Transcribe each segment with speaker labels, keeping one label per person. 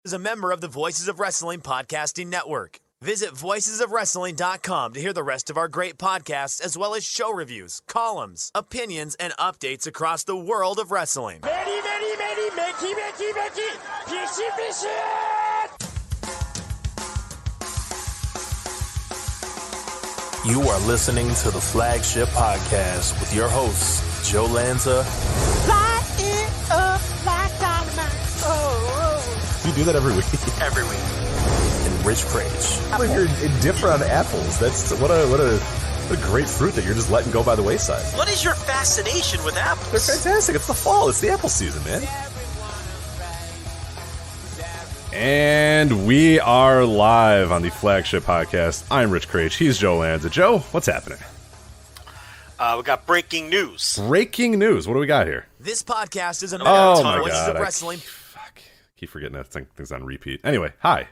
Speaker 1: is a member of the Voices of Wrestling Podcasting Network. Visit voicesofwrestling.com to hear the rest of our great podcasts, as well as show reviews, columns, opinions, and updates across the world of wrestling.
Speaker 2: Very, very, very, Mickey, fishy, fishy!
Speaker 3: You are listening to the Flagship Podcast with your hosts, Joe Lanza.
Speaker 2: Light it up like dynamite. Oh.
Speaker 4: You do that every week.
Speaker 5: Every week.
Speaker 3: And Rich Craich.
Speaker 4: Like you're indifferent on apples. That's what a great fruit that you're just letting go by the wayside.
Speaker 5: What is your fascination with apples?
Speaker 4: They're fantastic. It's the fall. It's the apple season, man. And we are live on the Flagship Podcast. I'm Rich Craich. He's Joe Lanza. Joe, what's happening?
Speaker 5: We got breaking news.
Speaker 4: Breaking news. What do we got here?
Speaker 1: This podcast is a member
Speaker 4: Oh
Speaker 1: of
Speaker 4: my
Speaker 1: Voices
Speaker 4: God.
Speaker 1: of Wrestling.
Speaker 4: Keep forgetting that thing's on repeat. Anyway, hi.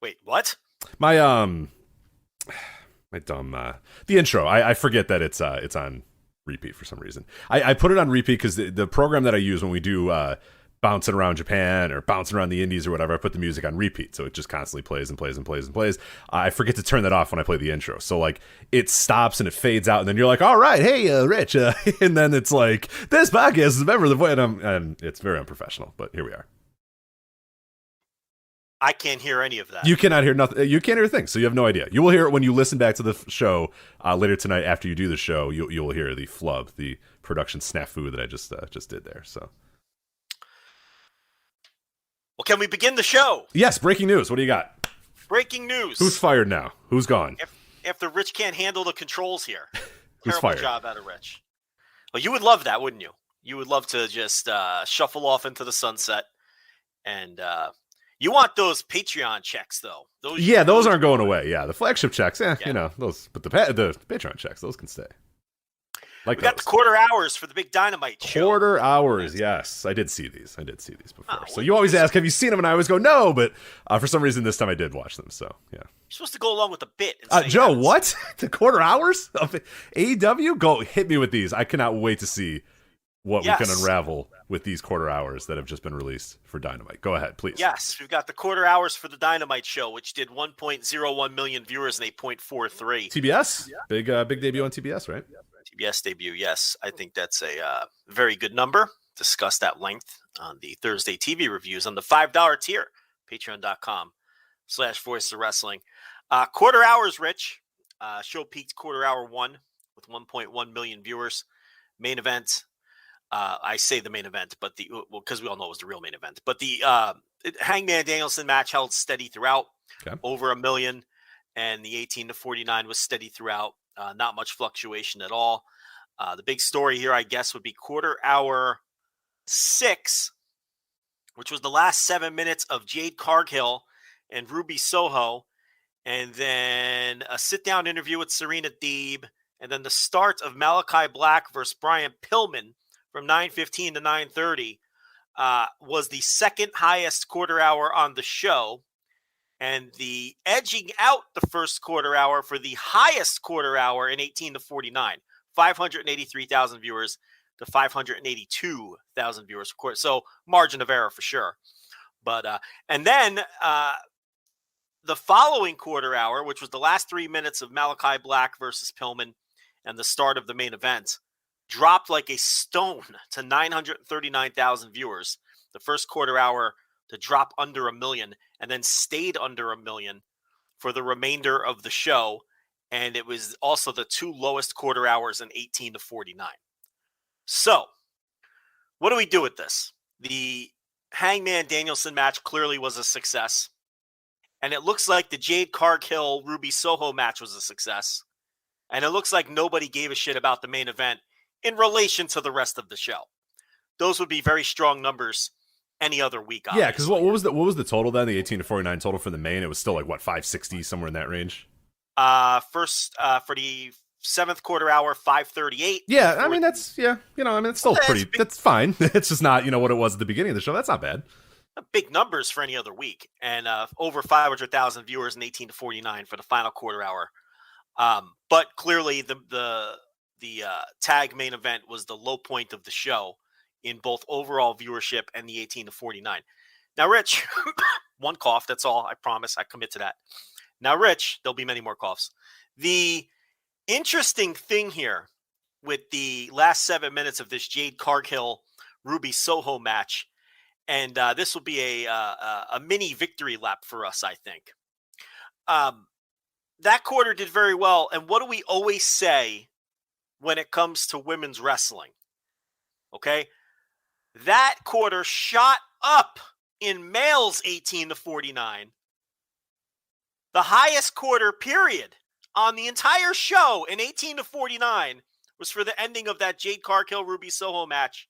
Speaker 5: Wait, what?
Speaker 4: My dumb the intro. I forget that it's on repeat for some reason. I put it on repeat because the program that I use when we do bouncing around Japan or bouncing around the indies or whatever, I put the music on repeat, so it just constantly plays and plays and plays and plays. I forget to turn that off when I play the intro, so like it stops and it fades out, and then you're like, all right, hey Rich, and then it's like, this podcast is a member of the voice, and it's very unprofessional, but here we are.
Speaker 5: I can't hear any of that.
Speaker 4: You cannot hear nothing. You can't hear a thing, so you have no idea. You will hear it when you listen back to the show later tonight. After you do the show, you will hear the flub, the production snafu that I just did there. So,
Speaker 5: well, can we begin the show?
Speaker 4: yes, breaking news. What do you got?
Speaker 5: Breaking news.
Speaker 4: Who's fired now? Who's gone?
Speaker 5: After Rich can't handle the controls here.
Speaker 4: Who's
Speaker 5: Terrible
Speaker 4: fired?
Speaker 5: job out of Rich. Well, you would love that, wouldn't you? You would love to just shuffle off into the sunset. And you want those Patreon checks, though.
Speaker 4: Those aren't going away. Yeah, the flagship checks, you know, those. But the Patreon checks, those can stay. Like
Speaker 5: we got the quarter hours for the big Dynamite show.
Speaker 4: Quarter hours, yes. I did see these before. So you always ask, have you seen them? And I always go, no. But for some reason, this time I did watch them. So, yeah.
Speaker 5: You're supposed to go along with the bit. And say
Speaker 4: Joe, what? The quarter hours of AEW? Go hit me with these. I cannot wait to see what we can unravel with these quarter hours that have just been released for Dynamite. Go ahead, please.
Speaker 5: Yes, we've got the quarter hours for the Dynamite show, which did 1.01 million viewers and 8.43.
Speaker 4: TBS? Yeah. Big debut on TBS, right?
Speaker 5: TBS debut, yes. I think that's a very good number. Discussed at length on the Thursday TV reviews on the $5 tier, patreon.com/voice of wrestling. Quarter hours, Rich. Show peaked quarter hour 1 with 1.1 million viewers. Main event. I say the main event, but because we all know it was the real main event. But the Hangman Danielson match held steady throughout, over 1 million, and the 18 to 49 was steady throughout. Not much fluctuation at all. The big story here, I guess, would be quarter hour 6, which was the last 7 minutes of Jade Cargill and Ruby Soho, and then a sit-down interview with Serena Deeb, and then the start of Malachi Black versus Brian Pillman from 9:15 to 9:30 was the second highest quarter hour on the show, and the edging out the first quarter hour for the highest quarter hour in 18 to 49, 583,000 viewers to 582,000 viewers, of course. So margin of error for sure. But and then the following quarter hour, which was the last 3 minutes of Malachi Black versus Pillman and the start of the main event, dropped like a stone to 939,000 viewers. The first quarter hour to drop under 1 million, and then stayed under 1 million for the remainder of the show. And it was also the 2 lowest quarter hours in 18 to 49. So what do we do with this? The Hangman Danielson match clearly was a success. And it looks like the Jade Cargill Ruby Soho match was a success. And it looks like nobody gave a shit about the main event in relation to the rest of the show. Those would be very strong numbers any other week. Obviously.
Speaker 4: Yeah, because what was the total then? The 18 to 49 total for the main? It was still like, what, 560, somewhere in that range?
Speaker 5: First, for the 7th quarter hour, 538.
Speaker 4: Yeah, I mean, that's, it's still pretty, that's fine. It's just not, what it was at the beginning of the show. That's not bad.
Speaker 5: Big numbers for any other week. And over 500,000 viewers in 18 to 49 for the final quarter hour. But clearly the tag main event was the low point of the show in both overall viewership and the 18 to 49. Now, Rich, one cough. That's all. I promise. I commit to that. Now, Rich, there'll be many more coughs. The interesting thing here with the last 7 minutes of this Jade Cargill Ruby Soho match, and this will be a mini victory lap for us, I think. That quarter did very well. And what do we always say when it comes to women's wrestling? Okay. That quarter shot up in males 18 to 49. The highest quarter period on the entire show in 18 to 49 was for the ending of that Jade Cargill Ruby Soho match.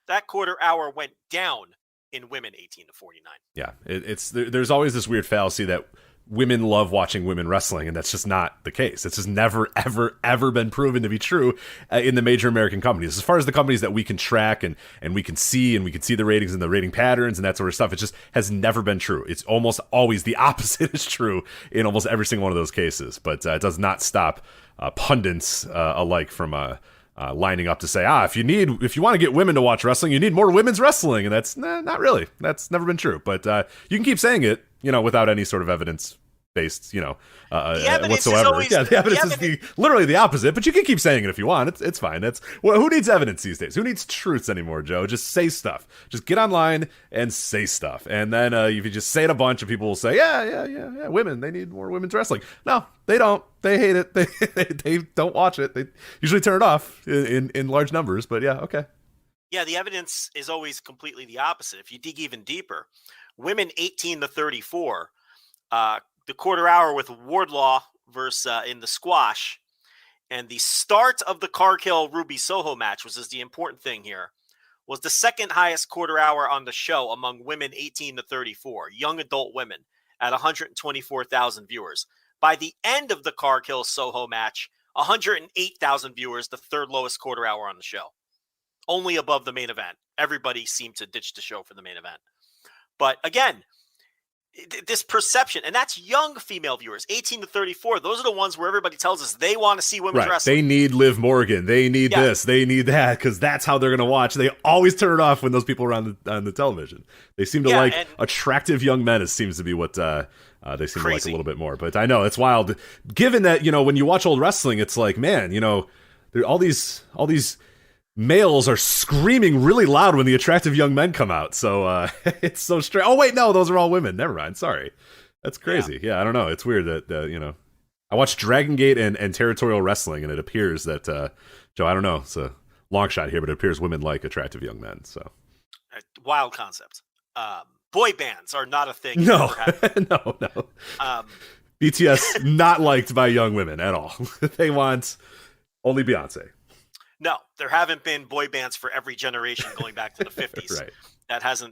Speaker 5: That quarter hour went down in women 18 to 49.
Speaker 4: Yeah, there's always this weird fallacy that women love watching women wrestling, and that's just not the case. It's just never, ever been proven to be true in the major American companies. As far as the companies that we can track and we can see the ratings and the rating patterns and that sort of stuff, it just has never been true. It's almost always the opposite is true in almost every single one of those cases. But it does not stop pundits alike from lining up to say, if you want to get women to watch wrestling, you need more women's wrestling, and that's not really. That's never been true. But you can keep saying it, without any sort of evidence-based, whatsoever. The evidence is literally the opposite. But you can keep saying it if you want. It's fine. Who needs evidence these days? Who needs truths anymore, Joe? Just say stuff. Just get online and say stuff. And then if you just say it a bunch, of people will say, yeah, women, they need more women's wrestling. No, they don't. They hate it. They don't watch it. They usually turn it off in large numbers. But yeah, okay.
Speaker 5: Yeah, the evidence is always completely the opposite. If you dig even deeper, women 18 to 34, the quarter hour with Wardlaw versus in the squash, and the start of the Cargill Ruby Soho match, which is the important thing here, was the second highest quarter hour on the show among women 18 to 34, young adult women, at 124,000 viewers. By the end of the Cargill Soho match, 108,000 viewers, the third lowest quarter hour on the show. Only above the main event. Everybody seemed to ditch the show for the main event. But again, this perception, and that's young female viewers, 18 to 34. Those are the ones where everybody tells us they want to see women's wrestling.
Speaker 4: They need Liv Morgan. They need this. They need that, because that's how they're going to watch. They always turn it off when those people are on the television. They seem to like attractive young men. It seems to be what they seem to like a little bit more. But I know it's wild. Given that, when you watch old wrestling, it's like, man, there all these males are screaming really loud when the attractive young men come out. So it's so strange. Oh, wait, no, those are all women. Never mind. Sorry. That's crazy. Yeah, I don't know. It's weird that, I watched Dragon Gate and Territorial Wrestling, and it appears that, Joe, I don't know. It's a long shot here, but it appears women like attractive young men. So
Speaker 5: wild concept. Boy bands are not a thing.
Speaker 4: No. BTS not liked by young women at all. They want only Beyonce.
Speaker 5: No, there haven't been boy bands for every generation going back to the 50s.
Speaker 4: Right.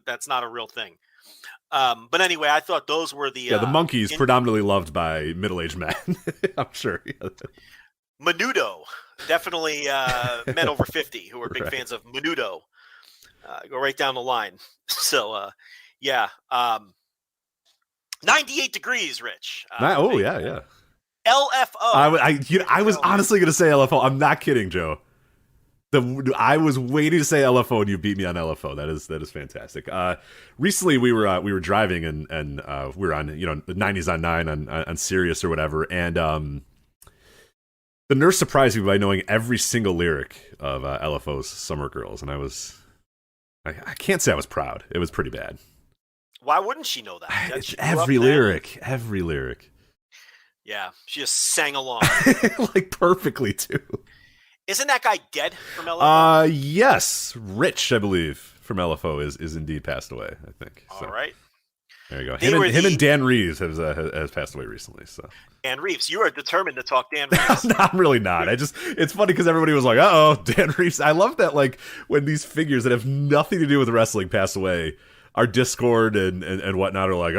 Speaker 5: That's not a real thing. But anyway, I thought those were the
Speaker 4: Monkeys predominantly loved by middle-aged men. I'm sure.
Speaker 5: Menudo, definitely men over 50 who are big fans of Menudo. Go right down the line. So 98 degrees, Rich.
Speaker 4: Yeah.
Speaker 5: LFO.
Speaker 4: I was honestly going to say LFO. I'm not kidding, Joe. I was waiting to say LFO, and you beat me on LFO. That is fantastic. Recently, we were driving, and we were on the 90s on 9 on Sirius or whatever, and the nurse surprised me by knowing every single lyric of LFO's Summer Girls, and I can't say I was proud. It was pretty bad.
Speaker 5: Why wouldn't she know that?
Speaker 4: It's every lyric.
Speaker 5: Yeah, she just sang along.
Speaker 4: Like perfectly, too.
Speaker 5: Isn't that guy dead from LFO?
Speaker 4: Yes. Rich, I believe, from LFO is indeed passed away, I think.
Speaker 5: All right.
Speaker 4: There you go. Him and Dan Reeves has passed away recently. So
Speaker 5: Dan Reeves, you are determined to talk Dan Reeves.
Speaker 4: No, I'm really not. It's funny because everybody was like, Dan Reeves. I love that, like, when these figures that have nothing to do with wrestling pass away, our Discord and whatnot are like,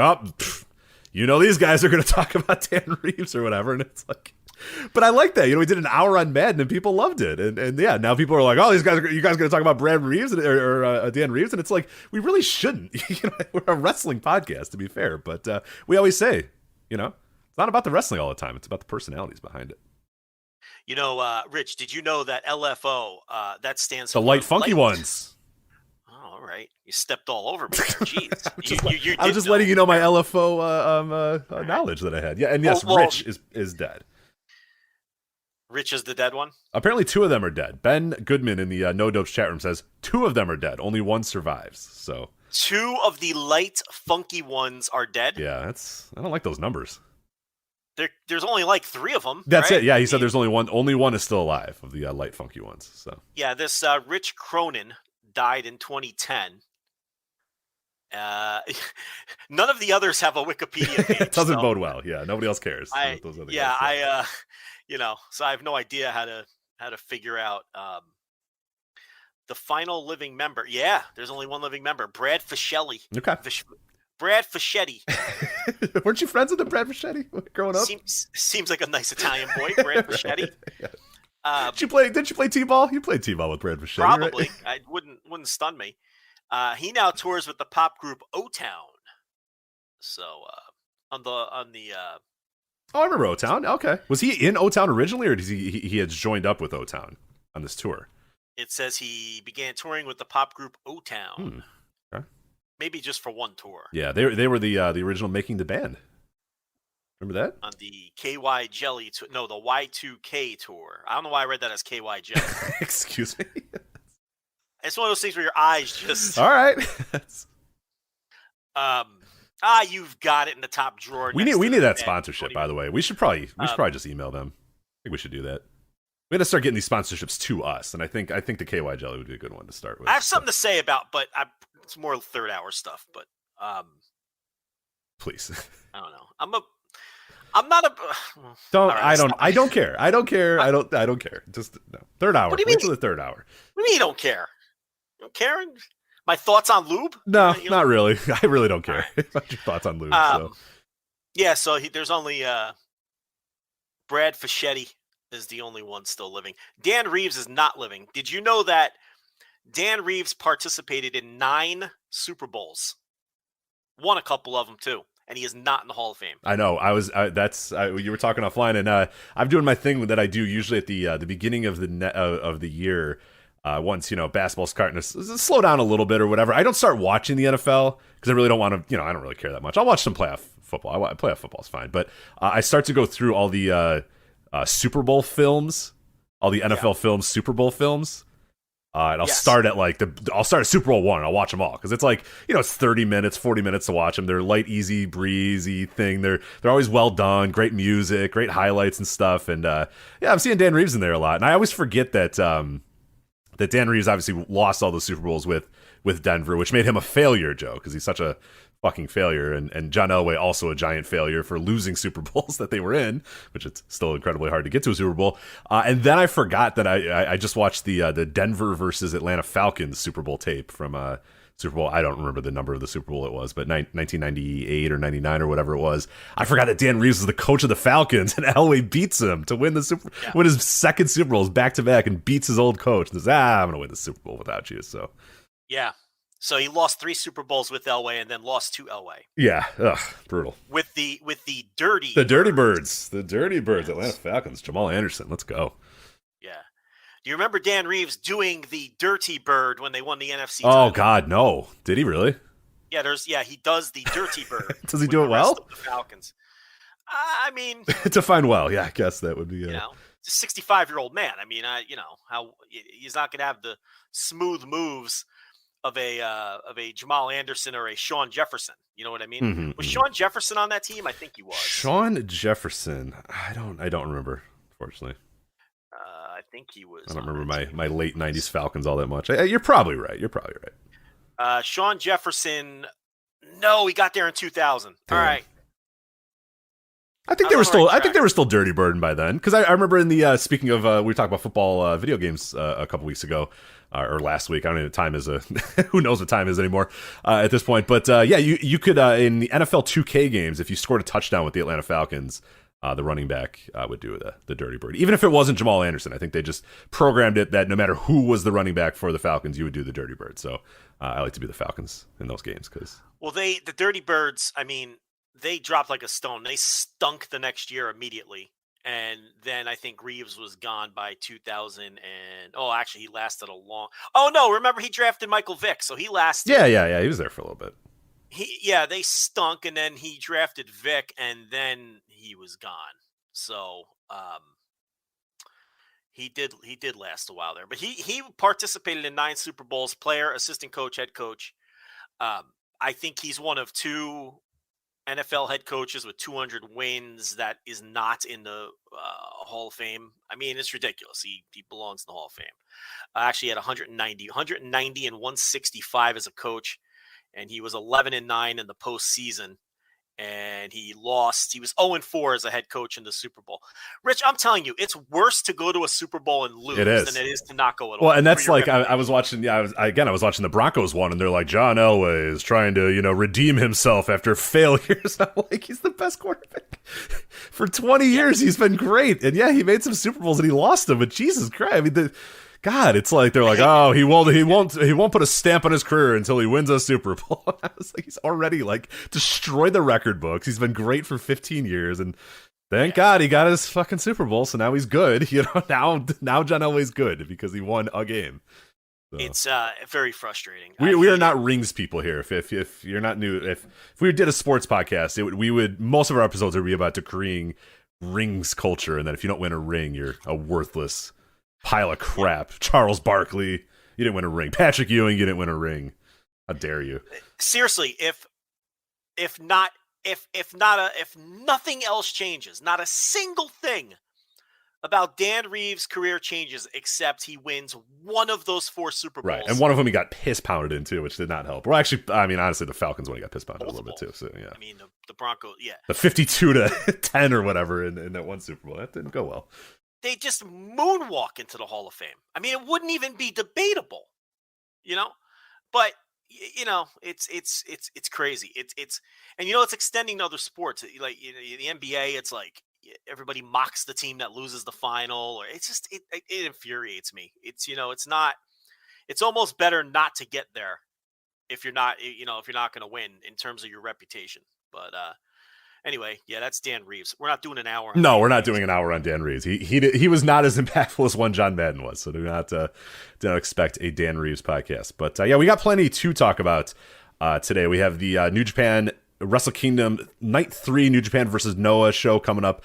Speaker 4: these guys are going to talk about Dan Reeves or whatever. And it's like, but I like that. We did an hour on Madden and people loved it. And yeah, now people are like, you guys going to talk about Brad Reeves or Dan Reeves? And it's like, we really shouldn't. We're a wrestling podcast, to be fair. But we always say, it's not about the wrestling all the time. It's about the personalities behind it.
Speaker 5: Rich, did you know that LFO, that stands for
Speaker 4: the Light Funky Ones?
Speaker 5: Oh, all right. You stepped all over me there. Jeez.
Speaker 4: I was just letting you know my LFO knowledge that I had. Yeah, and yes, Rich is dead.
Speaker 5: Rich is the dead one?
Speaker 4: Apparently 2 of them are dead. Ben Goodman in the No Dopes chat room says 2 of them are dead. Only 1 survives. So
Speaker 5: 2 of the light, funky ones are dead?
Speaker 4: Yeah, I don't like those numbers.
Speaker 5: There's only like 3 of them.
Speaker 4: That's
Speaker 5: right?
Speaker 4: it. Yeah, he said there's only one. Only 1 is still alive of the light, funky ones. So
Speaker 5: yeah, this Rich Cronin died in 2010. None of the others have a Wikipedia page.
Speaker 4: It doesn't bode well. Yeah, nobody else cares.
Speaker 5: So I have no idea how to figure out the final living member. Yeah, there's only 1 living member, Brad Fischelli.
Speaker 4: Okay.
Speaker 5: Brad Fischetti.
Speaker 4: Weren't you friends with the Brad Fischetti growing up?
Speaker 5: Seems like a nice Italian boy, Brad Fischetti.
Speaker 4: Yeah. Did you play T-ball? You played T-ball with Brad Fischetti,
Speaker 5: probably.
Speaker 4: Right?
Speaker 5: I wouldn't stun me. He now tours with the pop group O-Town. So on the
Speaker 4: Oh, I remember O-Town. Okay. Was he in O-Town originally, or did he had joined up with O-Town on this tour?
Speaker 5: It says he began touring with the pop group O-Town.
Speaker 4: Okay.
Speaker 5: Maybe just for 1 tour.
Speaker 4: Yeah, they were the original Making the Band. Remember that?
Speaker 5: On the KY Jelly the Y2K tour. I don't know why I read that as KY Jelly.
Speaker 4: Excuse me.
Speaker 5: It's one of those things where your eyes just.
Speaker 4: All right.
Speaker 5: You've got it in the top drawer.
Speaker 4: We need that sponsorship, by the way. We should probably just email them. I think we should do that. We got to start getting these sponsorships to us, and I think the KY Jelly would be a good one to start with.
Speaker 5: I have something to say about, but it's more third hour stuff. But
Speaker 4: please,
Speaker 5: I don't know. I'm not a.
Speaker 4: I don't care. I don't care. Just no. Third hour.
Speaker 5: What do you mean?
Speaker 4: Wait till the third hour.
Speaker 5: What do you mean you don't care? You don't care? My thoughts on lube?
Speaker 4: No, not really. I really don't care about your thoughts on lube.
Speaker 5: Yeah, so there's only Brad Fischetti is the only one still living. Dan Reeves is not living. Did you know that Dan Reeves participated in 9 Super Bowls? Won a couple of them too, and he is not in the Hall of Fame.
Speaker 4: I know. You were talking offline, and I'm doing my thing that I do usually at the beginning of the year. Once basketball's starting to slow down a little bit or whatever, I don't start watching the NFL because I really don't want to. I don't really care that much. I'll watch some playoff football. Playoff football is fine, but I start to go through all the Super Bowl films, all the NFL films, Super Bowl films, and I'll start at I'll start at Super Bowl 1 and I'll watch them all because it's it's 30 minutes, 40 minutes to watch them. They're light, easy, breezy thing. They're always well done, great music, great highlights and stuff. And I'm seeing Dan Reeves in there a lot, and I always forget that. That Dan Reeves obviously lost all the Super Bowls with Denver, which made him a failure, Joe, because he's such a fucking failure. And John Elway also a giant failure for losing Super Bowls that they were in, which it's still incredibly hard to get to a Super Bowl. And then I forgot that I just watched the Denver versus Atlanta Falcons Super Bowl tape from Super Bowl. I don't remember the number of the Super Bowl it was, but 1998 or 99 or whatever it was. I forgot that Dan Reeves was the coach of the Falcons, and Elway beats him to win win his second Super Bowls back to back, and beats his old coach. And says, I'm going to win the Super Bowl without you. So
Speaker 5: yeah, so he lost 3 Super Bowls with Elway, and then lost to Elway.
Speaker 4: Yeah, brutal.
Speaker 5: With the dirty
Speaker 4: birds, Atlanta Falcons, Jamal Anderson. Let's go.
Speaker 5: Yeah. Do you remember Dan Reeves doing the Dirty Bird when they won the NFC title?
Speaker 4: Oh, God, no. Did he really?
Speaker 5: Yeah, he does the Dirty Bird.
Speaker 4: Does he do it well?
Speaker 5: The Falcons. I mean,
Speaker 4: define well. Yeah, I guess that would be.
Speaker 5: He's a 65-year-old man. I mean, how he's not going to have the smooth moves of a Jamal Anderson or a Sean Jefferson. You know what I mean?
Speaker 4: Mm-hmm,
Speaker 5: was Sean Jefferson on that team? I think he was.
Speaker 4: Sean Jefferson. I don't remember, unfortunately.
Speaker 5: I think he was.
Speaker 4: I don't remember my late 90s Falcons all that much. You're probably right.
Speaker 5: Sean Jefferson. No, he got there in 2000.
Speaker 4: Damn.
Speaker 5: All right.
Speaker 4: I think they were still dirty burden by then, because I remember in the speaking of we talked about football video games a couple weeks ago or last week. I don't know what time is. Who knows what time is anymore at this point? But you could in the NFL 2K games, if you scored a touchdown with the Atlanta Falcons, the running back would do the dirty bird, even if it wasn't Jamal Anderson. I think they just programmed it that no matter who was the running back for the Falcons, you would do the dirty bird. So I like to be the Falcons in those games because
Speaker 5: the dirty birds. I mean, they dropped like a stone. They stunk the next year immediately, And then I think Reeves was gone by 2000. Actually, he lasted a long. Oh no! Remember, he drafted Michael Vick, so he lasted.
Speaker 4: Yeah. He was there for a little bit.
Speaker 5: They stunk, and then he drafted Vick, and then he was gone. So he did last a while there, but he participated in 9 Super Bowls, player, assistant coach, head coach. I think he's one of 2 NFL head coaches with 200 wins that is not in the Hall of Fame. I mean, it's ridiculous. He belongs in the Hall of Fame. Actually, he had 190 and 165 as a coach, and he was 11-9 in the postseason. And he lost. He was 0-4 as a head coach in the Super Bowl. Rich, I'm telling you, it's worse to go to a Super Bowl and lose than it is to not go at all.
Speaker 4: Well, and that's like I was watching. Yeah, I was watching the Broncos one, and they're like, John Elway is trying to redeem himself after failures. I'm like, he's the best quarterback for 20 years. He's been great, and he made some Super Bowls and he lost them. But Jesus Christ, I mean, God, it's like they're like, oh, he won't put a stamp on his career until he wins a Super Bowl. I was like, he's already like destroyed the record books. He's been great for 15 years, and thank God he got his fucking Super Bowl. So now he's good. Now John Elway's good because he won a game. So. It's
Speaker 5: very frustrating.
Speaker 4: We are not rings people here. If you're not new, if we did a sports podcast, most of our episodes would be about decreeing rings culture, and that if you don't win a ring, you're a worthless pile of crap. Charles Barkley, you didn't win a ring. Patrick Ewing, you didn't win a ring. How dare you?
Speaker 5: Seriously, if nothing else changes, not a single thing about Dan Reeves' career changes except he wins one of those 4 Super Bowls.
Speaker 4: Right, and one of them he got piss pounded into, which did not help. Well, actually, I mean, honestly, the Falcons when he got piss pounded a little bit too. So yeah,
Speaker 5: I mean, the Broncos,
Speaker 4: the 52-10 or whatever in that one Super Bowl, that didn't go well.
Speaker 5: They just moonwalk into the Hall of Fame. I mean, it wouldn't even be debatable, But it's crazy. It's and it's extending to other sports. Like the NBA, it's like everybody mocks the team that loses the final, or it's just it infuriates me. It's it's almost better not to get there if you're not going to win in terms of your reputation. But anyway, that's Dan Reeves. We're not doing an hour.
Speaker 4: No, we're not doing an hour on Dan Reeves. He was not as impactful as one John Madden was. So do not expect a Dan Reeves podcast. But we got plenty to talk about today. We have the New Japan Wrestle Kingdom Night 3 New Japan versus Noah show coming up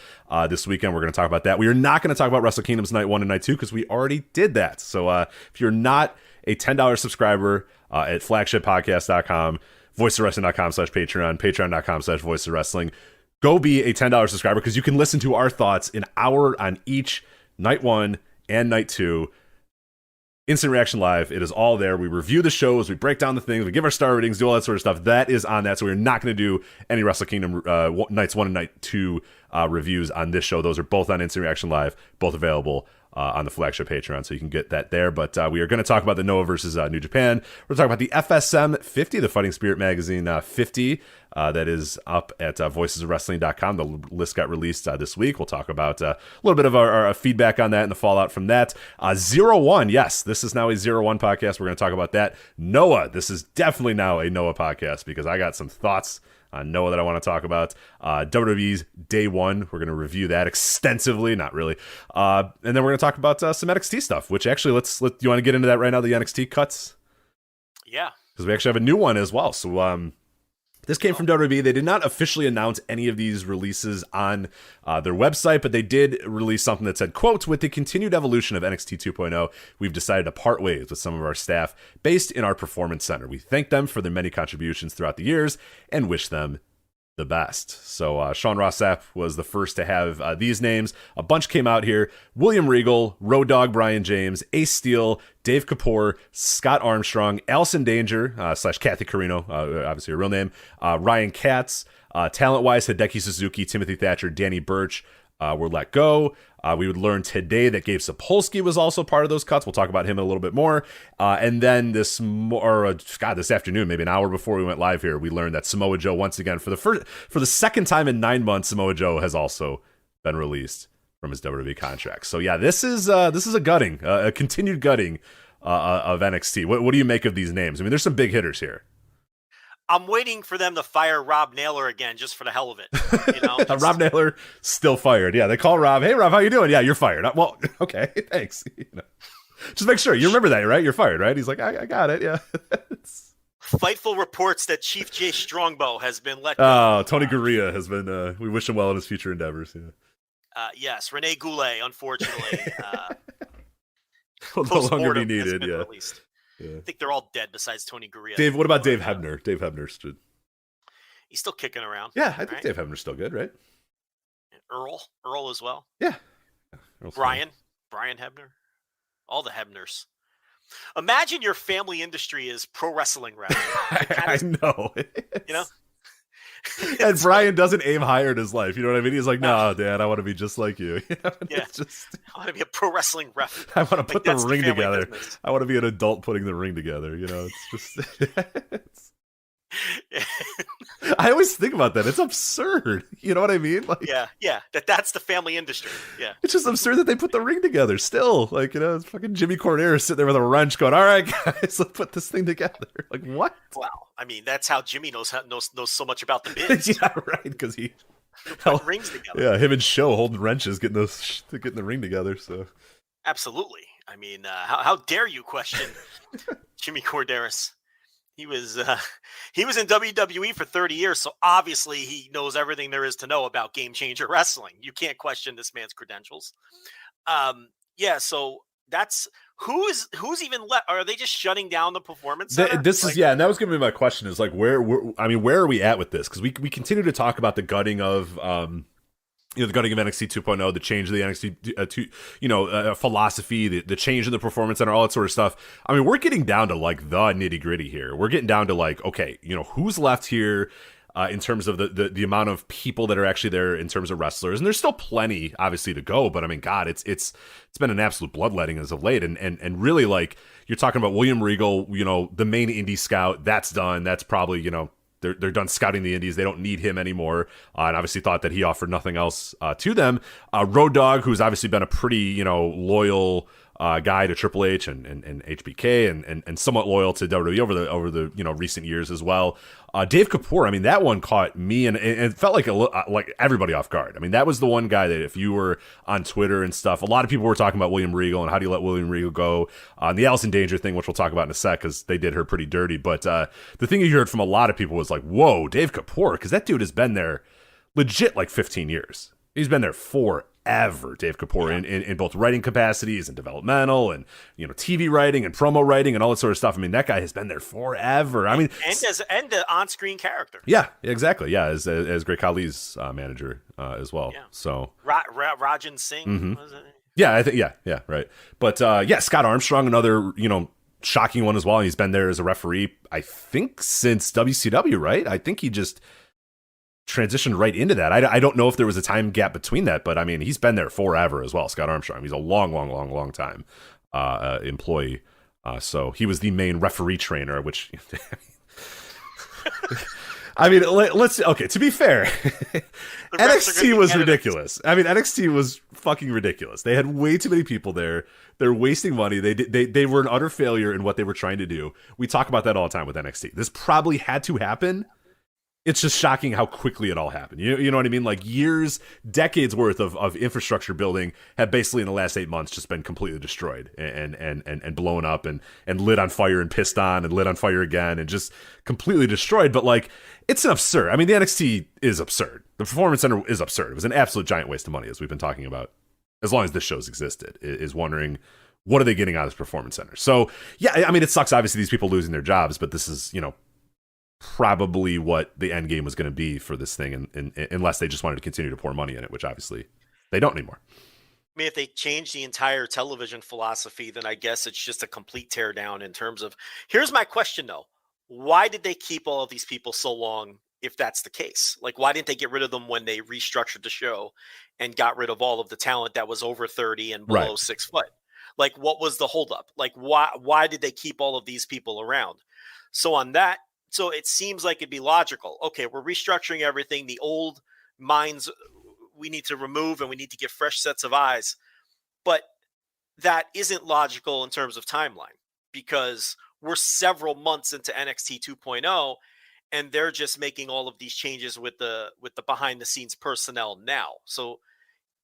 Speaker 4: this weekend. We're going to talk about that. We are not going to talk about Wrestle Kingdom's Night 1 and Night 2 because we already did that. So if you're not a $10 subscriber at flagshippodcast.com, voiceofwrestling.com/Patreon, patreon.com/voiceofwrestling. Go be a $10 subscriber because you can listen to our thoughts an hour on each Night 1 and Night 2. Instant Reaction Live. It is all there. We review the shows. We break down the things. We give our star ratings, do all that sort of stuff. That is on that. So we're not going to do any Wrestle Kingdom Nights 1 and Night 2 reviews on this show. Those are both on Instant Reaction Live, both available on the Flagship Patreon, so you can get that there. But we are going to talk about the Noah versus New Japan. We're talking about the FSM 50, the Fighting Spirit Magazine 50, that is up at voicesofwrestling.com. The list got released this week. We'll talk about a little bit of our feedback on that and the fallout from that. ZERO-1, yes, this is now a ZERO-1 podcast. We're going to talk about that. Noah, this is definitely now a Noah podcast because I got some thoughts on Noah that I want to talk about. WWE's Day 1, we're going to review that extensively, not really. And then we're going to talk about some NXT stuff, which actually, you want to get into that right now, the NXT cuts?
Speaker 5: Yeah.
Speaker 4: Because we actually have a new one as well. So this came from WWE. They did not officially announce any of these releases on their website, but they did release something that said, quote, with the continued evolution of NXT 2.0, we've decided to part ways with some of our staff based in our performance center. We thank them for their many contributions throughout the years and wish them the best. So Sean Ross Sapp was the first to have these names. A bunch came out here. William Regal, Road Dogg Brian James, Ace Steel, Dave Kapoor, Scott Armstrong, Allison Danger, / Kathy Carino, obviously her real name, Ryan Katz, talent-wise, Hideki Suzuki, Timothy Thatcher, Danny Burch were let go. We would learn today that Gabe Sapolsky was also part of those cuts. We'll talk about him a little bit more. And then this afternoon, maybe an hour before we went live here, we learned that Samoa Joe, once again, for the second time in 9 months, Samoa Joe has also been released from his WWE contract. So yeah, this is a gutting, a continued gutting of NXT. What do you make of these names? I mean, there's some big hitters here.
Speaker 5: I'm waiting for them to fire Rob Naylor again, just for the hell of it. You know,
Speaker 4: Rob Naylor still fired. Yeah, they call Rob. Hey, Rob, how you doing? Yeah, you're fired. Well, okay, thanks. You know, just make sure you remember that, right? You're fired, right? He's like, I got it. Yeah.
Speaker 5: Fightful reports that Chief Jay Strongbow has been let go.
Speaker 4: Oh, Tony Gurria has been. We wish him well in his future endeavors. Yeah.
Speaker 5: Yes, Rene Goulet, unfortunately,
Speaker 4: will no longer be needed. Yeah.
Speaker 5: Released. I think they're all dead besides Tony Gurria.
Speaker 4: Dave, what about Dave Hebner? Dave Hebner stood.
Speaker 5: He's still kicking around.
Speaker 4: Yeah, I think Dave Hebner's still good, right?
Speaker 5: And Earl as well.
Speaker 4: Yeah.
Speaker 5: Brian Hebner, all the Hebners. Imagine your family industry is pro wrestling wrestling.
Speaker 4: I know.
Speaker 5: You know?
Speaker 4: And Brian doesn't aim higher in his life. You know what I mean? He's like, no, Dad, I want to be just like you.
Speaker 5: Yeah. I want to be a pro wrestling ref.
Speaker 4: I want to put the ring together. Business. I want to be an adult putting the ring together. You know, it's just... I always think about that. It's absurd. You know what I mean? Like,
Speaker 5: yeah. That's the family industry. Yeah.
Speaker 4: It's just absurd that they put the ring together still. Like, you know, it's fucking Jimmy Cordeiro sitting there with a wrench going, all right, guys, let's put this thing together. Like, what?
Speaker 5: Well, I mean, that's how Jimmy knows so much about the biz.
Speaker 4: Yeah, right. Because he
Speaker 5: put rings together.
Speaker 4: Yeah, him and Show holding wrenches, getting the ring together. So
Speaker 5: absolutely. I mean, how dare you question Jimmy Cordeiro? He was in WWE for 30 years, so obviously he knows everything there is to know about Game Changer Wrestling. You can't question this man's credentials. So that's who's even left. Are they just shutting down the performance center?
Speaker 4: And that was going to be my question. Is like where are we at with this? Because we continue to talk about the gutting of the gutting of NXT 2.0, the change of the NXT philosophy, the change in the performance center, all that sort of stuff. I mean, we're getting down to like the nitty gritty here. We're getting down to like, okay, who's left here in terms of the amount of people that are actually there in terms of wrestlers, and there's still plenty obviously to go. But I mean, God, it's been an absolute bloodletting as of late, and really like you're talking about William Regal, the main indie scout. That's done. That's probably They're done scouting the indies. They don't need him anymore. And obviously thought that he offered nothing else to them. Road Dogg, who's obviously been a pretty, loyal guy to Triple H and HBK and somewhat loyal to WWE over the recent years as well. Dave Kapoor, I mean, that one caught me and it felt like everybody off guard. I mean, that was the one guy that if you were on Twitter and stuff, a lot of people were talking about William Regal and how do you let William Regal go on the Allison Danger thing, which we'll talk about in a sec because they did her pretty dirty. But the thing you heard from a lot of people was like, whoa, Dave Kapoor, because that dude has been there legit like 15 years. He's been there forever, Dave Kapoor, in both writing capacities and developmental and TV writing and promo writing and all that sort of stuff. I mean, that guy has been there forever. I mean,
Speaker 5: and the on-screen character.
Speaker 4: Yeah, exactly. Yeah, as Great Khali's manager as well. Yeah. So
Speaker 5: Rajan Singh.
Speaker 4: Mm-hmm.
Speaker 5: Was it?
Speaker 4: Yeah, I think yeah, right. But Scott Armstrong, another shocking one as well. He's been there as a referee, I think, since WCW. Right? I think he just transitioned right into that. I don't know if there was a time gap between that, but I mean, he's been there forever as well. Scott Armstrong. He's a long time employee. So he was the main referee trainer, which I mean, to be fair, NXT was ridiculous. I mean, NXT was fucking ridiculous. They had way too many people there. They're wasting money. They were an utter failure in what they were trying to do. We talk about that all the time with NXT. This probably had to happen. It's just shocking how quickly it all happened. You know what I mean? Like years, decades worth of infrastructure building have basically in the last 8 months just been completely destroyed and blown up and lit on fire and pissed on and lit on fire again and just completely destroyed. But like, it's an absurd. I mean, the NXT is absurd. The Performance Center is absurd. It was an absolute giant waste of money, as we've been talking about as long as this show's existed, is wondering what are they getting out of this Performance Center. So yeah, I mean, it sucks obviously these people losing their jobs, but this is, probably what the end game was going to be for this thing, and unless they just wanted to continue to pour money in it, which obviously they don't anymore.
Speaker 5: I mean, if they change the entire television philosophy, then I guess it's just a complete teardown in terms of. Here's my question though: why did they keep all of these people so long? If that's the case, like why didn't they get rid of them when they restructured the show and got rid of all of the talent that was over 30 and below 6 foot? Like, what was the holdup? Like, why did they keep all of these people around? So on that. So it seems like it'd be logical. Okay, we're restructuring everything. The old minds we need to remove and we need to get fresh sets of eyes. But that isn't logical in terms of timeline because we're several months into NXT 2.0 and they're just making all of these changes with the behind the scenes personnel now. So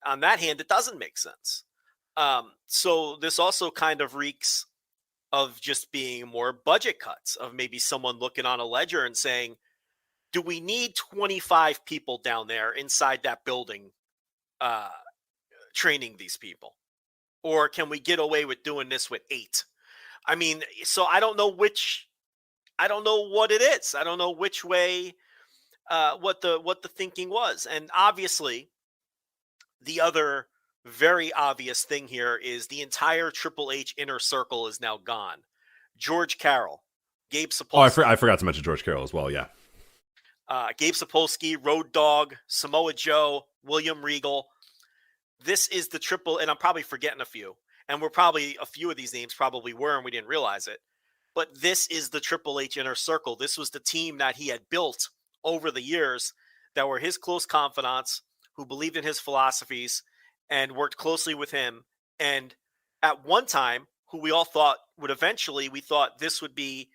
Speaker 5: on that hand, it doesn't make sense. So this also kind of reeks of just being more budget cuts, of maybe someone looking on a ledger and saying, do we need 25 people down there inside that building training these people? Or can we get away with doing this with 8? I mean, so I don't know what it is. I don't know which way, what the thinking was. And obviously, the other very obvious thing here is the entire Triple H inner circle is now gone. George Carroll, Gabe Sapolsky.
Speaker 4: Oh, I forgot to mention George Carroll as well. Yeah.
Speaker 5: Gabe Sapolsky, Road Dogg, Samoa Joe, William Regal. This is the triple, and I'm probably forgetting a few. And a few of these names probably were, and we didn't realize it. But this is the Triple H inner circle. This was the team that he had built over the years that were his close confidants, who believed in his philosophies and worked closely with him. And at one time, who we all thought would eventually, we thought this would be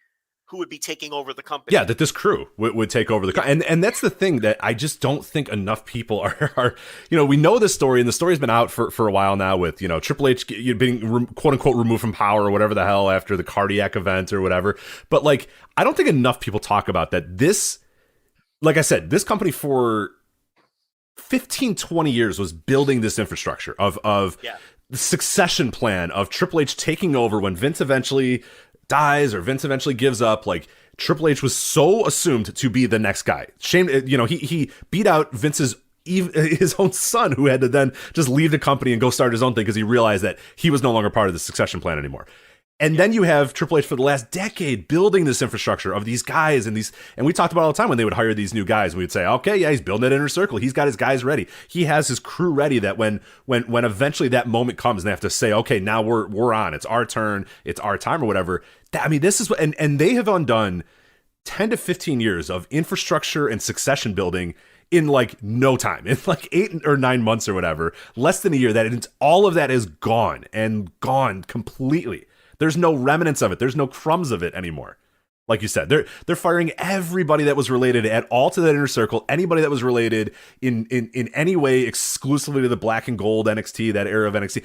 Speaker 5: who would be taking over the company.
Speaker 4: Yeah, that this crew would take over the company. And that's the thing that I just don't think enough people are we know this story, and the story's been out for a while now with, Triple H being quote unquote removed from power or whatever the hell after the cardiac event or whatever. But like, I don't think enough people talk about that. This, like I said, this company for 15, 20 years was building this infrastructure of the succession plan of Triple H taking over when Vince eventually dies or Vince eventually gives up. Like, Triple H was so assumed to be the next guy. Shame, he beat out Vince's his own son, who had to then just leave the company and go start his own thing because he realized that he was no longer part of the succession plan anymore. And then you have Triple H for the last decade building this infrastructure of these guys and we talked about it all the time when they would hire these new guys. We'd say, okay, yeah, he's building that inner circle. He's got his guys ready. He has his crew ready that when eventually that moment comes and they have to say, okay, now we're on. It's our turn. It's our time or whatever. This is what, and they have undone 10 to 15 years of infrastructure and succession building in like no time, in like 8 or 9 months or whatever, less than a year. All of that is gone completely. There's no remnants of it. There's no crumbs of it anymore. Like you said, they're firing everybody that was related at all to that inner circle, anybody that was related in any way exclusively to the black and gold NXT, that era of NXT.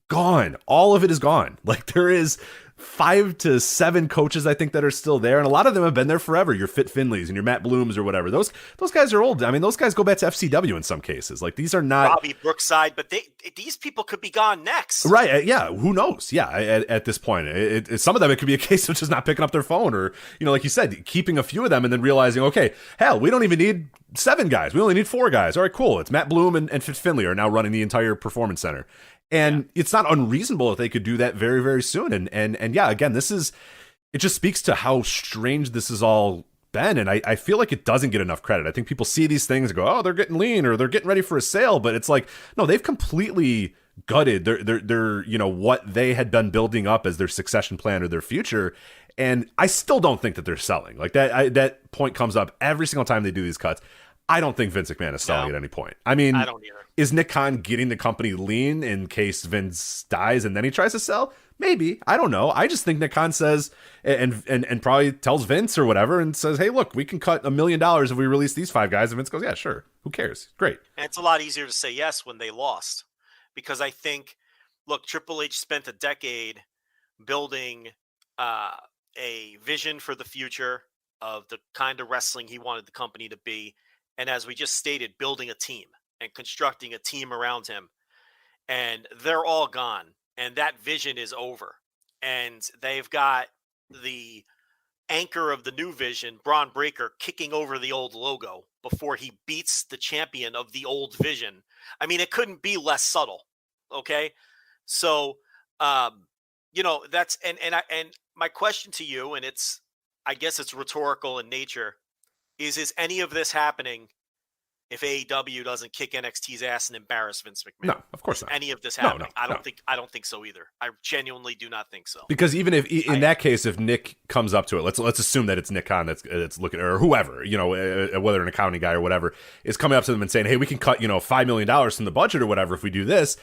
Speaker 4: Gone. All of it is gone. Like, there is 5 to 7 coaches, I think, that are still there, and a lot of them have been there forever. Your Fit Finleys and your Matt Blooms or whatever. Those guys are old. I mean, those guys go back to FCW in some cases. Like, these are not
Speaker 5: Robbie Brookside, but these people could be gone next,
Speaker 4: right? Yeah, who knows? Yeah, at this point, some of them, it could be a case of just not picking up their phone, or like you said, keeping a few of them and then realizing, okay, hell, we don't even need 7 guys. We only need 4 guys. All right, cool. It's Matt Bloom and Fit Finley are now running the entire performance center. And It's not unreasonable if they could do that very, very soon. And yeah, again, it just speaks to how strange this has all been. And I feel like it doesn't get enough credit. I think people see these things and go, oh, they're getting lean or they're getting ready for a sale. But it's like, no, they've completely gutted their what they had been building up as their succession plan or their future. And I still don't think that they're selling. Like that point comes up every single time they do these cuts. I don't think Vince McMahon is selling at any point. I mean,
Speaker 5: I don't either.
Speaker 4: Is Nick Khan getting the company lean in case Vince dies and then he tries to sell? Maybe. I don't know. I just think Nick Khan says and probably tells Vince or whatever and says, hey, look, we can cut $1 million if we release these 5 guys. And Vince goes, yeah, sure. Who cares? Great.
Speaker 5: And it's a lot easier to say yes when they lost, because I think, look, Triple H spent a decade building a vision for the future of the kind of wrestling he wanted the company to be. And as we just stated, building a team and constructing a team around him. And they're all gone. And that vision is over. And they've got the anchor of the new vision, Braun Breaker, kicking over the old logo before he beats the champion of the old vision. I mean, it couldn't be less subtle. Okay. So, that's, and my question to you, and I guess it's rhetorical in nature, is any of this happening if AEW doesn't kick NXT's ass and embarrass Vince McMahon?
Speaker 4: No, of course not.
Speaker 5: Any of this happening?
Speaker 4: No.
Speaker 5: I don't think so either. I genuinely do not think so.
Speaker 4: Because even if in that case, if Nick comes up to it, let's assume that it's Nick Khan that's looking, or whoever, whether an accounting guy or whatever, is coming up to them and saying, hey, we can cut $5 million from the budget or whatever if we do this.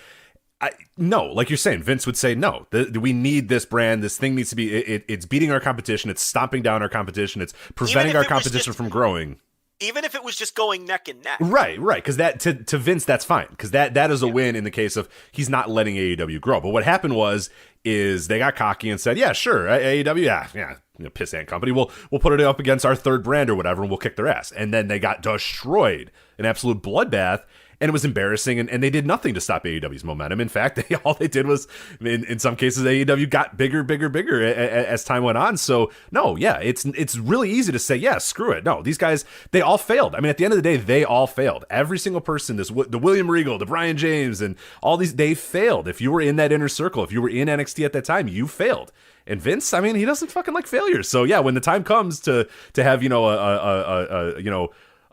Speaker 4: No, like you're saying, Vince would say, no, we need this brand. This thing needs to be, it's beating our competition. It's stomping down our competition. It's preventing our competition from growing.
Speaker 5: Even if it was just going neck and neck.
Speaker 4: Right. Because that to Vince, that's fine. Because that is a win in the case of he's not letting AEW grow. But what happened is they got cocky and said, yeah, sure, AEW, yeah, pissant company. We'll put it up against our third brand or whatever, and we'll kick their ass. And then they got destroyed, an absolute bloodbath. And it was embarrassing, and they did nothing to stop AEW's momentum. In fact, all they did was, in some cases, AEW got bigger as time went on. So, no, yeah, it's really easy to say, yeah, screw it. No, these guys, they all failed. I mean, at the end of the day, they all failed. Every single person, the William Regal, the Brian James, and all these, they failed. If you were in that inner circle, if you were in NXT at that time, you failed. And Vince, I mean, he doesn't fucking like failures. So, yeah, when the time comes to have,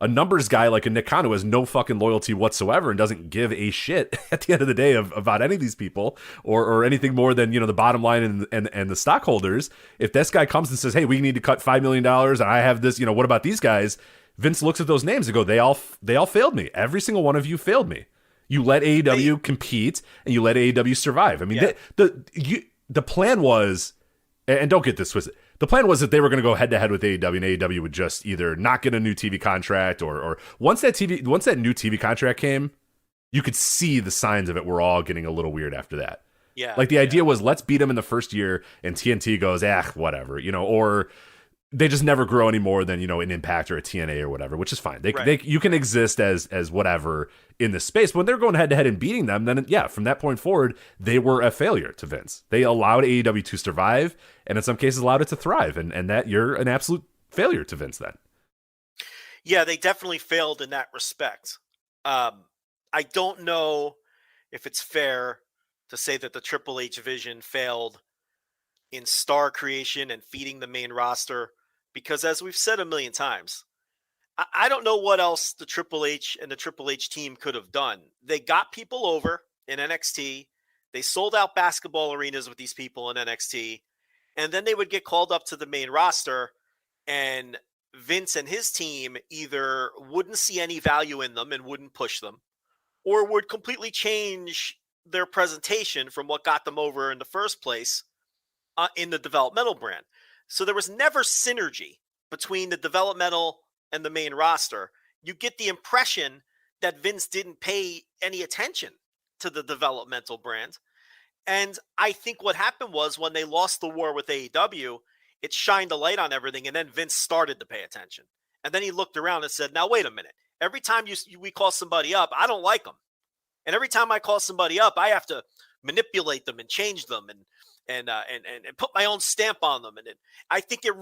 Speaker 4: a numbers guy like a Nick Khan who has no fucking loyalty whatsoever and doesn't give a shit at the end of the day about any of these people or anything more than, the bottom line and the stockholders. If this guy comes and says, hey, we need to cut $5 million and I have this, what about these guys? Vince looks at those names and go, they all failed me. Every single one of you failed me. You let AEW compete and you let AEW survive. I mean, the plan was, and don't get this twisted, the plan was that they were going to go head-to-head with AEW, and AEW would just either not get a new TV contract or once that new TV contract came, you could see the signs of it were all getting a little weird after that.
Speaker 5: Yeah.
Speaker 4: Like the idea was, let's beat them in the first year, and TNT goes, whatever, or they just never grow any more than, an Impact or a TNA or whatever, which is fine. You can exist as whatever in this space. But when they're going head-to-head and beating them, then, yeah, from that point forward, they were a failure to Vince. They allowed AEW to survive, and in some cases allowed it to thrive, and that you're an absolute failure to Vince then.
Speaker 5: Yeah, they definitely failed in that respect. I don't know if it's fair to say that the Triple H vision failed in star creation and feeding the main roster, because as we've said a million times, I don't know what else the Triple H and the Triple H team could have done. They got people over in NXT. They sold out basketball arenas with these people in NXT. And then they would get called up to the main roster, and Vince and his team either wouldn't see any value in them and wouldn't push them, or would completely change their presentation from what got them over in the first place in the developmental brand. So there was never synergy between the developmental and the main roster. You get the impression that Vince didn't pay any attention to the developmental brand. And I think what happened was when they lost the war with AEW, it shined a light on everything. And then Vince started to pay attention. And then he looked around and said, now, wait a minute. Every time we call somebody up, I don't like them. And every time I call somebody up, I have to manipulate them and change them and put my own stamp on them. And I think it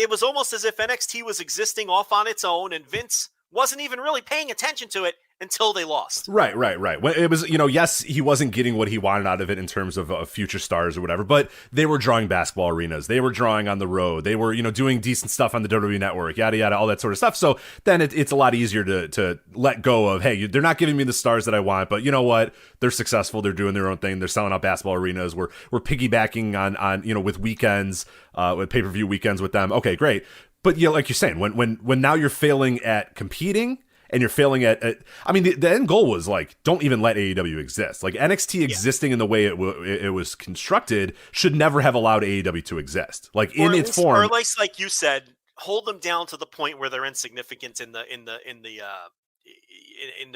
Speaker 5: was almost as if NXT was existing off on its own, and Vince wasn't even really paying attention to it until they lost.
Speaker 4: Right. When it was, yes, he wasn't getting what he wanted out of it in terms of future stars or whatever, but they were drawing basketball arenas. They were drawing on the road. They were, doing decent stuff on the WWE network, yada, yada, all that sort of stuff. So then it's a lot easier to let go of, hey, they're not giving me the stars that I want, but you know what? They're successful. They're doing their own thing. They're selling out basketball arenas. We're piggybacking on with weekends, with pay-per-view weekends with them. Okay, great. But like you're saying, when now you're failing at competing, and you're failing at I mean, the end goal was like, don't even let AEW exist. Like NXT existing in the way it was constructed should never have allowed AEW to exist. Like in its form,
Speaker 5: or at least, like you said, hold them down to the point where they're insignificant in the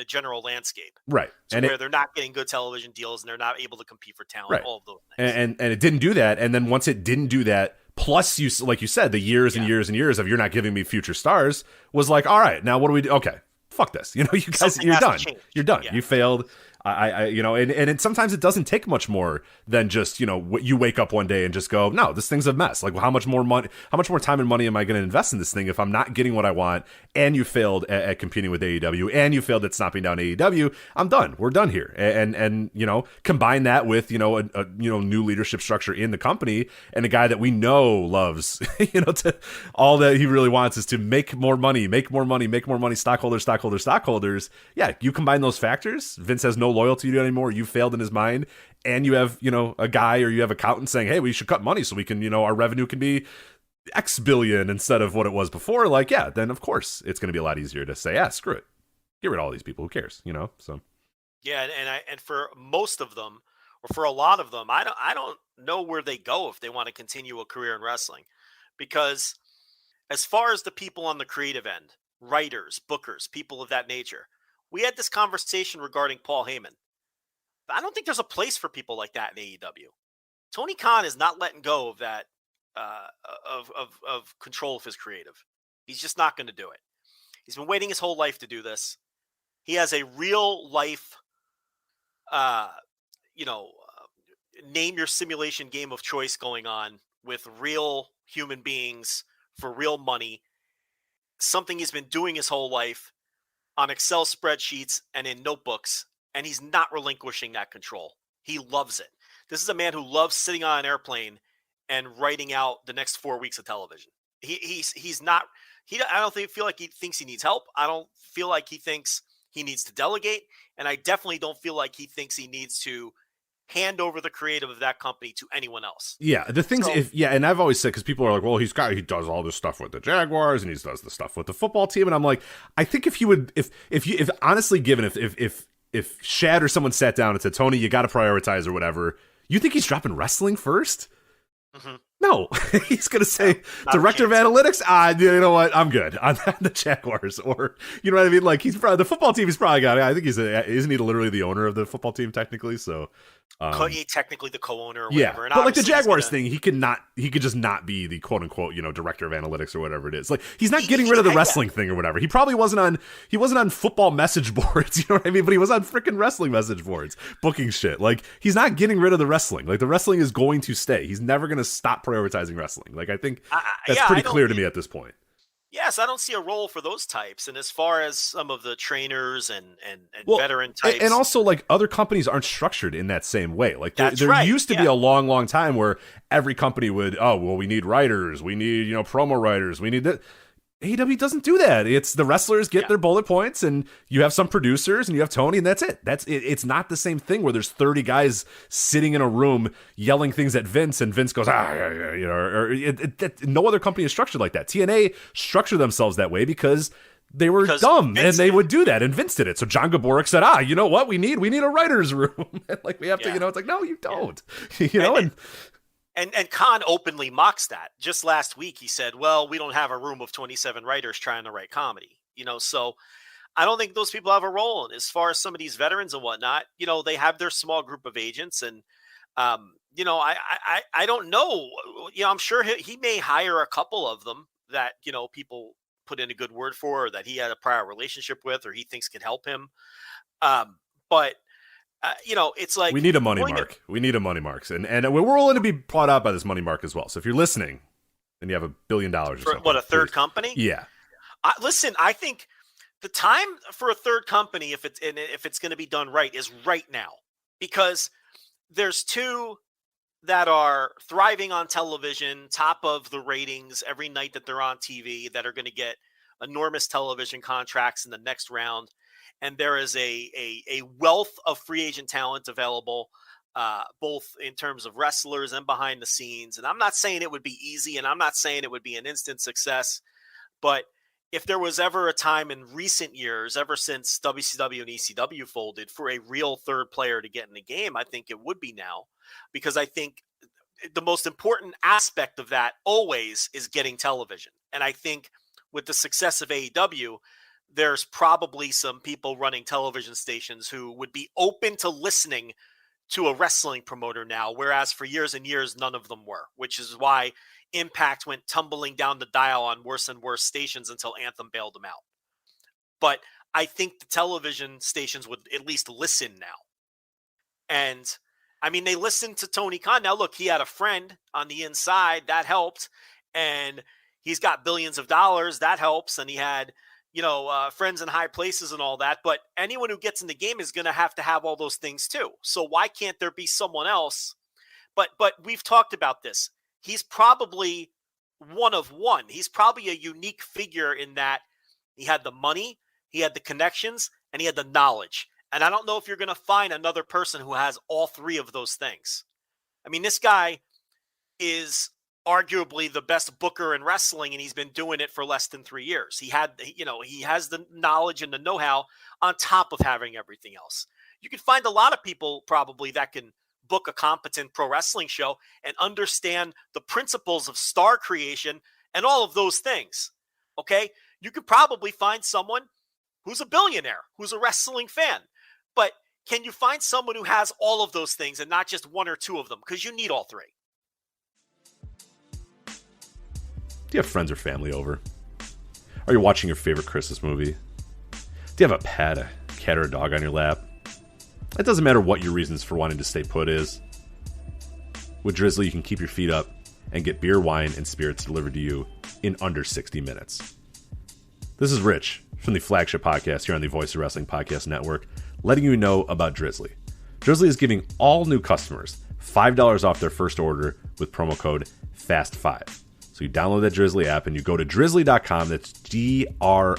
Speaker 5: general landscape,
Speaker 4: right?
Speaker 5: And where they're not getting good television deals and they're not able to compete for talent, right. All of those things.
Speaker 4: And it didn't do that. And then once it didn't do that, plus you, like you said, the years and years and years of you're not giving me future stars was like, all right, now what do we do? Okay. Fuck this. You guys, you're done. You're done. Yeah. You failed. And sometimes it doesn't take much more than just, you wake up one day and just go, no, this thing's a mess. Like, how much more time and money am I going to invest in this thing if I'm not getting what I want? And you failed at competing with AEW, and you failed at stomping down AEW. I'm done. We're done here. And combine that with, a new leadership structure in the company, and a guy that we know loves, all that he really wants is to make more money, stockholders. Yeah. You combine those factors. Vince has no loyalty to you anymore. You failed in his mind, and you have a guy, or you have accountant saying, hey, we should cut money so we can our revenue can be X billion instead of what it was before. Like, yeah, then of course it's going to be a lot easier to say, screw it, get rid of all these people, who cares, so
Speaker 5: Yeah, and for most of them, or for a lot of them, I don't know where they go if they want to continue a career in wrestling, because as far as the people on the creative end, writers, bookers, people of that nature, we had this conversation regarding Paul Heyman. I don't think there's a place for people like that in AEW. Tony Khan is not letting go of that of control of his creative. He's just not going to do it. He's been waiting his whole life to do this. He has a real life, name your simulation game of choice going on with real human beings for real money. Something he's been doing his whole life on Excel spreadsheets and in notebooks, and he's not relinquishing that control. He loves it. This is a man who loves sitting on an airplane and writing out the next 4 weeks of television. He's not. I don't feel like he thinks he needs help. I don't feel like he thinks he needs to delegate, and I definitely don't feel like he thinks he needs to hand over the creative of that company to anyone else.
Speaker 4: Yeah, the things, and I've always said, because people are like, well, he does all this stuff with the Jaguars and he does the stuff with the football team, and I'm like, I think if honestly given, if Shad or someone sat down and said, Tony, you got to prioritize or whatever, you think he's dropping wrestling first? Mm-hmm. No, he's going to say, director of analytics, you know what, I'm good on the Jaguars, or, you know what I mean? Like, he's probably, the football team, he's probably got, I think isn't he literally the owner of the football team technically? So,
Speaker 5: technically the co-owner or whatever.
Speaker 4: And but like the Jaguars thing, he could just not be the quote unquote, director of analytics or whatever it is. Like, he's not getting rid of the wrestling thing or whatever. He probably wasn't on football message boards, you know what I mean? But he was on freaking wrestling message boards, booking shit. Like, he's not getting rid of the wrestling. Like, the wrestling is going to stay. He's never going to stop prioritizing wrestling. Like, I think that's pretty clear to me at this point.
Speaker 5: Yes, I don't see a role for those types. And as far as some of the trainers and veteran types.
Speaker 4: And also, like, other companies aren't structured in that same way. Like, there used to be a long, long time where every company would, we need writers. We need, promo writers. We need that. AEW doesn't do that. It's the wrestlers get their bullet points, and you have some producers, and you have Tony, and that's it. It's not the same thing where there's 30 guys sitting in a room yelling things at Vince, and Vince goes, no other company is structured like that. TNA structured themselves that way because they were dumb, and they would do that, and Vince did it. So John Gaborik said, you know what? We need a writer's room. Like, we have to, it's like, no, you don't.
Speaker 5: And Khan openly mocks that. Just last week, he said, well, we don't have a room of 27 writers trying to write comedy. So I don't think those people have a role. And as far as some of these veterans and whatnot, they have their small group of agents. And, I don't know. I'm sure he may hire a couple of them that, people put in a good word for, or that he had a prior relationship with, or he thinks could help him. But it's like,
Speaker 4: we need a money mark. We need a money mark, and we're willing to be brought out by this money mark as well. So if you're listening, and you have $1 billion or something,
Speaker 5: what, a third company?
Speaker 4: Yeah.
Speaker 5: Listen, I think the time for a third company, if it's going to be done right, is right now, because there's two that are thriving on television, top of the ratings every night that they're on TV, that are going to get enormous television contracts in the next round. And there is a wealth of free agent talent available, both in terms of wrestlers and behind the scenes. And I'm not saying it would be easy, and I'm not saying it would be an instant success. But if there was ever a time in recent years, ever since WCW and ECW folded, for a real third player to get in the game, I think it would be now. Because I think the most important aspect of that always is getting television. And I think with the success of AEW, there's probably some people running television stations who would be open to listening to a wrestling promoter now, whereas for years and years, none of them were, which is why Impact went tumbling down the dial on worse and worse stations until Anthem bailed them out. But I think the television stations would at least listen now. And I mean, they listened to Tony Khan. Now, look, he had a friend on the inside that helped, and he's got billions of dollars that helps. And he had, friends in high places and all that, but anyone who gets in the game is going to have all those things too. So why can't there be someone else? But we've talked about this. He's probably one of one. He's probably a unique figure in that he had the money, he had the connections, and he had the knowledge. And I don't know if you're going to find another person who has all three of those things. I mean, this guy is arguably the best booker in wrestling, and he's been doing it for less than 3 years. He has the knowledge and the know-how on top of having everything else. You can find a lot of people probably that can book a competent pro wrestling show and understand the principles of star creation and all of those things. Okay? You could probably find someone who's a billionaire, who's a wrestling fan. But can you find someone who has all of those things and not just one or two of them? Because you need all three.
Speaker 4: Do you have friends or family over? Are you watching your favorite Christmas movie? Do you have a pet, a cat, or a dog on your lap? It doesn't matter what your reasons for wanting to stay put is. With Drizzly, you can keep your feet up and get beer, wine, and spirits delivered to you in under 60 minutes. This is Rich from the Flagship Podcast here on the Voice of Wrestling Podcast Network, letting you know about Drizzly. Drizzly is giving all new customers $5 off their first order with promo code FAST5. So you download that Drizzly app and you go to drizzly.com. That's DRIZLY.com.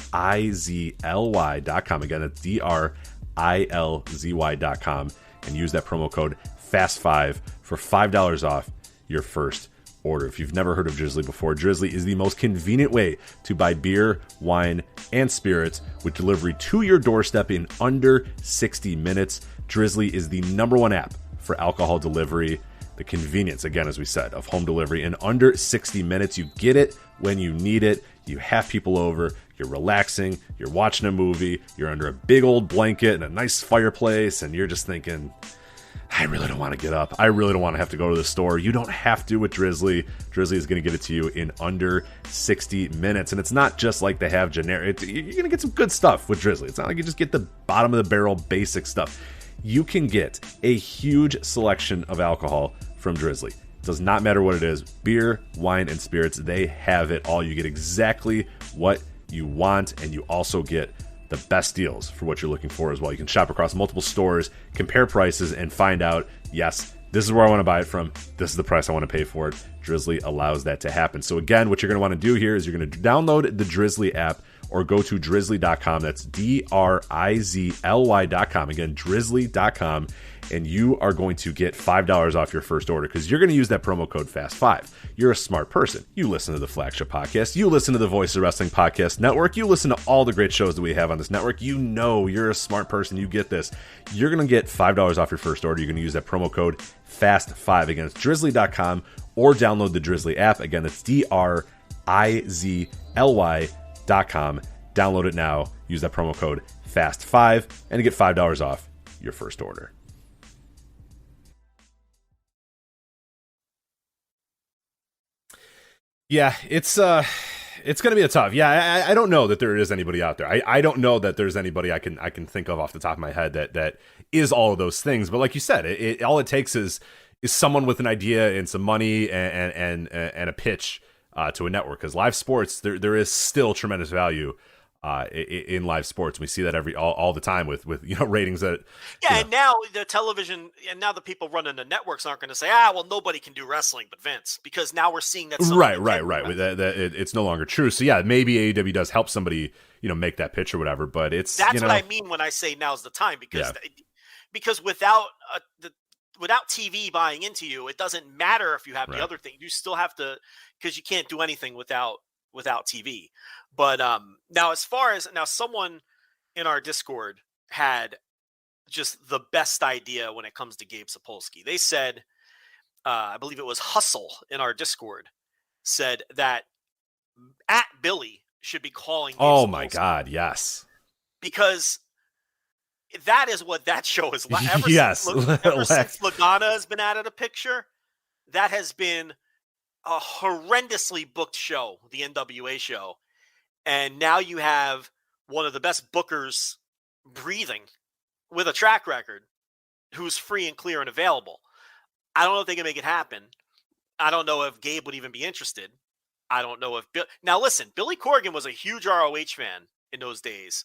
Speaker 4: Again, that's DRILZY.com. And use that promo code FAST5 for $5 off your first order. If you've never heard of Drizzly before, Drizzly is the most convenient way to buy beer, wine, and spirits with delivery to your doorstep in under 60 minutes. Drizzly is the #1 app for alcohol delivery. The convenience, again, as we said, of home delivery in under 60 minutes. You get it when you need it. You have people over, you're relaxing, you're watching a movie, you're under a big old blanket and a nice fireplace, and you're just thinking, I really don't want to get up. I really don't want to have to go to the store. You don't have to with Drizzly. Drizzly is going to get it to you in under 60 minutes. And it's not just like they have generic. You're going to get some good stuff with Drizzly. It's not like you just get the bottom of the barrel basic stuff. You can get a huge selection of alcohol from Drizzly. It does not matter what it is. Beer, wine, and spirits, they have it all. You get exactly what you want, and you also get the best deals for what you're looking for as well. You can shop across multiple stores, compare prices, and find out, yes, this is where I want to buy it from. This is the price I want to pay for it. Drizzly allows that to happen. So again, what you're going to want to do here is you're going to download the Drizzly app or go to drizzly.com. That's DRIZLY.com. Again, drizzly.com. And you are going to get $5 off your first order because you're going to use that promo code FAST5. You're a smart person. You listen to the Flagship Podcast. You listen to the Voice of Wrestling Podcast Network. You listen to all the great shows that we have on this network. You know you're a smart person. You get this. You're going to get $5 off your first order. You're going to use that promo code FAST5. Again, it's drizzly.com or download the Drizzly app. Again, that's DRIZLY.com. Download it now. Use that promo code FAST5 and you get $5 off your first order. Yeah, it's going to be a tough. Yeah, I don't know that there is anybody out there. I don't know that there's anybody I can think of off the top of my head that is all of those things. But like you said, it all it takes is someone with an idea and some money and a pitch to a network. Because live sports, there is still tremendous value in live sports. We see that all the time with ratings that
Speaker 5: and now the television and now the people running the networks aren't going to say well nobody can do wrestling but Vince, because now we're seeing that
Speaker 4: right that it's no longer true. So yeah, maybe AEW does help somebody make that pitch or whatever, but that's what I mean when I say now's the time, because without TV buying into you, it doesn't matter if you have the other thing. You still have to, because you can't do anything without TV. But now, as far as someone in our Discord had just the best idea when it comes to Gabe Sapolsky. They said, I believe it was Hustle in our Discord, said that at Billy should be calling Gabe Sapolsky. My God, yes.
Speaker 5: Because that is what that show is like. Ever since Lagana has been out of the picture, that has been a horrendously booked show, the NWA show. And now you have one of the best bookers breathing with a track record who's free and clear and available. I don't know if they can make it happen. I don't know if Gabe would even be interested. I don't know if now listen, Billy Corgan was a huge ROH fan in those days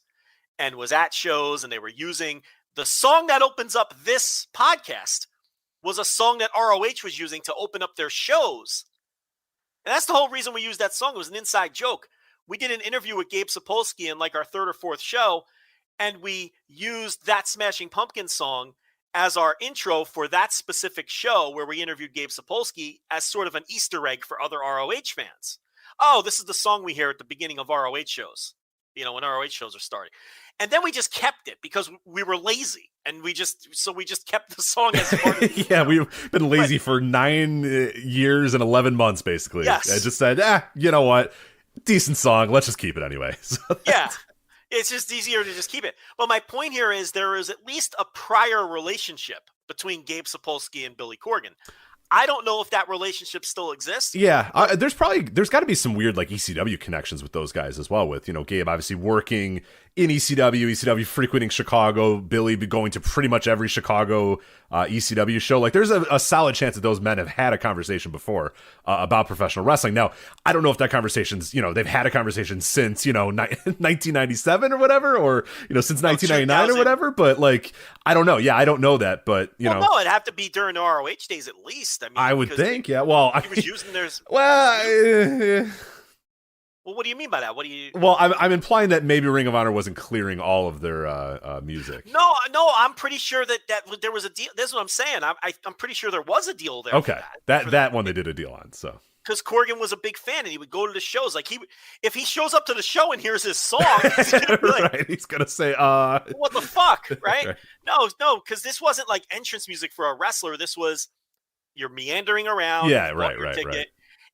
Speaker 5: and was at shows, and they were using the song that opens up this podcast was a song that ROH was using to open up their shows. And that's the whole reason we used that song. It was an inside joke. We did an interview with Gabe Sapolsky in like our third or fourth show, and we used that Smashing Pumpkins song as our intro for that specific show where we interviewed Gabe Sapolsky as sort of an Easter egg for other ROH fans. Oh, this is the song we hear at the beginning of ROH shows. when ROH shows are starting. And then we just kept it because we were lazy, and we just kept the song as part of the
Speaker 4: yeah, we've been lazy for 9 years and 11 months, basically.
Speaker 5: Yes.
Speaker 4: I just said, you know what? Decent song. Let's just keep it anyway. So
Speaker 5: yeah. It's just easier to just keep it. But my point here is there is at least a prior relationship between Gabe Sapolsky and Billy Corgan. I don't know if that relationship still exists.
Speaker 4: Yeah, there's got to be some weird like ECW connections with those guys as well. With Gabe obviously working in ECW frequenting Chicago, Billy be going to pretty much every Chicago ECW show. Like there's a solid chance that those men have had a conversation before about professional wrestling. Now I don't know if that conversation's they've had a conversation since 1997 or whatever, or since 1999 or whatever. But like I don't know. Yeah, I don't know that. But
Speaker 5: no, it'd have to be during the ROH days at least. I mean,
Speaker 4: I would think. Yeah. Well,
Speaker 5: he was using theirs. Well, what do you mean by that? What do you?
Speaker 4: Well, I'm implying that maybe Ring of Honor wasn't clearing all of their music.
Speaker 5: No, I'm pretty sure that there was a deal. That's what I'm saying. I'm pretty sure there was a deal there.
Speaker 4: Okay, that one they did a deal on. So
Speaker 5: because Corgan was a big fan and he would go to the shows. Like if he shows up to the show and hears his song, he's gonna be like,
Speaker 4: right? He's gonna say,
Speaker 5: "What the fuck?" Right? No, because this wasn't like entrance music for a wrestler. This was you're meandering around.
Speaker 4: Yeah, right.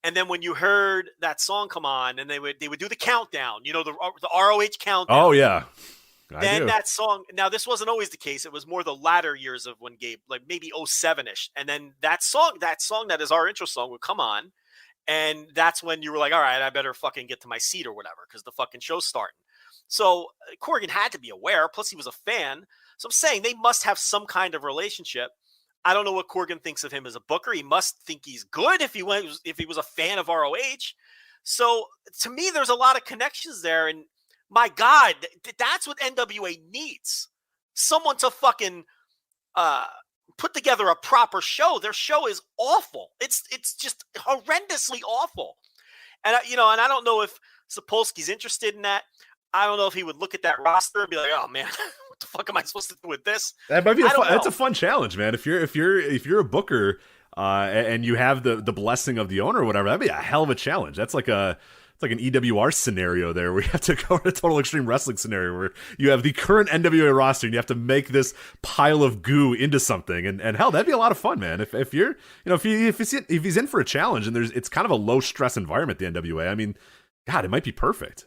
Speaker 5: And then when you heard that song come on, and they would do the countdown, the ROH countdown.
Speaker 4: Oh yeah.
Speaker 5: That song. Now this wasn't always the case. It was more the latter years of when Gabe, like maybe 07-ish, and then that song that is our intro song would come on, and that's when you were like, all right, I better fucking get to my seat or whatever because the fucking show's starting. So Corgan had to be aware. Plus he was a fan. So I'm saying they must have some kind of relationship. I don't know what Corgan thinks of him as a booker. He must think he's good if he was a fan of ROH. So to me, there's a lot of connections there. And my God, that's what NWA needs. Someone to fucking put together a proper show. Their show is awful. It's just horrendously awful. And and I don't know if Sapolsky's interested in that. I don't know if he would look at that roster and be like, oh man, what the fuck am I supposed to do with this?
Speaker 4: That might be that's a fun challenge, man. If you're a booker and you have the blessing of the owner or whatever, that'd be a hell of a challenge. That's like an EWR scenario there where you have to go to a Total Extreme Wrestling scenario where you have the current NWA roster and you have to make this pile of goo into something. And hell, that'd be a lot of fun, man. If you're if he's in for a challenge and it's kind of a low stress environment, the NWA, I mean, God, it might be perfect.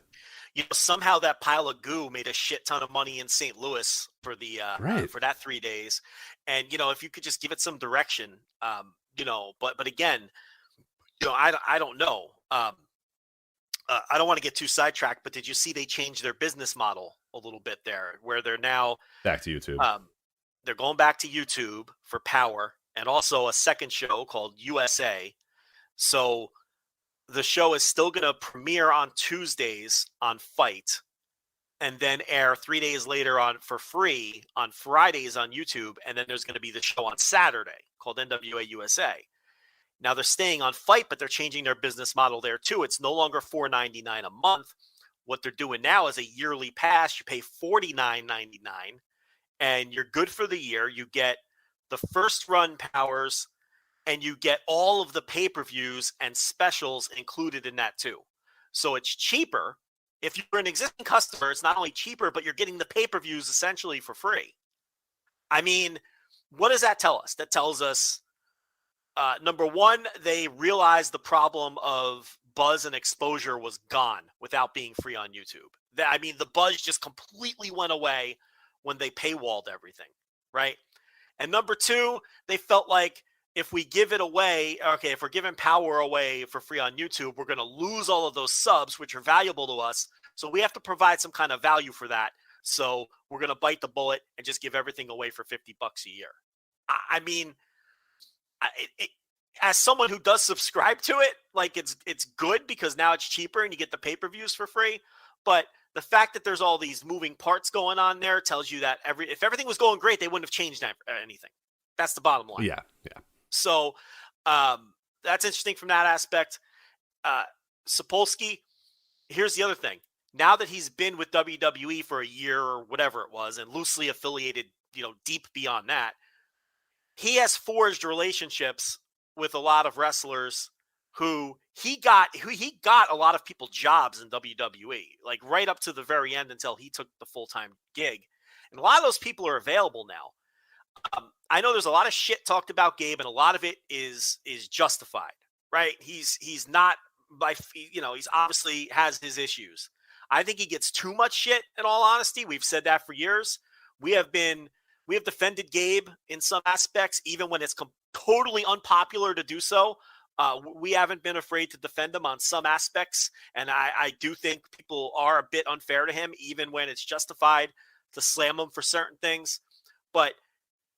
Speaker 5: Somehow that pile of goo made a shit ton of money in St. Louis for the for that 3 days, and if you could just give it some direction, but again, I don't know. I don't want to get too sidetracked, but did you see they changed their business model a little bit there, where they're now
Speaker 4: back to YouTube?
Speaker 5: They're going back to YouTube for Power, and also a second show called USA. So the show is still going to premiere on Tuesdays on Fight and then air 3 days later for free on Fridays on YouTube. And then there's going to be the show on Saturday called NWA USA. Now they're staying on Fight, but they're changing their business model there too. It's no longer $4.99 a month. What they're doing now is a yearly pass. You pay $49.99 and you're good for the year. You get the first run Powers, and you get all of the pay-per-views and specials included in that too. So it's cheaper. If you're an existing customer, it's not only cheaper, but you're getting the pay-per-views essentially for free. I mean, what does that tell us? That tells us, number one, they realized the problem of buzz and exposure was gone without being free on YouTube. The buzz just completely went away when they paywalled everything, right? And number two, they felt like, if we give it away, if we're giving Power away for free on YouTube, we're going to lose all of those subs, which are valuable to us. So we have to provide some kind of value for that. So we're going to bite the bullet and just give everything away for $50 a year. I mean, as someone who does subscribe to it, like it's good because now it's cheaper and you get the pay-per-views for free. But the fact that there's all these moving parts going on there tells you that if everything was going great, they wouldn't have changed anything. That's the bottom line.
Speaker 4: Yeah.
Speaker 5: So that's interesting from that aspect. Sapolsky, here's the other thing. Now that he's been with WWE for a year or whatever it was and loosely affiliated, deep beyond that, he has forged relationships with a lot of wrestlers who he got a lot of people jobs in WWE, like right up to the very end until he took the full-time gig. And a lot of those people are available now. I know there's a lot of shit talked about Gabe, and a lot of it is justified, right? He's not he's obviously has his issues. I think he gets too much shit, in all honesty. We've said that for years. We have defended Gabe in some aspects, even when it's totally unpopular to do so. We haven't been afraid to defend him on some aspects, and I do think people are a bit unfair to him, even when it's justified to slam him for certain things. But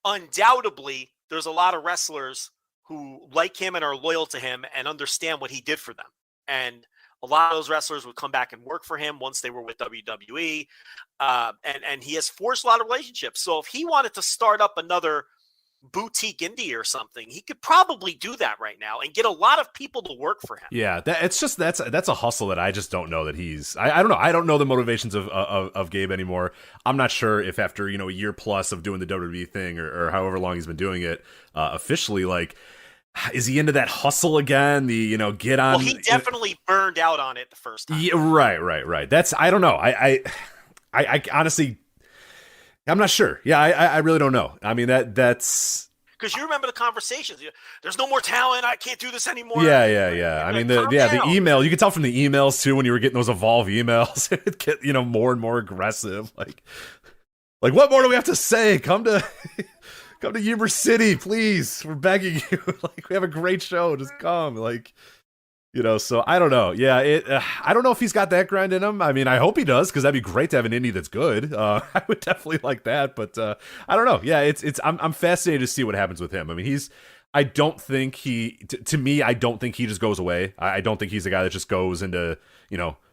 Speaker 5: undoubtedly, there's a lot of wrestlers who like him and are loyal to him and understand what he did for them. And a lot of those wrestlers would come back and work for him once they were with WWE. And he has forged a lot of relationships. So if he wanted to start up another boutique indie or something, he could probably do that right now and get a lot of people to work for him.
Speaker 4: Yeah, that's a hustle that I just don't know that he's. I don't know. I don't know the motivations of Gabe anymore. I'm not sure if after a year plus of doing the WWE thing or however long he's been doing it officially, like, is he into that hustle again? Get on.
Speaker 5: Well, he definitely burned out on it the first time.
Speaker 4: Yeah, right. That's, I don't know. I honestly, I'm not sure. Yeah, I really don't know. I mean, that's
Speaker 5: because you remember the conversations. There's no more talent. I can't do this anymore.
Speaker 4: Yeah. I mean, the email. You could tell from the emails too when you were getting those Evolve emails. It get more and more aggressive. Like what more do we have to say? Come to Ybor City, please. We're begging you. Like, we have a great show. Just come. Like. So I don't know. Yeah, I don't know if he's got that grind in him. I mean, I hope he does, because that'd be great to have an indie that's good. I would definitely like that, but I don't know. Yeah, I'm fascinated to see what happens with him. I mean, I don't think to me, I don't think he just goes away. I don't think he's a guy that just goes into,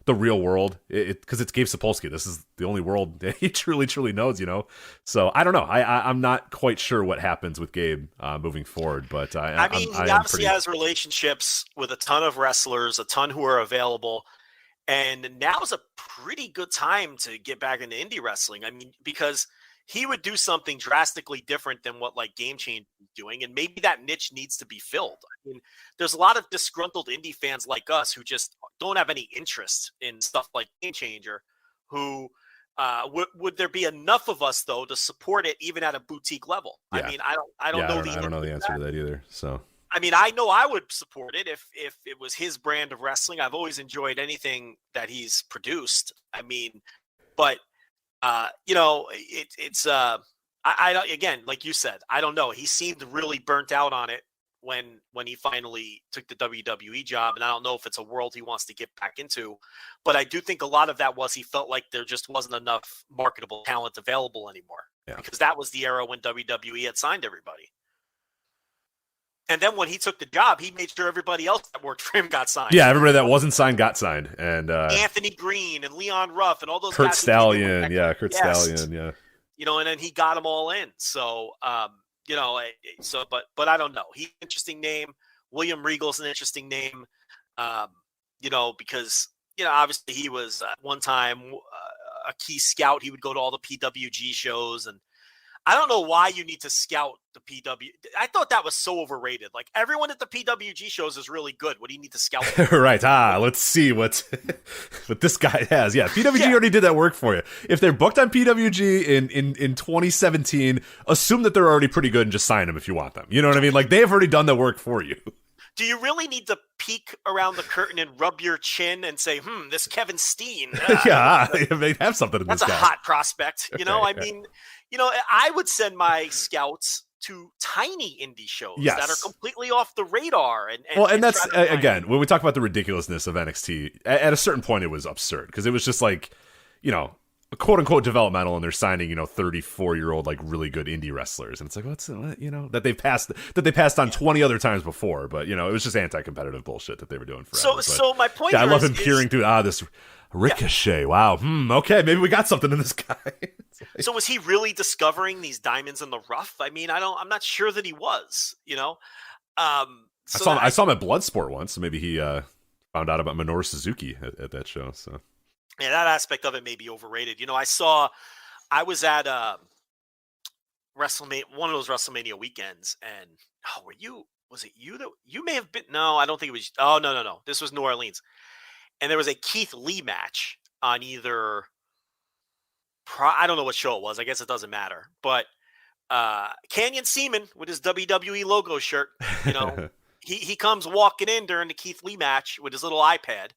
Speaker 4: the real world, because it's Gabe Sapolsky. This is the only world that he truly knows, So I don't know. I'm not quite sure what happens with Gabe moving forward, but he
Speaker 5: obviously has relationships with a ton of wrestlers, a ton who are available, and now's a pretty good time to get back into indie wrestling. I mean, because he would do something drastically different than what like Game Changer is doing, and maybe that niche needs to be filled. I mean, there's a lot of disgruntled indie fans like us who just don't have any interest in stuff like Game Changer. Who would there be enough of us though to support it even at a boutique level? Yeah. I mean, I don't know the
Speaker 4: answer to that either. So
Speaker 5: I mean, I know I would support it if it was his brand of wrestling. I've always enjoyed anything that he's produced. I mean, but. Again, like you said, I don't know. He seemed really burnt out on it when he finally took the WWE job, and I don't know if it's a world he wants to get back into. But I do think a lot of that was he felt like there just wasn't enough marketable talent available anymore, because that was the era when WWE had signed everybody. And then when he took the job, he made sure everybody else that worked for him got signed.
Speaker 4: Yeah, everybody that wasn't signed got signed. And
Speaker 5: Anthony Green and Leon Ruff and all those
Speaker 4: Kurt
Speaker 5: guys.
Speaker 4: Stallion, Stallion, yeah.
Speaker 5: And then he got them all in. So, but I don't know. He's an interesting name. William Regal's an interesting name, because, obviously he was one time a key scout. He would go to all the PWG shows, and I don't know why you need to scout the PW. I thought that was so overrated. Like, everyone at the PWG shows is really good. What do you need to scout?
Speaker 4: Right. Let's see what this guy has. Yeah, PWG already did that work for you. If they're booked on PWG in 2017, assume that they're already pretty good and just sign them if you want them. You know what I mean? Like, they've already done the work for you.
Speaker 5: Do you really need to peek around the curtain and rub your chin and say, this Kevin Steen?
Speaker 4: They have something in this guy.
Speaker 5: That's a hot prospect. I mean, I would send my scouts to tiny indie shows that are completely off the radar. And
Speaker 4: that's, again, when we talk about the ridiculousness of NXT, at a certain point it was absurd, because it was just like, quote unquote developmental, and they're signing 34-year-old like really good indie wrestlers, and it's like, that they passed on 20 other times before, but it was just anti-competitive bullshit that they were doing forever.
Speaker 5: So my point
Speaker 4: I love him peering through this Ricochet. Yeah. Wow. Okay, maybe we got something in this guy.
Speaker 5: So was he really discovering these diamonds in the rough? I mean, I'm not sure that he was. I
Speaker 4: saw him at Bloodsport once, so maybe he found out about Minoru Suzuki at that show. So
Speaker 5: yeah, that aspect of it may be overrated. I was at WrestleMania, one of those WrestleMania weekends, and were you was it you that you may have been? No, I don't think it was. Oh, no. This was New Orleans. And there was a Keith Lee match on either, I don't know what show it was. I guess it doesn't matter. But Canyon Seaman with his WWE logo shirt, he comes walking in during the Keith Lee match with his little iPad.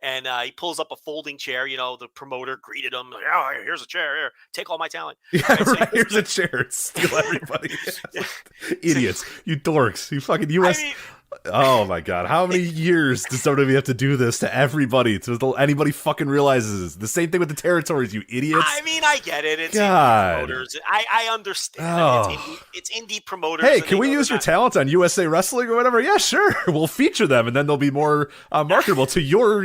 Speaker 5: And he pulls up a folding chair. The promoter greeted him. Like, oh, here's a chair. Here, take all my talent.
Speaker 4: Yeah, right. Here's a chair. Steal everybody. Idiots. You dorks. You fucking US. Oh, my God. How many years does WWE have to do this to everybody? Till anybody fucking realizes. The same thing with the territories, you idiots.
Speaker 5: I mean, I get it. It's
Speaker 4: God.
Speaker 5: indie promoters. I understand.
Speaker 4: Oh.
Speaker 5: It's indie promoters.
Speaker 4: Hey, can we use your talent on USA Wrestling or whatever? Yeah, sure. We'll feature them, and then they'll be more marketable to your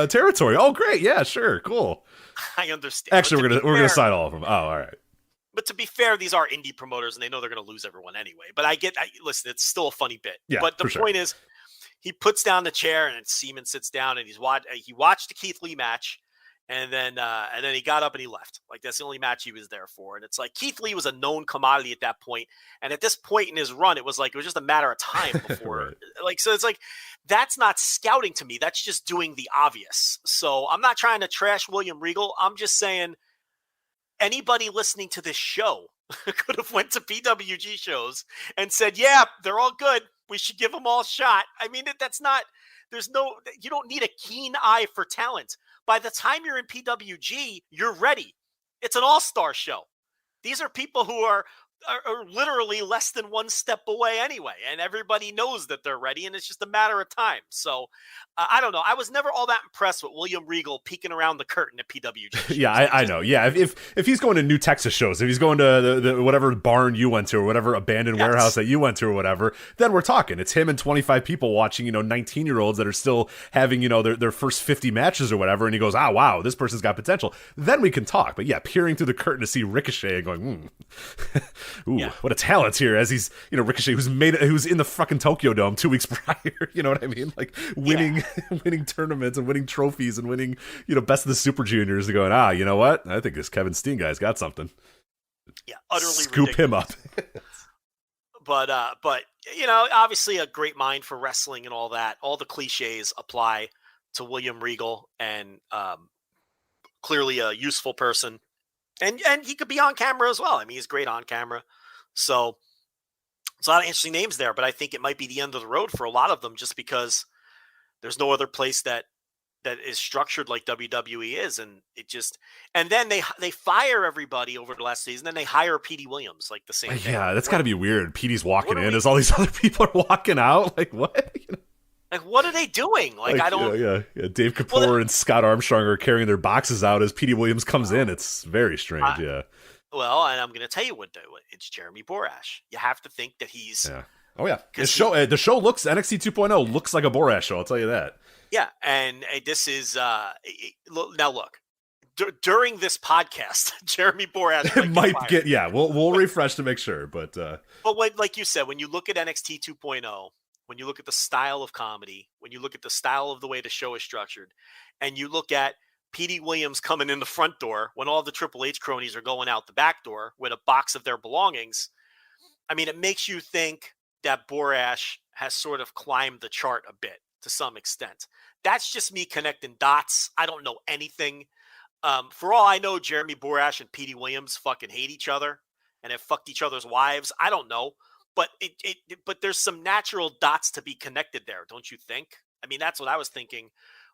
Speaker 4: territory. Oh, great. Yeah, sure. Cool.
Speaker 5: I understand.
Speaker 4: Actually, we're gonna sign all of them. Oh, all right.
Speaker 5: But to be fair, these are indie promoters, and they know they're going to lose everyone anyway. But listen, it's still a funny bit.
Speaker 4: Yeah,
Speaker 5: but the point is, he puts down the chair, and Seaman sits down, and he watched the Keith Lee match, and then he got up and he left. Like, that's the only match he was there for. And it's like Keith Lee was a known commodity at that point, and at this point in his run, it was just a matter of time before. Right. So it's like that's not scouting to me. That's just doing the obvious. So I'm not trying to trash William Regal. I'm just saying, anybody listening to this show could have went to PWG shows and said, yeah, they're all good. We should give them all a shot. I mean, you don't need a keen eye for talent. By the time you're in PWG, you're ready. It's an all-star show. These are people who are literally less than one step away anyway, and everybody knows that they're ready, and it's just a matter of time. So I don't know. I was never all that impressed with William Regal peeking around the curtain at PWG.
Speaker 4: Yeah, I know. Yeah, if he's going to New Texas shows, if he's going to the whatever barn you went to or whatever abandoned warehouse that you went to or whatever, then we're talking. It's him and 25 people watching, 19-year-olds that are still having, their first 50 matches or whatever, and he goes, wow, this person's got potential. Then we can talk. But yeah, peering through the curtain to see Ricochet and going, ooh, what a talent here, as he's, Ricochet, who's in the fucking Tokyo Dome 2 weeks prior, you know what I mean? Like winning tournaments and winning trophies and winning, best of the Super Juniors, and going, you know what? I think this Kevin Steen guy's got something.
Speaker 5: Yeah, utterly
Speaker 4: scoop
Speaker 5: ridiculous.
Speaker 4: Him up.
Speaker 5: But obviously a great mind for wrestling and all that. All the cliches apply to William Regal, and clearly a useful person. And he could be on camera as well. I mean, he's great on camera. So it's a lot of interesting names there, but I think it might be the end of the road for a lot of them, just because there's no other place that is structured like WWE is. And then they fire everybody over the last season. Then they hire Petey Williams like the same day.
Speaker 4: Yeah, that's got to be weird. Petey's walking in as all these other people are walking out. Like, what?
Speaker 5: Like, what are they doing? Like I don't.
Speaker 4: Yeah. Dave Kapoor and Scott Armstrong are carrying their boxes out as Petey Williams comes in. It's very strange. Yeah.
Speaker 5: Well, and I'm going to tell you what it's Jeremy Borash. You have to think that he's.
Speaker 4: Yeah. Oh yeah. The show looks NXT 2.0 looks like a Borash show. I'll tell you that.
Speaker 5: Yeah, and this is now look. During this podcast, Jeremy Borash
Speaker 4: might get. Yeah, we'll refresh to make sure, but
Speaker 5: like you said, when you look at NXT 2.0. When you look at the style of comedy, when you look at the style of the way the show is structured, and you look at Petey Williams coming in the front door when all the Triple H cronies are going out the back door with a box of their belongings, I mean, it makes you think that Borash has sort of climbed the chart a bit to some extent. That's just me connecting dots. I don't know anything. For all I know, Jeremy Borash and Petey Williams fucking hate each other and have fucked each other's wives. I don't know. But but there's some natural dots to be connected there, don't you think? I mean, that's what I was thinking.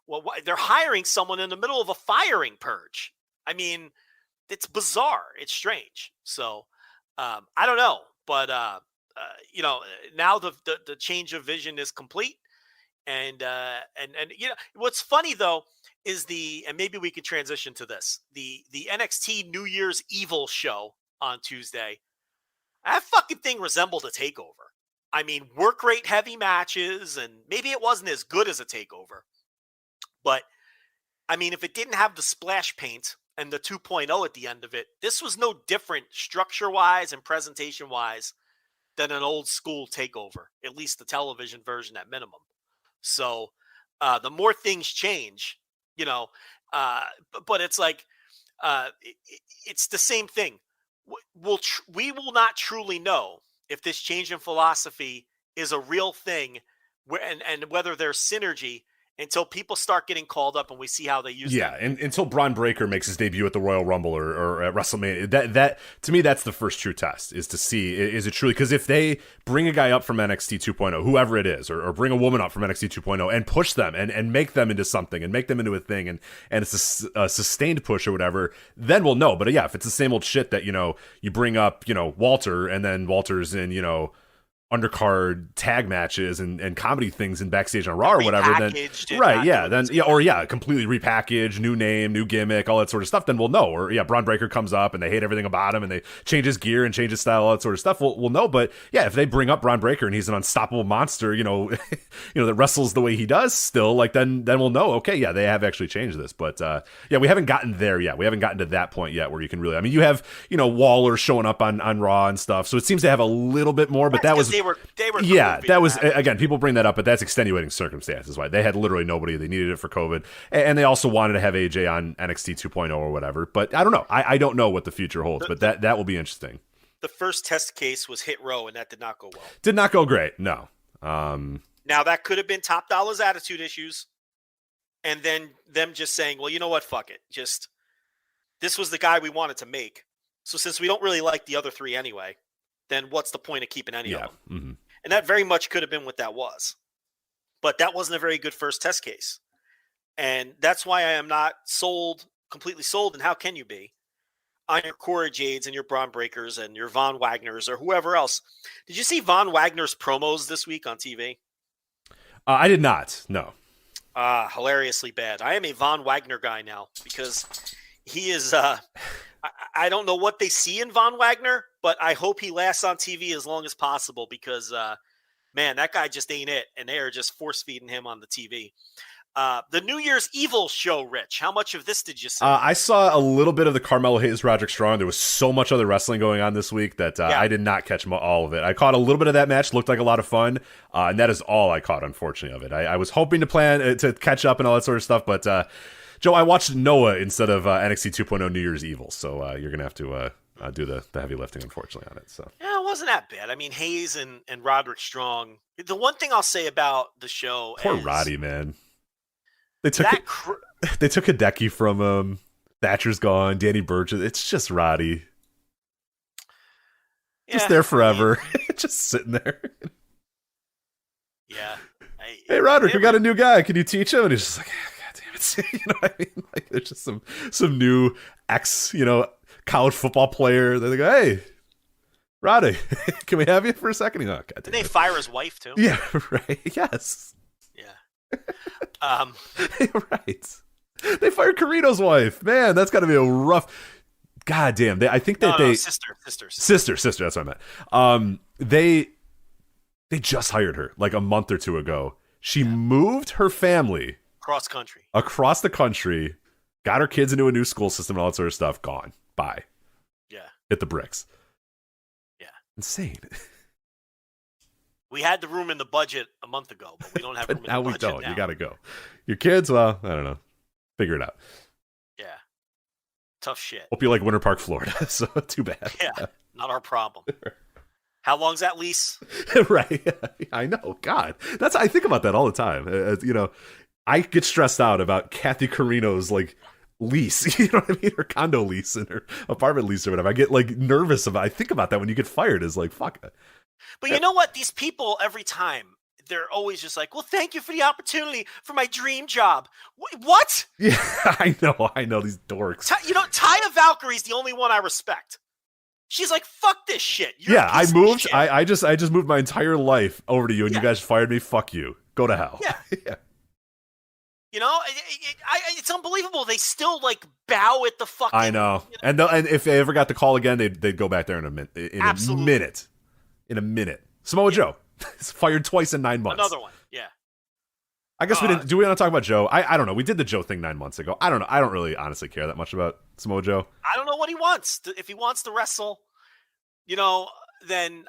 Speaker 5: Well, they're hiring someone in the middle of a firing purge. I mean, it's bizarre. It's strange. So I don't know, but now the change of vision is complete, and what's funny though is and maybe we could transition to this, the NXT New Year's Evil show on Tuesday. That fucking thing resembled a takeover. I mean, work rate heavy matches, and maybe it wasn't as good as a takeover. But, I mean, if it didn't have the splash paint and the 2.0 at the end of it, this was no different structure-wise and presentation-wise than an old school takeover, at least the television version at minimum. So, the more things change, but it's like, it's the same thing. We will not truly know if this change in philosophy is a real thing, and whether there's synergy until people start getting called up and we see how they use
Speaker 4: Yeah,
Speaker 5: them.
Speaker 4: and until Braun Breaker makes his debut at the Royal Rumble or at WrestleMania, that to me, that's the first true test, is to see, is it truly, because if they bring a guy up from NXT 2.0, whoever it is, or bring a woman up from NXT 2.0 and push them and make them into something and make them into a thing, and it's a sustained push or whatever, then we'll know. But yeah, if it's the same old shit that, you bring up, Walter, and then Walter's in, undercard tag matches and comedy things in backstage on Raw or whatever, then completely repackaged, new name, new gimmick, all that sort of stuff, then we'll know. Or Braun Breaker comes up and they hate everything about him and they change his gear and change his style, all that sort of stuff, we'll know. But yeah, if they bring up Braun Breaker and he's an unstoppable monster, that wrestles the way he does still, like then we'll know, okay, yeah, they have actually changed this. But we haven't gotten there yet. We haven't gotten to that point yet where you can really, I mean, you have, Waller showing up on Raw and stuff, so it seems to have a little bit more, but that was
Speaker 5: they were
Speaker 4: that was again, people bring that up, but that's extenuating circumstances. Why they had literally nobody, they needed it for COVID, and they also wanted to have AJ on NXT 2.0 or whatever. But I don't know. I don't know what the future holds, but that will be interesting.
Speaker 5: The first test case was Hit Row, and that did not go well.
Speaker 4: Did not go great. No.
Speaker 5: Now that could have been Top Dollar's attitude issues, and then them just saying, "Well, you know what? Fuck it. Just this was the guy we wanted to make. So since we don't really like the other three anyway, then what's the point of keeping any of them?"
Speaker 4: Mm-hmm.
Speaker 5: And that very much could have been what that was. But that wasn't a very good first test case. And that's why I am not completely sold, and how can you be, on your Cora Jades and your Braun Breakers and your Von Wagners or whoever else. Did you see Von Wagner's promos this week on TV?
Speaker 4: I did not, no.
Speaker 5: Hilariously bad. I am a Von Wagner guy now because he is I don't know what they see in Von Wagner, but I hope he lasts on TV as long as possible because, man, that guy just ain't it. And they are just force-feeding him on the TV. The New Year's Evil show, Rich. How much of this did you see?
Speaker 4: I saw a little bit of the Carmelo Hayes, Roderick Strong. There was so much other wrestling going on this week that I did not catch all of it. I caught a little bit of that match. Looked like a lot of fun. And that is all I caught, unfortunately, of it. I was hoping to plan to catch up and all that sort of stuff, but Joe, I watched Noah instead of NXT 2.0 New Year's Evil, so you're going to have to do the heavy lifting, unfortunately, on it. So
Speaker 5: yeah, it wasn't that bad. I mean, Hayes and Roderick Strong. The one thing I'll say about the show
Speaker 4: poor
Speaker 5: is
Speaker 4: Roddy, man. They took Hideki from him. Thatcher's gone. Danny Burch. It's just Roddy. Just there forever. Just sitting there.
Speaker 5: Yeah.
Speaker 4: Hey, Roderick, we got a new guy. Can you teach him? And he's just like, God damn it. You know what I mean? Like, there's just some new ex, college football player. They go, hey, Roddy, can we have you for a second? God damn
Speaker 5: Did they fire his wife, too?
Speaker 4: Yeah, right. Yes.
Speaker 5: Yeah.
Speaker 4: Right. They fired Carino's wife. Man, that's got to be a rough. God damn. I think that
Speaker 5: sister.
Speaker 4: That's what I meant. They just hired her like a month or two ago. She moved her family across the country, got her kids into a new school system and all that sort of stuff. Gone. Bye.
Speaker 5: Yeah.
Speaker 4: Hit the bricks.
Speaker 5: Yeah.
Speaker 4: Insane.
Speaker 5: We had the room in the budget a month ago, but we don't have room in the budget now.
Speaker 4: We don't. You got to go. Your kids, well, I don't know. Figure it out.
Speaker 5: Yeah. Tough shit.
Speaker 4: Hope you like Winter Park, Florida. So too bad.
Speaker 5: Yeah. Not our problem. How long's that lease?
Speaker 4: Right. I know. God. I think about that all the time. I get stressed out about Kathy Carino's lease. You know what I mean? Her condo lease and her apartment lease or whatever. I get nervous about. I think about that when you get fired. Is fuck.
Speaker 5: But you know what? These people, every time, they're always just like, well, thank you for the opportunity for my dream job. What?
Speaker 4: Yeah, I know. These dorks.
Speaker 5: Taya Valkyrie's the only one I respect. She's like, fuck this shit.
Speaker 4: I moved. I just moved my entire life over to you, and you guys fired me. Fuck you. Go to hell.
Speaker 5: Yeah.
Speaker 4: Yeah.
Speaker 5: It's unbelievable. They still bow at the fucking.
Speaker 4: I know. And if they ever got the call again, they'd go back there in a minute. In a minute. Samoa Joe is fired twice in 9 months.
Speaker 5: Another one. Yeah.
Speaker 4: I guess we didn't. Do we want to talk about Joe? I don't know. We did the Joe thing 9 months ago. I don't know. I don't really honestly care that much about Samoa Joe.
Speaker 5: I don't know what he wants. If he wants to wrestle, then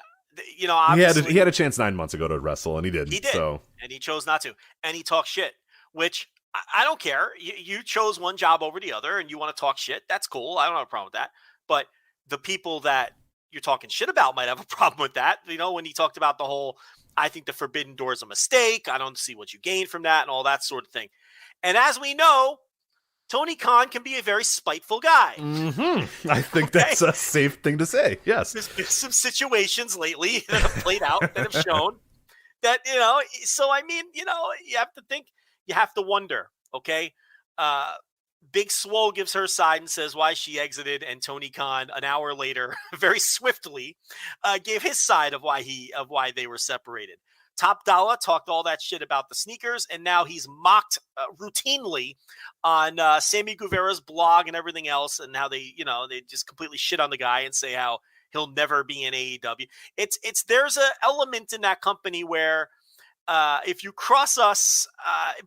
Speaker 5: obviously
Speaker 4: he had a chance 9 months ago to wrestle, and he didn't.
Speaker 5: He did, and he chose not to, and he talked shit. Which I don't care. You chose one job over the other, and you want to talk shit. That's cool. I don't have a problem with that. But the people that you're talking shit about might have a problem with that. When he talked about the whole I think the Forbidden Door is a mistake. I don't see what you gain from that and all that sort of thing. And as we know, Tony Khan can be a very spiteful guy.
Speaker 4: Mm-hmm. I think that's a safe thing to say. Yes.
Speaker 5: There's been some situations lately that have played out that have shown that, so I mean, you have to think, you have to wonder, okay? Big Swole gives her side and says why she exited, and Tony Khan an hour later, very swiftly, gave his side of why they were separated. Top Dollar talked all that shit about the sneakers, and now he's mocked routinely on Sammy Guevara's blog and everything else, and how they just completely shit on the guy and say how he'll never be in AEW. There's an element in that company where if you cross us,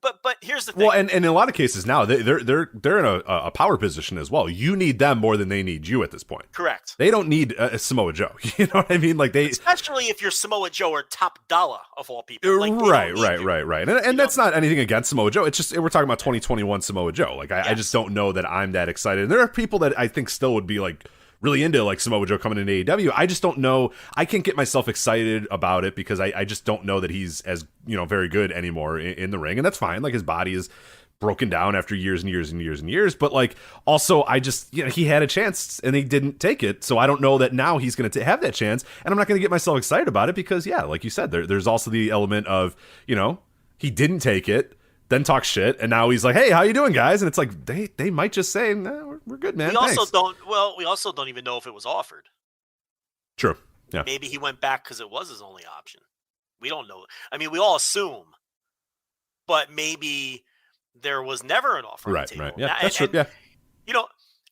Speaker 5: but here's the thing.
Speaker 4: Well, and in a lot of cases now, they're in a power position as well. You need them more than they need you at this point.
Speaker 5: Correct.
Speaker 4: They don't need Samoa Joe. You know what I mean? Like
Speaker 5: especially if you're Samoa Joe or Top Dollar of all people. Like,
Speaker 4: right. And that's not anything against Samoa Joe. It's just we're talking about 2021 Samoa Joe. Like I just don't know that I'm that excited. And there are people that I think still would be like really into like Samoa Joe coming into AEW. I just don't know. I can't get myself excited about it because I just don't know that he's as, very good anymore in the ring. And that's fine. Like his body is broken down after years and years and years and years. But like also I just, he had a chance and he didn't take it. So I don't know that now he's going to have that chance. And I'm not going to get myself excited about it because like you said, there's also the element of, he didn't take it, then talk shit, and now he's like, "Hey, how you doing, guys?" And it's like they might just say, "Nah, we're good, man." We also
Speaker 5: don't even know if it was offered.
Speaker 4: True. Yeah.
Speaker 5: Maybe he went back because it was his only option. We don't know. I mean, we all assume, but maybe there was never an offer.
Speaker 4: Right. Yeah, that's true. Yeah.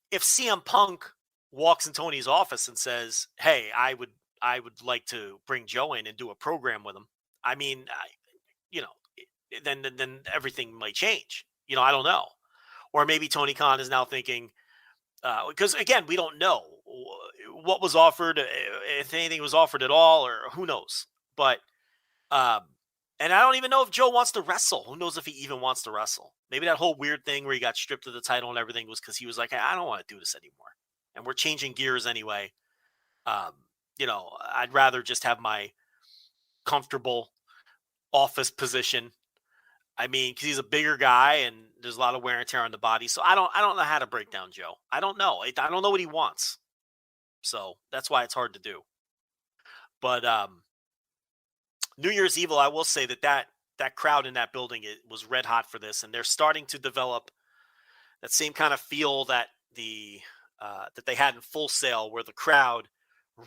Speaker 5: If CM Punk walks in Tony's office and says, "Hey, I would like to bring Joe in and do a program with him," I mean, then everything might change. I don't know. Or maybe Tony Khan is now thinking, because again, we don't know what was offered, if anything was offered at all, or who knows. But, and I don't even know if Joe wants to wrestle. Who knows if he even wants to wrestle? Maybe that whole weird thing where he got stripped of the title and everything was because he was like, I don't want to do this anymore. And we're changing gears anyway. I'd rather just have my comfortable office position. I mean, because he's a bigger guy and there's a lot of wear and tear on the body. So I don't know how to break down Joe. I don't know. I don't know what he wants. So that's why it's hard to do. But New Year's Evil, I will say that crowd in that building, it was red hot for this, and they're starting to develop that same kind of feel that that they had in Full Sail, where the crowd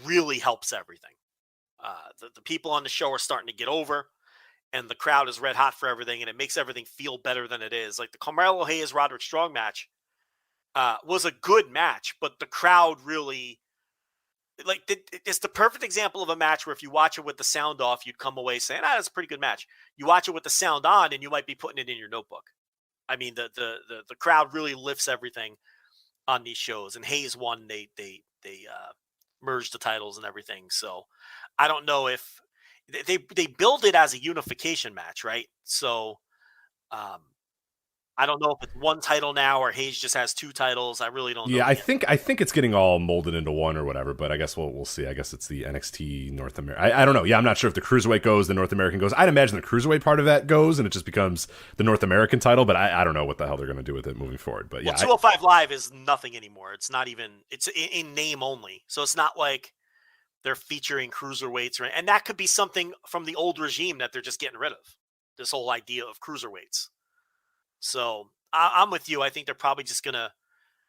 Speaker 5: really helps everything. The people on the show are starting to get over. And the crowd is red hot for everything, and it makes everything feel better than it is. Like the Carmelo Hayes Roderick Strong match was a good match, but the crowd really it's the perfect example of a match where if you watch it with the sound off, you'd come away saying, "That's a pretty good match." You watch it with the sound on, and you might be putting it in your notebook. I mean, the crowd really lifts everything on these shows. And Hayes won. They merged the titles and everything. So I don't know if. They build it as a unification match, right? So I don't know if it's one title now or Hayes just has two titles. I really don't know.
Speaker 4: Yeah, I think it's getting all molded into one or whatever, but I guess we'll see. I guess it's the NXT North America. I don't know. Yeah, I'm not sure if the Cruiserweight goes, the North American goes. I'd imagine the Cruiserweight part of that goes and it just becomes the North American title, but I don't know what the hell they're going to do with it moving forward. But yeah,
Speaker 5: 205 Live is nothing anymore. It's not even, it's in name only. So it's not like they're featuring cruiserweights, and that could be something from the old regime that they're just getting rid of, this whole idea of cruiserweights. So I'm with you. I think they're probably just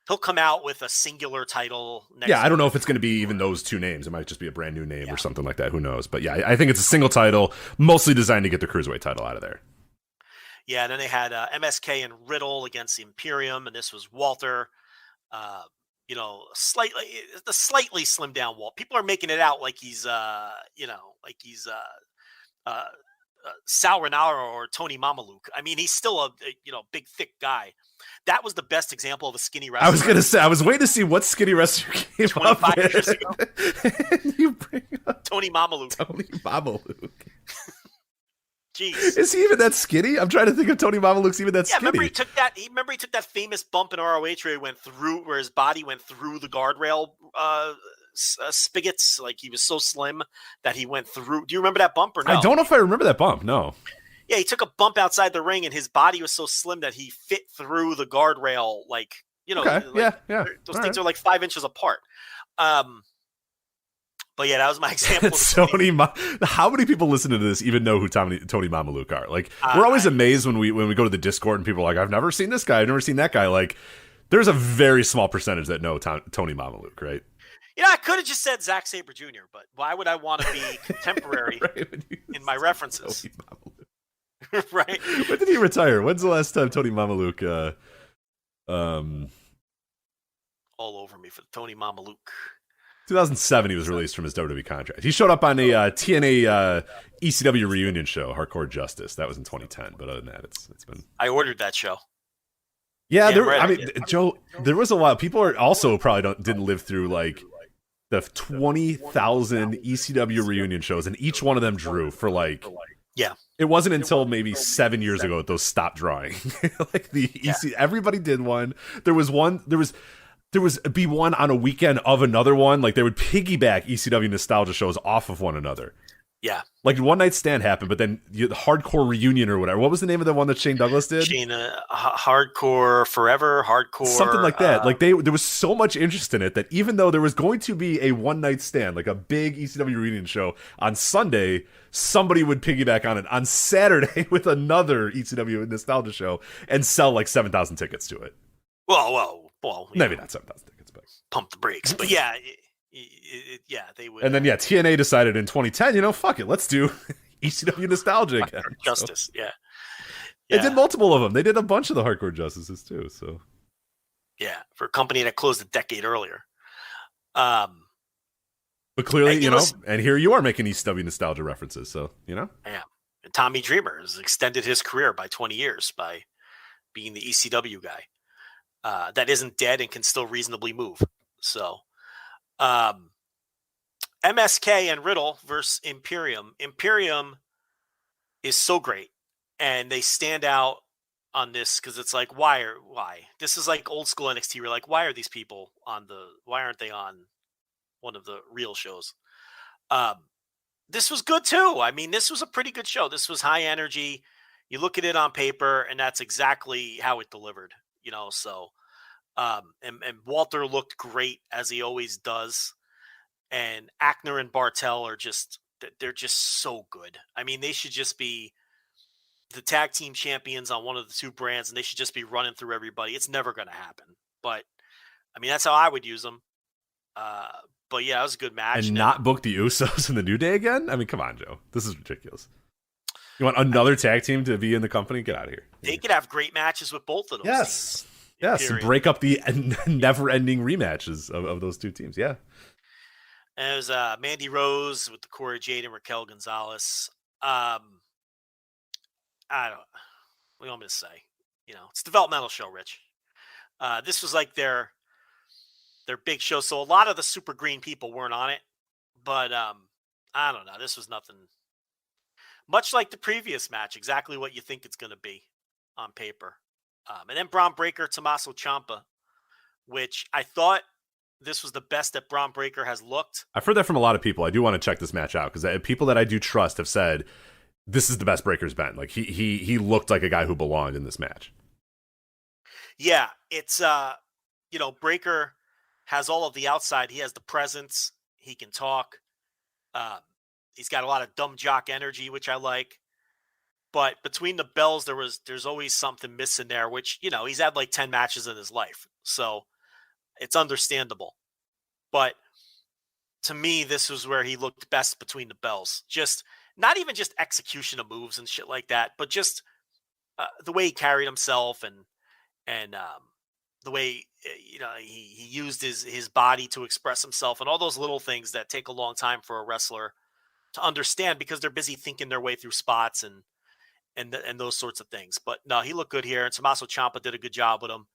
Speaker 5: he'll come out with a singular title next year.
Speaker 4: I don't know if it's going to be even those two names. It might just be a brand new name or something like that. Who knows? But yeah, I think it's a single title, mostly designed to get the cruiserweight title out of there.
Speaker 5: Yeah, and then they had MSK and Riddle against the Imperium, and this was Walter. Slightly slimmed down Walt. People are making it out like he's Sal Rinauro or Tony Mamaluke. I mean, he's still a big, thick guy. That was the best example of a skinny wrestler.
Speaker 4: I was going to say, I was waiting to see what skinny wrestler came
Speaker 5: 25
Speaker 4: up
Speaker 5: years ago.
Speaker 4: You bring up
Speaker 5: Tony Mamaluke.
Speaker 4: Tony Mamaluke.
Speaker 5: Jeez.
Speaker 4: Is he even that skinny? I'm trying to think if Tony Mamaluke's even that skinny.
Speaker 5: Remember he took that famous bump in ROH where his body went through the guardrail spigots. Like he was so slim that he went through. Do you remember that bump or no?
Speaker 4: I don't know if I remember that bump. No.
Speaker 5: Yeah, he took a bump outside the ring, and his body was so slim that he fit through the guardrail. Like, you know,
Speaker 4: Okay.
Speaker 5: like,
Speaker 4: yeah.
Speaker 5: Those things are like 5 inches apart. But yeah, that was my example.
Speaker 4: How many people listening to this even know who Tony Mamaluke are? Like, we're always amazed when we go to the Discord and people are like, I've never seen this guy, I've never seen that guy. Like, there's a very small percentage that know Tony Mamaluke, right?
Speaker 5: You know, I could have just said Zack Sabre Jr., but why would I want to be contemporary in my references? Right?
Speaker 4: When did he retire? When's the last time Tony Mamaluke
Speaker 5: all over me for Tony Mamaluke?
Speaker 4: 2007 he was released from his WWE contract. He showed up on a TNA ECW reunion show, Hardcore Justice. That was in 2010, but other than that, it's been...
Speaker 5: I ordered that show.
Speaker 4: Yeah, Joe, there was a lot. People are also probably didn't live through like the 20,000 ECW reunion shows, and each one of them drew for like...
Speaker 5: Yeah.
Speaker 4: It wasn't until maybe 7 years ago that those stopped drawing. Like the EC, everybody did one. There was be one on a weekend of another one. Like they would piggyback ECW nostalgia shows off of one another.
Speaker 5: Yeah.
Speaker 4: Like One Night Stand happened, but then the Hardcore Reunion or whatever. What was the name of the one that Shane Douglas did?
Speaker 5: Hardcore Forever, Hardcore.
Speaker 4: Something like that. Like there was so much interest in it that even though there was going to be a One Night Stand, like a big ECW reunion show on Sunday, somebody would piggyback on it on Saturday with another ECW nostalgia show and sell like 7,000 tickets to it.
Speaker 5: Well,
Speaker 4: maybe not 7,000 tickets, but
Speaker 5: pump the brakes. But yeah, they would.
Speaker 4: And then TNA decided in 2010, fuck it, let's do ECW nostalgia again.
Speaker 5: Justice, so. Yeah.
Speaker 4: They did multiple of them. They did a bunch of the Hardcore Justices too. So
Speaker 5: yeah, for a company that closed a decade earlier.
Speaker 4: But clearly, and here you are making ECW nostalgia references. So
Speaker 5: yeah, and Tommy Dreamer has extended his career by 20 years by being the ECW guy. That isn't dead and can still reasonably move. So, MSK and Riddle versus Imperium. Imperium is so great, and they stand out on this because it's like, why? This is like old school NXT. We're like, why are these people why aren't they on one of the real shows? This was good too. I mean, this was a pretty good show. This was high energy. You look at it on paper, and that's exactly how it delivered. So, and Walter looked great as he always does. And Ackner and Bartel they're just so good. I mean, they should just be the tag team champions on one of the two brands, and they should just be running through everybody. It's never going to happen. But, I mean, that's how I would use them. But, yeah, it was a good match.
Speaker 4: And not book the Usos in the New Day again? I mean, come on, Joe. This is ridiculous. You want another tag team to be in the company? Get out of here.
Speaker 5: They could have great matches with both of those teams.
Speaker 4: Yes, and break up the never-ending rematches of those two teams. Yeah.
Speaker 5: And it was Mandy Rose with the Cora Jade and Raquel Gonzalez. I don't know. What do you want me to say? It's a developmental show, Rich. This was like their big show. So a lot of the super green people weren't on it. But I don't know. This was nothing. Much like the previous match, exactly what you think it's going to be on paper. And then Braun Breaker, Tommaso Ciampa, which I thought this was the best that Braun Breaker has looked.
Speaker 4: I've heard that from a lot of people. I do want to check this match out because people that I do trust have said this is the best Breaker's been. Like he looked like a guy who belonged in this match.
Speaker 5: Yeah, it's Breaker has all of the outside. He has the presence. He can talk. He's got a lot of dumb jock energy, which I like. But between the bells, there's always something missing there, which, he's had like 10 matches in his life. So it's understandable. But to me, this was where he looked best between the bells. Just not even just execution of moves and shit like that, but just the way he carried himself and the way, he used his body to express himself and all those little things that take a long time for a wrestler to understand because they're busy thinking their way through spots and those sorts of things. But no, he looked good here, and Tommaso Ciampa did a good job with him,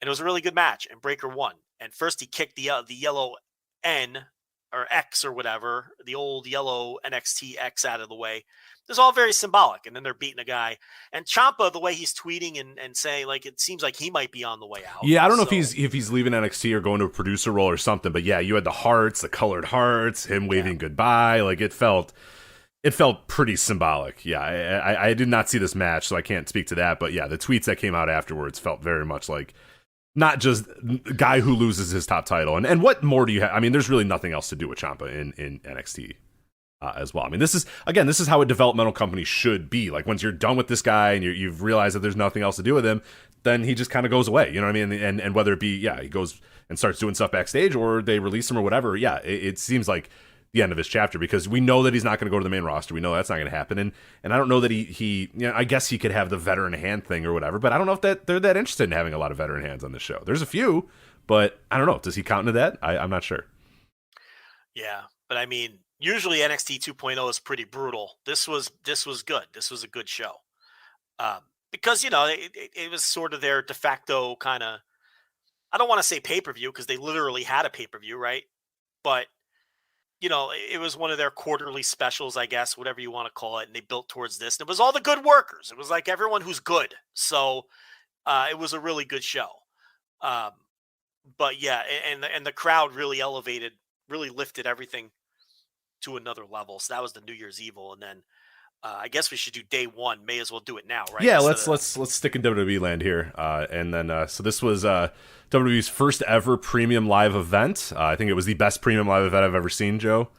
Speaker 5: and it was a really good match. And Breaker won. And first he kicked the yellow N or X or whatever, the old yellow NXT X out of the way. It's all very symbolic. And then they're beating a guy. And Ciampa, the way he's tweeting and saying, like, it seems like he might be on the way out.
Speaker 4: Yeah, I don't know if he's leaving NXT or going to a producer role or something, but yeah, you had the hearts, the colored hearts, him waving goodbye. Like, it felt pretty symbolic. Yeah, I did not see this match, so I can't speak to that. But yeah, the tweets that came out afterwards felt very much like not just a guy who loses his top title. And what more do you have? I mean, there's really nothing else to do with Ciampa in NXT. As well. I mean, this is how a developmental company should be. Like, once you're done with this guy and you've realized that there's nothing else to do with him, then he just kind of goes away. You know what I mean? And whether it be, he goes and starts doing stuff backstage or they release him or whatever. Yeah, it seems like the end of his chapter because we know that he's not going to go to the main roster. We know that's not going to happen. And I don't know that he I guess he could have the veteran hand thing or whatever, but I don't know if they're that interested in having a lot of veteran hands on this show. There's a few, but I don't know. Does he count into that? I'm not sure.
Speaker 5: Yeah, but I mean, usually NXT 2.0 is pretty brutal. This was good. This was a good show. Because, it was sort of their de facto kind of, I don't want to say pay-per-view because they literally had a pay-per-view, right? But, it was one of their quarterly specials, I guess, whatever you want to call it. And they built towards this. And it was all the good workers. It was like everyone who's good. So it was a really good show. But yeah, and the crowd really lifted everything to another level. So that was the New Year's Evil. And then I guess we should do day one. May as well do it now, right?
Speaker 4: Yeah, let's stick in WWE land here. And then so this was WWE's first ever premium live event. I think it was the best premium live event I've ever seen, Joe.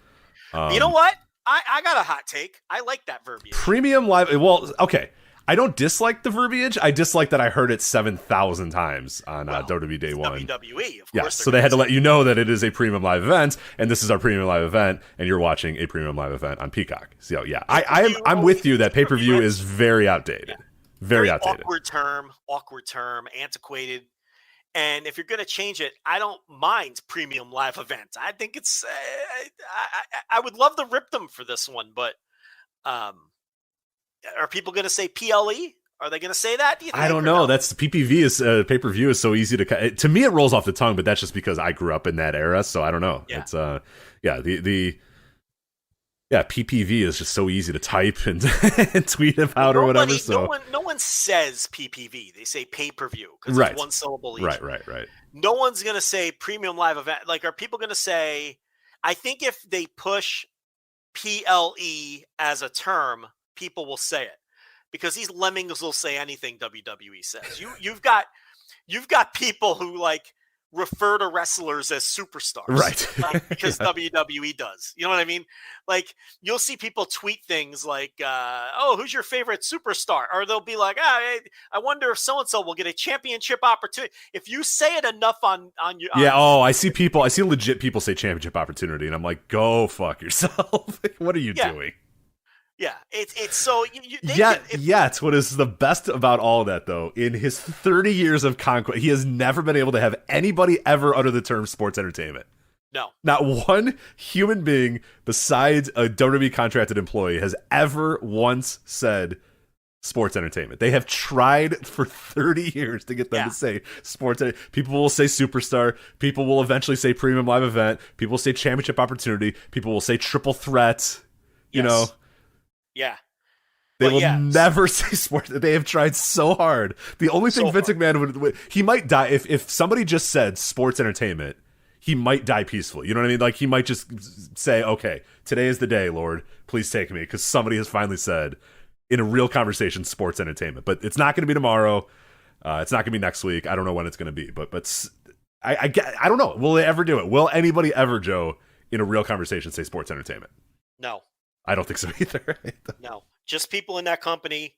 Speaker 5: You know what? I got a hot take. I like that verbiage.
Speaker 4: Premium live. Well, okay. I don't dislike the verbiage. I dislike that I heard it 7,000 times on WWE Day 1.
Speaker 5: WWE, of course.
Speaker 4: Yeah, so they had to let you know that it is a premium live event, and this is our premium live event, and you're watching a premium live event on Peacock. So yeah, I'm with you that pay-per-view is very outdated. Yeah. Very outdated.
Speaker 5: Awkward term, antiquated. And if you're going to change it, I don't mind premium live event. I think it's I would love to rip them for this one, but are people going to say PLE? Are they going to say that?
Speaker 4: I don't know. No? That's PPV is pay-per-view is so easy to me. It rolls off the tongue, but that's just because I grew up in that era. So I don't know. Yeah. It's PPV is just so easy to type and, and tweet about or whatever. So
Speaker 5: no one says PPV. They say pay-per-view because it's one syllable each.
Speaker 4: Right.
Speaker 5: No one's going to say premium live event. Like, are people going to say? I think if they push PLE as a term, people will say it because these lemmings will say anything WWE says. You've got people who like refer to wrestlers as superstars,
Speaker 4: right?
Speaker 5: Like, because WWE does. You know what I mean? Like, you'll see people tweet things like, "Oh, who's your favorite superstar?" Or they'll be like, I wonder if so and so will get a championship opportunity." If you say it enough on your
Speaker 4: I see legit people say championship opportunity, and I'm like, go fuck yourself. What are you doing?
Speaker 5: Yeah, it's so.
Speaker 4: Yet, what is the best about all of that, though, in his 30 years of conquest, he has never been able to have anybody ever utter the term sports entertainment.
Speaker 5: No.
Speaker 4: Not one human being besides a WWE contracted employee has ever once said sports entertainment. They have tried for 30 years to get them to say sports. People will say superstar. People will eventually say premium live event. People will say championship opportunity. People will say triple threat. You know.
Speaker 5: Yeah.
Speaker 4: They will never say sports. They have tried so hard. The only thing Vince McMahon would he might die if somebody just said sports entertainment, he might die peacefully. You know what I mean? Like, he might just say, okay, today is the day, Lord, please take me, because somebody has finally said in a real conversation sports entertainment. But it's not going to be tomorrow. It's not going to be next week. I don't know when it's going to be. But I don't know. Will they ever do it? Will anybody ever, Joe, in a real conversation say sports entertainment?
Speaker 5: No.
Speaker 4: I don't think so either.
Speaker 5: No, just people in that company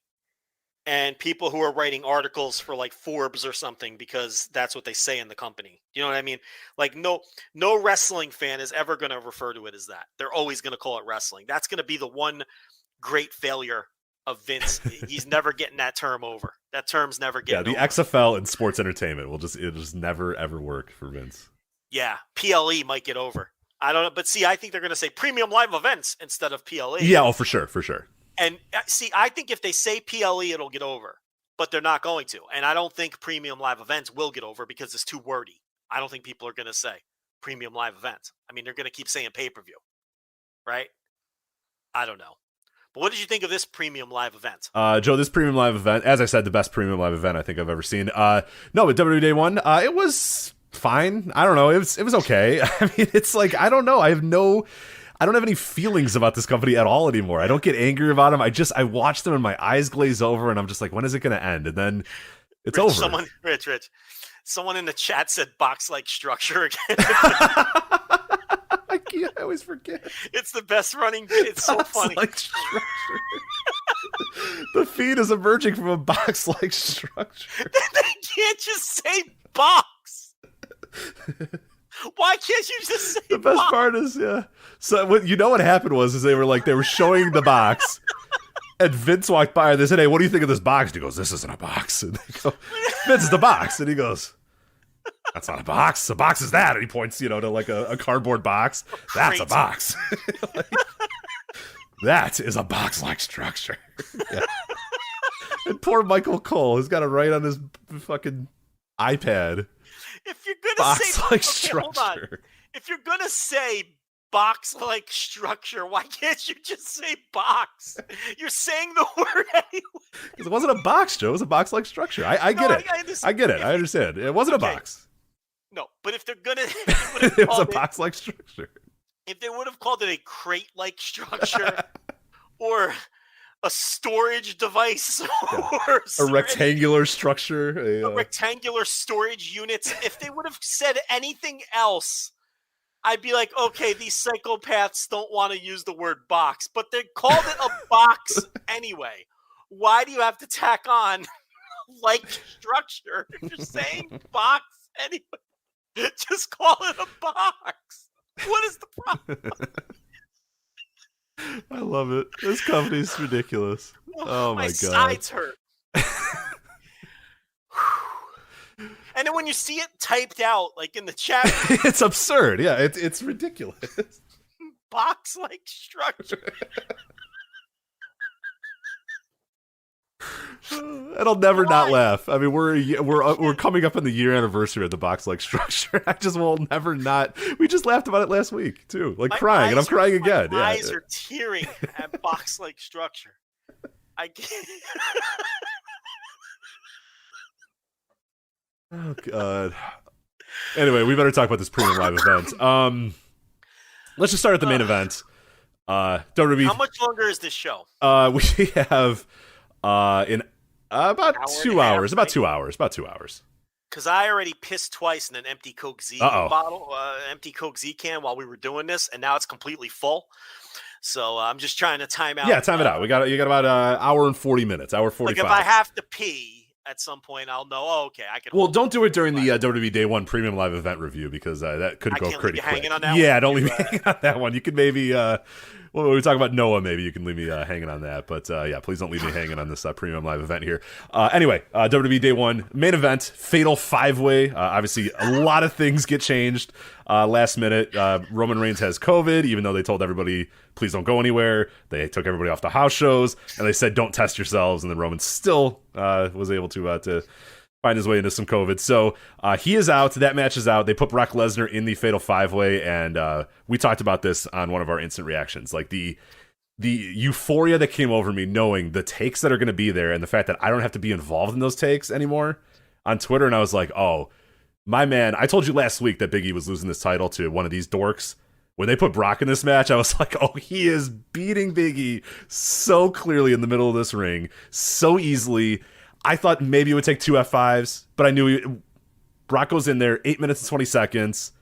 Speaker 5: and people who are writing articles for like Forbes or something because that's what they say in the company. You know what I mean? Like, no wrestling fan is ever going to refer to it as that. They're always going to call it wrestling. That's going to be the one great failure of Vince. He's never getting that term over. That term's never getting over.
Speaker 4: The XFL and sports entertainment it'll just never ever work for Vince.
Speaker 5: Yeah, PLE might get over. I don't know, but see, I think they're going to say premium live events instead of PLE.
Speaker 4: Yeah, for sure.
Speaker 5: And see, I think if they say PLE, it'll get over, but they're not going to. And I don't think premium live events will get over because it's too wordy. I don't think people are going to say premium live event. I mean, they're going to keep saying pay-per-view, right? I don't know. But what did you think of this premium live event?
Speaker 4: Joe, this premium live event, as I said, the best premium live event I think I've ever seen. No, but WWE Day 1, it was fine. I don't know. It was okay. I mean, it's like, I don't know. I don't have any feelings about this company at all anymore. I don't get angry about them. I watch them and my eyes glaze over and I'm just like, when is it going to end? And then it's over.
Speaker 5: Rich. Someone in the chat said box-like structure again.
Speaker 4: I always forget.
Speaker 5: It's the best running bit. It's so funny.
Speaker 4: The feed is emerging from a box-like structure.
Speaker 5: They can't just say box. Why can't you just say
Speaker 4: the best
Speaker 5: box?
Speaker 4: part is, yeah. So what happened was they were showing the box, and Vince walked by and they said, "Hey, what do you think of this box?" And he goes, "This isn't a box." And they go, "Vince, it's the box." And he goes, "That's not a box. A box is that." And he points, to like a cardboard box. That's a box. That is a box-like structure. Yeah. And poor Michael Cole has got it right on his fucking iPad.
Speaker 5: If you're gonna
Speaker 4: box-like
Speaker 5: say
Speaker 4: structure.
Speaker 5: Hold on. If you're gonna say box-like structure, why can't you just say box? You're saying the word anyway.
Speaker 4: Because it wasn't a box, Joe. It was a box-like structure. I get it. I get it. I understand. It wasn't a box.
Speaker 5: No, but if they're gonna,
Speaker 4: it was a box-like structure.
Speaker 5: If they would have called it a crate-like structure, or a storage device, or
Speaker 4: a rectangular structure,
Speaker 5: a rectangular storage unit, if they would have said anything else, I'd be like, okay, these psychopaths don't want to use the word box, but they called it a box anyway. Why do you have to tack on like structure if you're saying box anyway? Just call it a box. What is the problem?
Speaker 4: I love it. This company's ridiculous. Oh my god.
Speaker 5: My sides hurt. And then when you see it typed out, like in the chat,
Speaker 4: it's absurd. Yeah, it's ridiculous.
Speaker 5: Box-like structure.
Speaker 4: It'll never not laugh. I mean, we're coming up on the year anniversary of the box-like structure. I just will never not. We just laughed about it last week too, like crying, and I'm crying again.
Speaker 5: My eyes are tearing at box-like structure. I can't.
Speaker 4: Oh god. Anyway, we better talk about this premium live event. Let's just start at the main event. WWE.
Speaker 5: How much longer is this show?
Speaker 4: We have in about 2 hours. About 2 hours. About 2 hours.
Speaker 5: Because I already pissed twice in an empty Coke Z bottle, empty Coke Z can while we were doing this, and now it's completely full. So I'm just trying to time out.
Speaker 4: Yeah, time it out. You got about an hour and 40 minutes. Hour 45.
Speaker 5: Like if I have to pee at some point, I'll know. Oh, okay, I can.
Speaker 4: Well, don't do it during the WWE Day 1 Premium Live Event review because that could go pretty quick.
Speaker 5: Hanging on that
Speaker 4: yeah,
Speaker 5: one.
Speaker 4: don't leave me hanging on that one. You could maybe. When we talk about Noah, maybe you can leave me hanging on that. But yeah, please don't leave me hanging on this Premium Live Event here. Anyway, WWE Day 1 main event, Fatal 5-Way. Obviously, a lot of things get changed last minute. Roman Reigns has COVID, even though they told everybody, please don't go anywhere. They took everybody off the house shows, and they said, don't test yourselves. And then Roman still was able to find his way into some COVID. So he is out. That match is out. They put Brock Lesnar in the Fatal 5-Way, and we talked about this on one of our instant reactions. Like the euphoria that came over me knowing the takes that are going to be there and the fact that I don't have to be involved in those takes anymore on Twitter. And I was like, oh, my man, I told you last week that Big E was losing this title to one of these dorks. When they put Brock in this match, I was like, oh, he is beating Big E so clearly in the middle of this ring, so easily. I thought maybe it would take 2 F5s, but I knew Brock goes in there, 8 minutes and 20 seconds,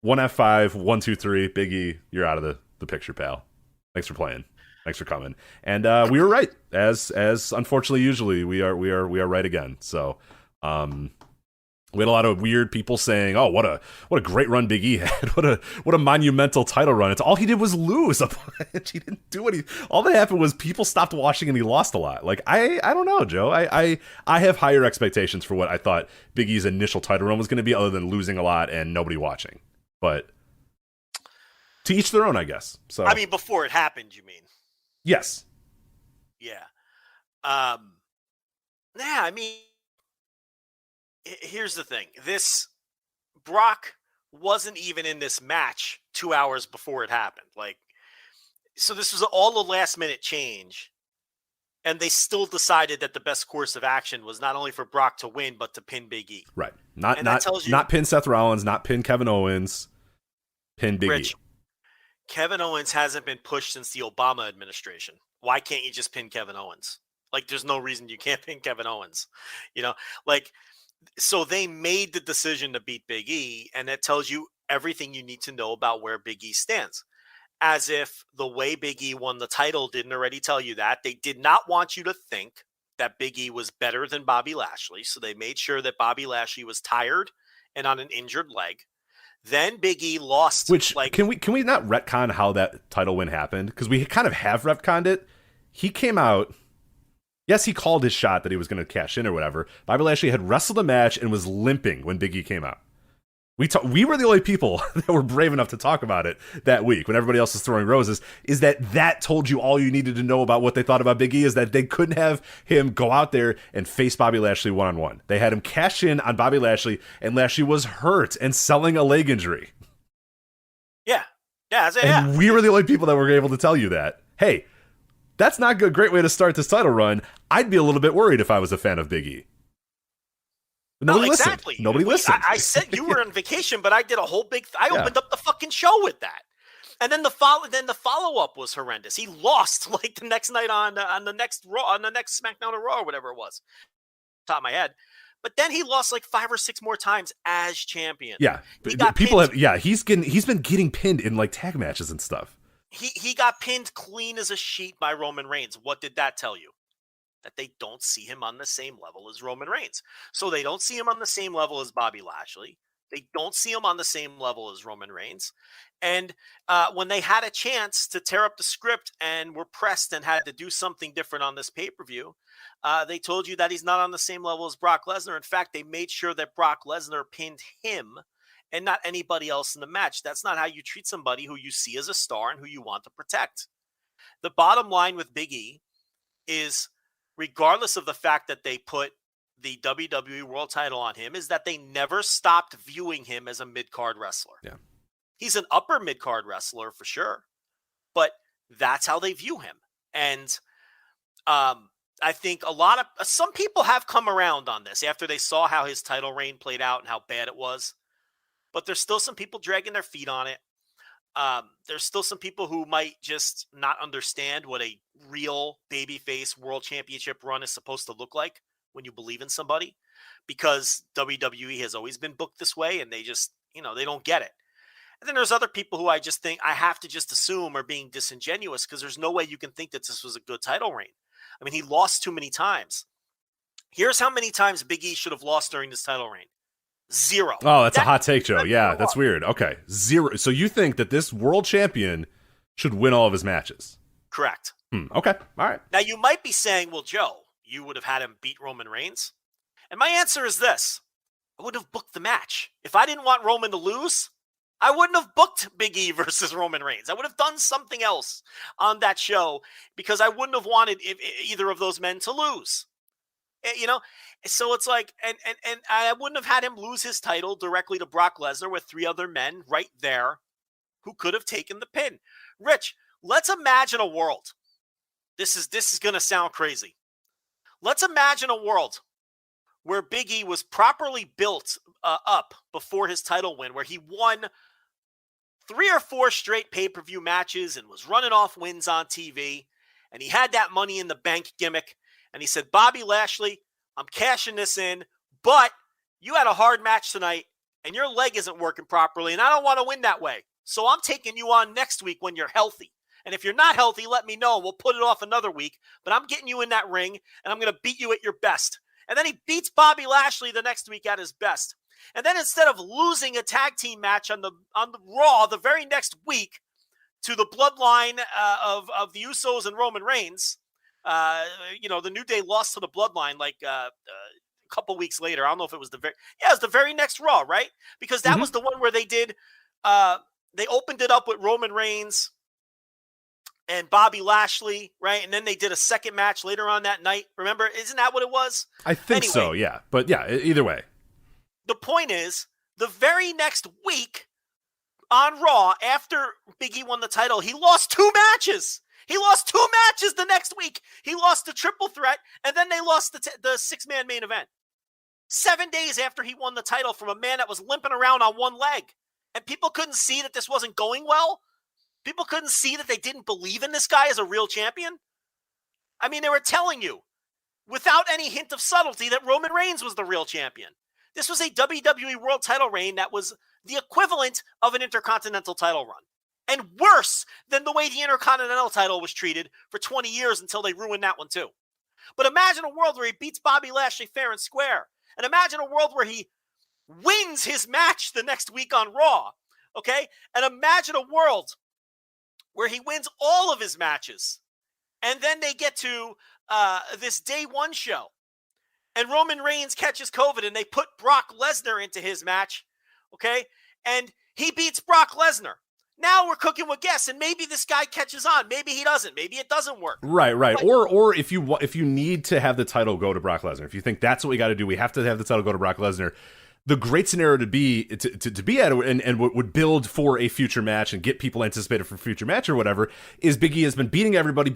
Speaker 4: 1 F5, 1, 2, 3, Big E, you're out of the picture, pal. Thanks for playing. Thanks for coming. And we were right, as unfortunately usually we are right again. So we had a lot of weird people saying, "Oh, what a great run Big E had! What a monumental title run!" It's all he did was lose a bunch. He didn't do anything. All that happened was people stopped watching and he lost a lot. Like I don't know, Joe. I have higher expectations for what I thought Big E's initial title run was going to be, other than losing a lot and nobody watching. But to each their own, I guess. So
Speaker 5: I mean, before it happened, you mean?
Speaker 4: Yes.
Speaker 5: Yeah. Yeah. I mean. Here's the thing. This Brock wasn't even in this match 2 hours before it happened. Like, so this was all a last minute change. And they still decided that the best course of action was not only for Brock to win, but to pin Big E.
Speaker 4: Right. Not pin Seth Rollins, not pin Kevin Owens, pin Big E.
Speaker 5: Kevin Owens hasn't been pushed since the Obama administration. Why can't you just pin Kevin Owens? Like, there's no reason you can't pin Kevin Owens. You know, like, so they made the decision to beat Big E, and that tells you everything you need to know about where Big E stands. As if the way Big E won the title didn't already tell you that. They did not want you to think that Big E was better than Bobby Lashley, so they made sure that Bobby Lashley was tired and on an injured leg. Then Big E lost.
Speaker 4: Which, can we not retcon how that title win happened? Because we kind of have retconned it. He came out. Yes, he called his shot that he was going to cash in or whatever. Bobby Lashley had wrestled a match and was limping when Big E came out. We were the only people that were brave enough to talk about it that week when everybody else was throwing roses. Is that told you all you needed to know about what they thought about Big E? Is that they couldn't have him go out there and face Bobby Lashley one-on-one. They had him cash in on Bobby Lashley, and Lashley was hurt and selling a leg injury.
Speaker 5: Yeah.
Speaker 4: And we were the only people that were able to tell you that. Hey, that's not a great way to start this title run. I'd be a little bit worried if I was a fan of Big E. Nobody listened. Nobody listened.
Speaker 5: I said you were on vacation, but I did a whole big. I opened up the fucking show with that, and then the follow up was horrendous. He lost like the next night on the next Raw, on the next SmackDown or Raw or whatever it was, top of my head. But then he lost like 5 or 6 more times as champion.
Speaker 4: Yeah, people have. Yeah, he's been getting pinned in like tag matches and stuff.
Speaker 5: He got pinned clean as a sheet by Roman Reigns. What did that tell you? That they don't see him on the same level as Roman Reigns. So they don't see him on the same level as Bobby Lashley. They don't see him on the same level as Roman Reigns. And when they had a chance to tear up the script and were pressed and had to do something different on this pay-per-view, they told you that he's not on the same level as Brock Lesnar. In fact, they made sure that Brock Lesnar pinned him and not anybody else in the match. That's not how you treat somebody who you see as a star and who you want to protect. The bottom line with Big E is, regardless of the fact that they put the WWE World title on him, is that they never stopped viewing him as a mid-card wrestler.
Speaker 4: Yeah.
Speaker 5: He's an upper mid-card wrestler for sure, but that's how they view him. And I think some people have come around on this after they saw how his title reign played out and how bad it was, but there's still some people dragging their feet on it. There's still some people who might just not understand what a real babyface world championship run is supposed to look like when you believe in somebody, because WWE has always been booked this way and they just, they don't get it. And then there's other people who I just think I have to just assume are being disingenuous because there's no way you can think that this was a good title reign. I mean, he lost too many times. Here's how many times Big E should have lost during this title reign. 0.
Speaker 4: Oh, that's a hot take, Joe. Yeah, that's weird. Okay, 0. So you think that this world champion should win all of his matches?
Speaker 5: Correct.
Speaker 4: Okay, all right.
Speaker 5: Now, you might be saying, well, Joe, you would have had him beat Roman Reigns. And my answer is this. I would have booked the match. If I didn't want Roman to lose, I wouldn't have booked Big E versus Roman Reigns. I would have done something else on that show because I wouldn't have wanted either of those men to lose. So it's like, and I wouldn't have had him lose his title directly to Brock Lesnar with 3 other men right there who could have taken the pin. Rich, let's imagine a world. This is going to sound crazy. Let's imagine a world where Big E was properly built up before his title win, where he won 3 or 4 straight pay-per-view matches and was running off wins on TV, and he had that Money in the Bank gimmick, and he said, Bobby Lashley, I'm cashing this in, but you had a hard match tonight, and your leg isn't working properly, and I don't want to win that way. So I'm taking you on next week when you're healthy. And if you're not healthy, let me know, and we'll put it off another week. But I'm getting you in that ring, and I'm going to beat you at your best. And then he beats Bobby Lashley the next week at his best. And then instead of losing a tag team match on the Raw the very next week to the bloodline of the Usos and Roman Reigns, the New Day lost to the bloodline like a couple weeks later. I don't know if it was it was the very next Raw, right? Because that was the one where they did, they opened it up with Roman Reigns and Bobby Lashley, right? And then they did a second match later on that night. Remember? Isn't that what it was?
Speaker 4: I think so, yeah. But yeah, either way.
Speaker 5: The point is, The very next week on Raw, after Big E won the title, he lost 2 matches. He lost 2 matches the next week. He lost the triple threat, and then they lost the 6-man main event. 7 days after he won the title from a man that was limping around on one leg. And people couldn't see that this wasn't going well. People couldn't see that they didn't believe in this guy as a real champion. I mean, they were telling you, without any hint of subtlety, that Roman Reigns was the real champion. This was a WWE World title reign that was the equivalent of an Intercontinental title run. And worse than the way the Intercontinental title was treated for 20 years until they ruined that one too. But imagine a world where he beats Bobby Lashley fair and square. And imagine a world where he wins his match the next week on Raw. Okay? And imagine a world where he wins all of his matches. And then they get to this day one show. And Roman Reigns catches COVID and they put Brock Lesnar into his match. Okay? And he beats Brock Lesnar. Now we're cooking with gas, and maybe this guy catches on. Maybe he doesn't. Maybe it doesn't work.
Speaker 4: Right. Or if you need to have the title go to Brock Lesnar, if you think that's what we got to do, we have to have the title go to Brock Lesnar. The great scenario to be at and would build for a future match and get people anticipated for a future match or whatever is Big E has been beating everybody,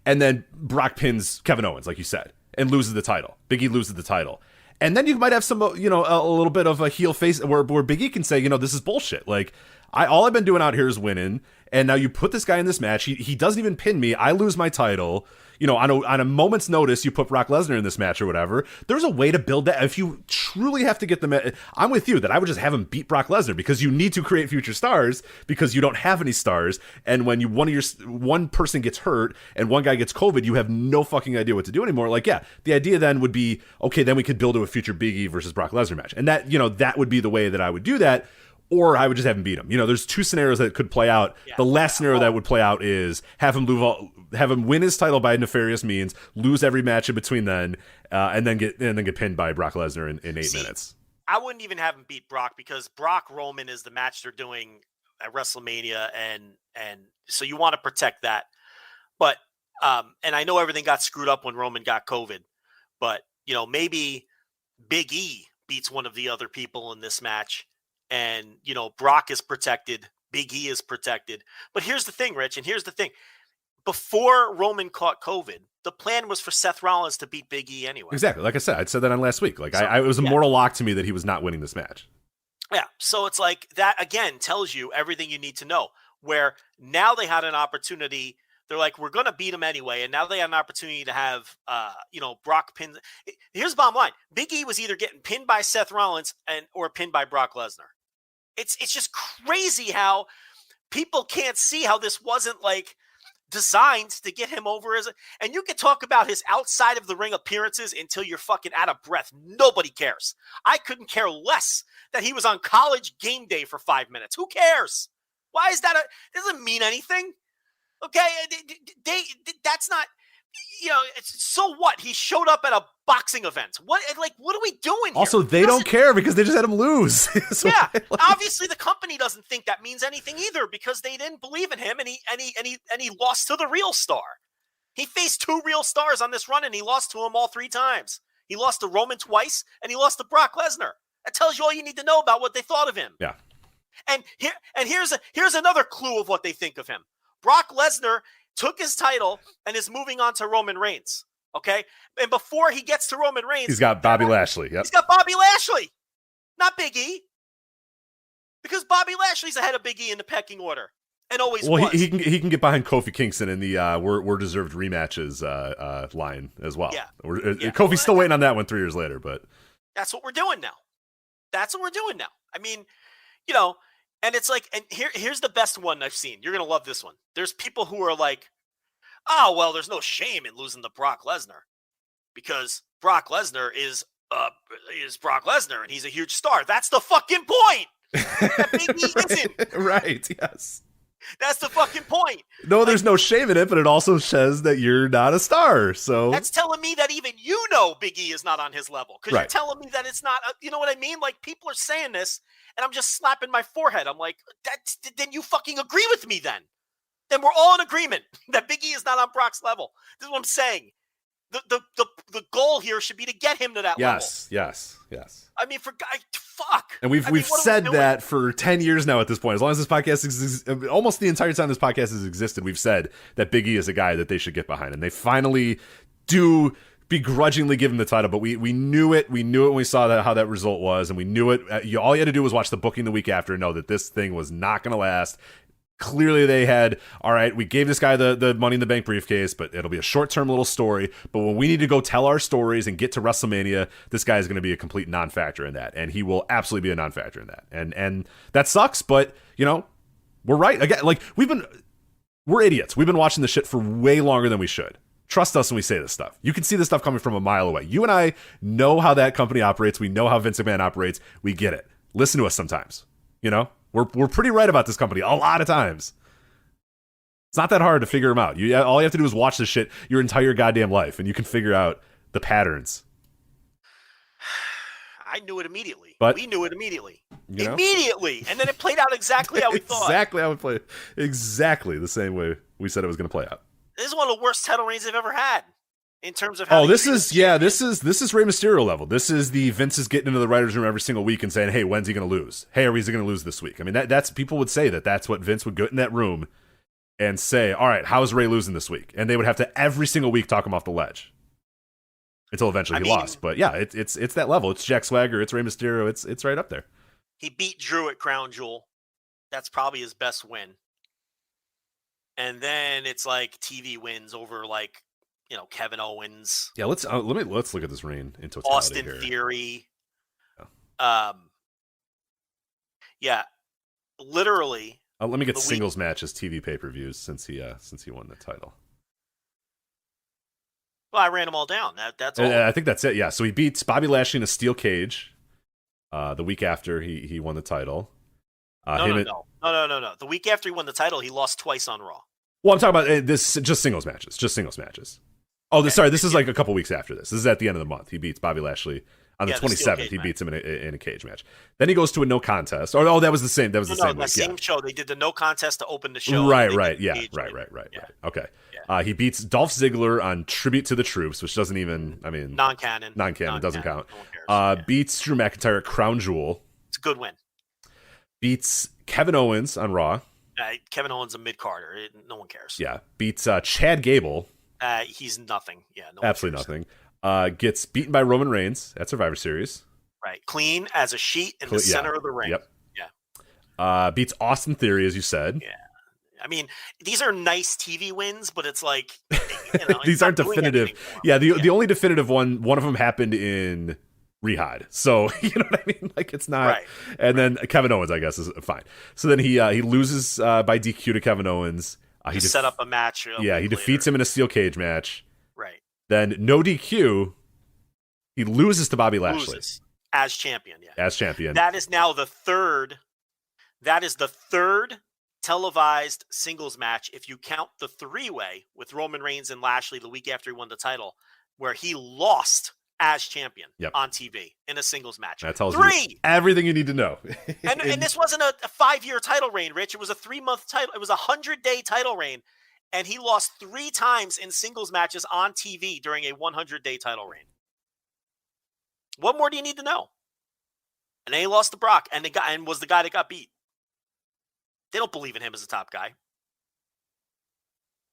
Speaker 4: and then Brock pins Kevin Owens, like you said, and loses the title. Big E loses the title. And then you might have some, a little bit of a heel face where Big E can say, this is bullshit. Like, all I've been doing out here is winning. And now you put this guy in this match. He doesn't even pin me. I lose my title. On a moment's notice, you put Brock Lesnar in this match or whatever. There's a way to build that. If you truly have to get them, I'm with you that I would just have him beat Brock Lesnar because you need to create future stars because you don't have any stars. And when one person gets hurt and one guy gets COVID, you have no fucking idea what to do anymore. Like, yeah, the idea then would be, okay, then we could build to a future Big E versus Brock Lesnar match. And that, that would be the way that I would do that. Or I would just have him beat him. There's 2 scenarios that could play out. Yeah. The last scenario that would play out is have him win his title by nefarious means, lose every match in between then, and then get pinned by Brock Lesnar in 8 minutes.
Speaker 5: I wouldn't even have him beat Brock because Brock Roman is the match they're doing at WrestleMania, and so you want to protect that. But and I know everything got screwed up when Roman got COVID, but maybe Big E beats one of the other people in this match. And, Brock is protected. Big E is protected. But here's the thing, Rich, and here's the thing. Before Roman caught COVID, the plan was for Seth Rollins to beat Big E anyway.
Speaker 4: Exactly. Like I said that on last week. Like, it was a mortal lock to me that he was not winning this match.
Speaker 5: Yeah. So it's like that, again, tells you everything you need to know. Where now they had an opportunity. They're like, we're going to beat him anyway. And now they had an opportunity to have, Brock pinned. Here's the bottom line. Big E was either getting pinned by Seth Rollins or pinned by Brock Lesnar. It's just crazy how people can't see how this wasn't like designed to get him over and you can talk about his outside of the ring appearances until you're fucking out of breath. Nobody cares. I couldn't care less that he was on College Game Day for 5 minutes. Who cares? Why is that? It doesn't mean anything. Okay. That's not, so what? He showed up at a boxing event. What are we doing here?
Speaker 4: Also, they don't care because they just had him lose.
Speaker 5: So yeah. Obviously the company doesn't think that means anything either because they didn't believe in him and he lost to the real star. He faced 2 real stars on this run and he lost to them all 3 times. He lost to Roman twice and he lost to Brock Lesnar. That tells you all you need to know about what they thought of him.
Speaker 4: Yeah.
Speaker 5: And here's another clue of what they think of him. Brock Lesnar took his title and is moving on to Roman Reigns. Okay. And before he gets to Roman Reigns,
Speaker 4: he's got Bobby Lashley. Yep.
Speaker 5: He's got Bobby Lashley, not Big E. Because Bobby Lashley's ahead of Big E in the pecking order and always was.
Speaker 4: He can get behind Kofi Kingston in the we're deserved rematches line as well.
Speaker 5: Yeah.
Speaker 4: Kofi's still waiting on that one 3 years later, but
Speaker 5: that's what we're doing now. I mean, and it's like, and here's the best one I've seen. You're going to love this one. There's people who are like, oh, well, there's no shame in losing to Brock Lesnar because Brock Lesnar is Brock Lesnar and he's a huge star. That's the fucking point. That Big E isn't.
Speaker 4: Right, yes.
Speaker 5: That's the fucking point.
Speaker 4: No, there's no shame in it, but it also says that you're not a star. So
Speaker 5: that's telling me that even Big E is not on his level because You're telling me that it's not. You know what I mean? Like people are saying this, and I'm just slapping my forehead. I'm like, then you fucking agree with me then. Then we're all in agreement that Big E is not on Brock's level. This is what I'm saying. The goal here should be to get him to that level.
Speaker 4: Yes.
Speaker 5: I mean, fuck.
Speaker 4: And we've said that for 10 years now at this point. As long as this podcast exists, almost the entire time this podcast has existed, we've said that Big E is a guy that they should get behind. And they finally do begrudgingly give him the title, but we knew it. We knew it when we saw how that result was, and we knew it. All you had to do was watch the booking the week after and know that this thing was not going to last. Clearly they had, all right, we gave this guy the Money in the Bank briefcase, but it'll be a short-term little story. But when we need to go tell our stories and get to WrestleMania, this guy is going to be a complete non-factor in that. And he will absolutely be a non-factor in that. And that sucks, but, we're right. Again, like, we're idiots. We've been watching this shit for way longer than we should. Trust us when we say this stuff. You can see this stuff coming from a mile away. You and I know how that company operates. We know how Vince McMahon operates. We get it. Listen to us sometimes, We're pretty right about this company a lot of times. It's not that hard to figure them out. All you have to do is watch this shit your entire goddamn life, and you can figure out the patterns.
Speaker 5: I knew it immediately.
Speaker 4: But
Speaker 5: we knew it immediately. Immediately. And then it played out exactly how we thought.
Speaker 4: Exactly how it played. Exactly the same way we said it was going to play out.
Speaker 5: This is one of the worst title reigns they've ever had. In terms of
Speaker 4: this is Rey Mysterio level. This is the Vince is getting into the writers' room every single week and saying, "Hey, when's he going to lose? Hey, are he going to lose this week?" I mean, that's people would say that's what Vince would go in that room and say, "All right, how's Ray losing this week?" And they would have to every single week talk him off the ledge until eventually he lost. But yeah, it's that level. It's Jack Swagger. It's Rey Mysterio. It's right up there.
Speaker 5: He beat Drew at Crown Jewel. That's probably his best win. And then it's like TV wins over like. Kevin Owens. Yeah,
Speaker 4: let's look at this reign in totality.
Speaker 5: Austin
Speaker 4: here.
Speaker 5: Theory. Literally.
Speaker 4: Let me get singles matches, TV pay-per-views since he won the title.
Speaker 5: Well, I ran them all down. That's all.
Speaker 4: I think that's it. Yeah, so he beats Bobby Lashley in a steel cage. The week after he won the title.
Speaker 5: No. The week after he won the title, he lost twice on Raw.
Speaker 4: Well, I'm talking about this just singles matches. Oh, this is like a couple weeks after this. This is at the end of the month. He beats Bobby Lashley on the 27th. He beats him in a cage match. Then he goes to a no contest. Oh, that was the same. That was the same week.
Speaker 5: Same show. They did the no contest to open the show.
Speaker 4: Right. Okay. He beats Dolph Ziggler on Tribute to the Troops, which doesn't even. I mean,
Speaker 5: non-canon.
Speaker 4: Doesn't count. No one cares. Beats Drew McIntyre at Crown Jewel.
Speaker 5: It's a good win.
Speaker 4: Beats Kevin Owens on Raw.
Speaker 5: Kevin Owens a mid-carder. No one cares.
Speaker 4: Yeah. Beats Chad Gable.
Speaker 5: He's nothing. Yeah,
Speaker 4: absolutely nothing. Gets beaten by Roman Reigns at Survivor Series.
Speaker 5: Right, clean as a sheet in the center of the ring.
Speaker 4: Yep.
Speaker 5: Yeah.
Speaker 4: Beats Austin Theory, as you said.
Speaker 5: Yeah. I mean, these are nice TV wins, but it's like
Speaker 4: these aren't definitive. Yeah, the only definitive one of them happened in Rehab. So you know what I mean? Like it's not. Right. And then Kevin Owens, I guess, is fine. So then he loses by DQ to Kevin Owens.
Speaker 5: He set up a match.
Speaker 4: He defeats him in a steel cage match.
Speaker 5: Right.
Speaker 4: Then no DQ. He loses to Bobby Lashley
Speaker 5: as champion. Yeah.
Speaker 4: As champion.
Speaker 5: That is now the third. That is the third televised singles match, if you count the three-way with Roman Reigns and Lashley the week after he won the title, where he lost as champion on TV in a singles match.
Speaker 4: That tells you everything you need to know.
Speaker 5: and this wasn't a 5-year title reign, Rich. It was a 3-month title. It was a 100-day title reign, and he lost 3 times in singles matches on TV during a 100-day title reign. What more do you need to know? And then he lost to Brock, and was the guy that got beat. They don't believe in him as a top guy.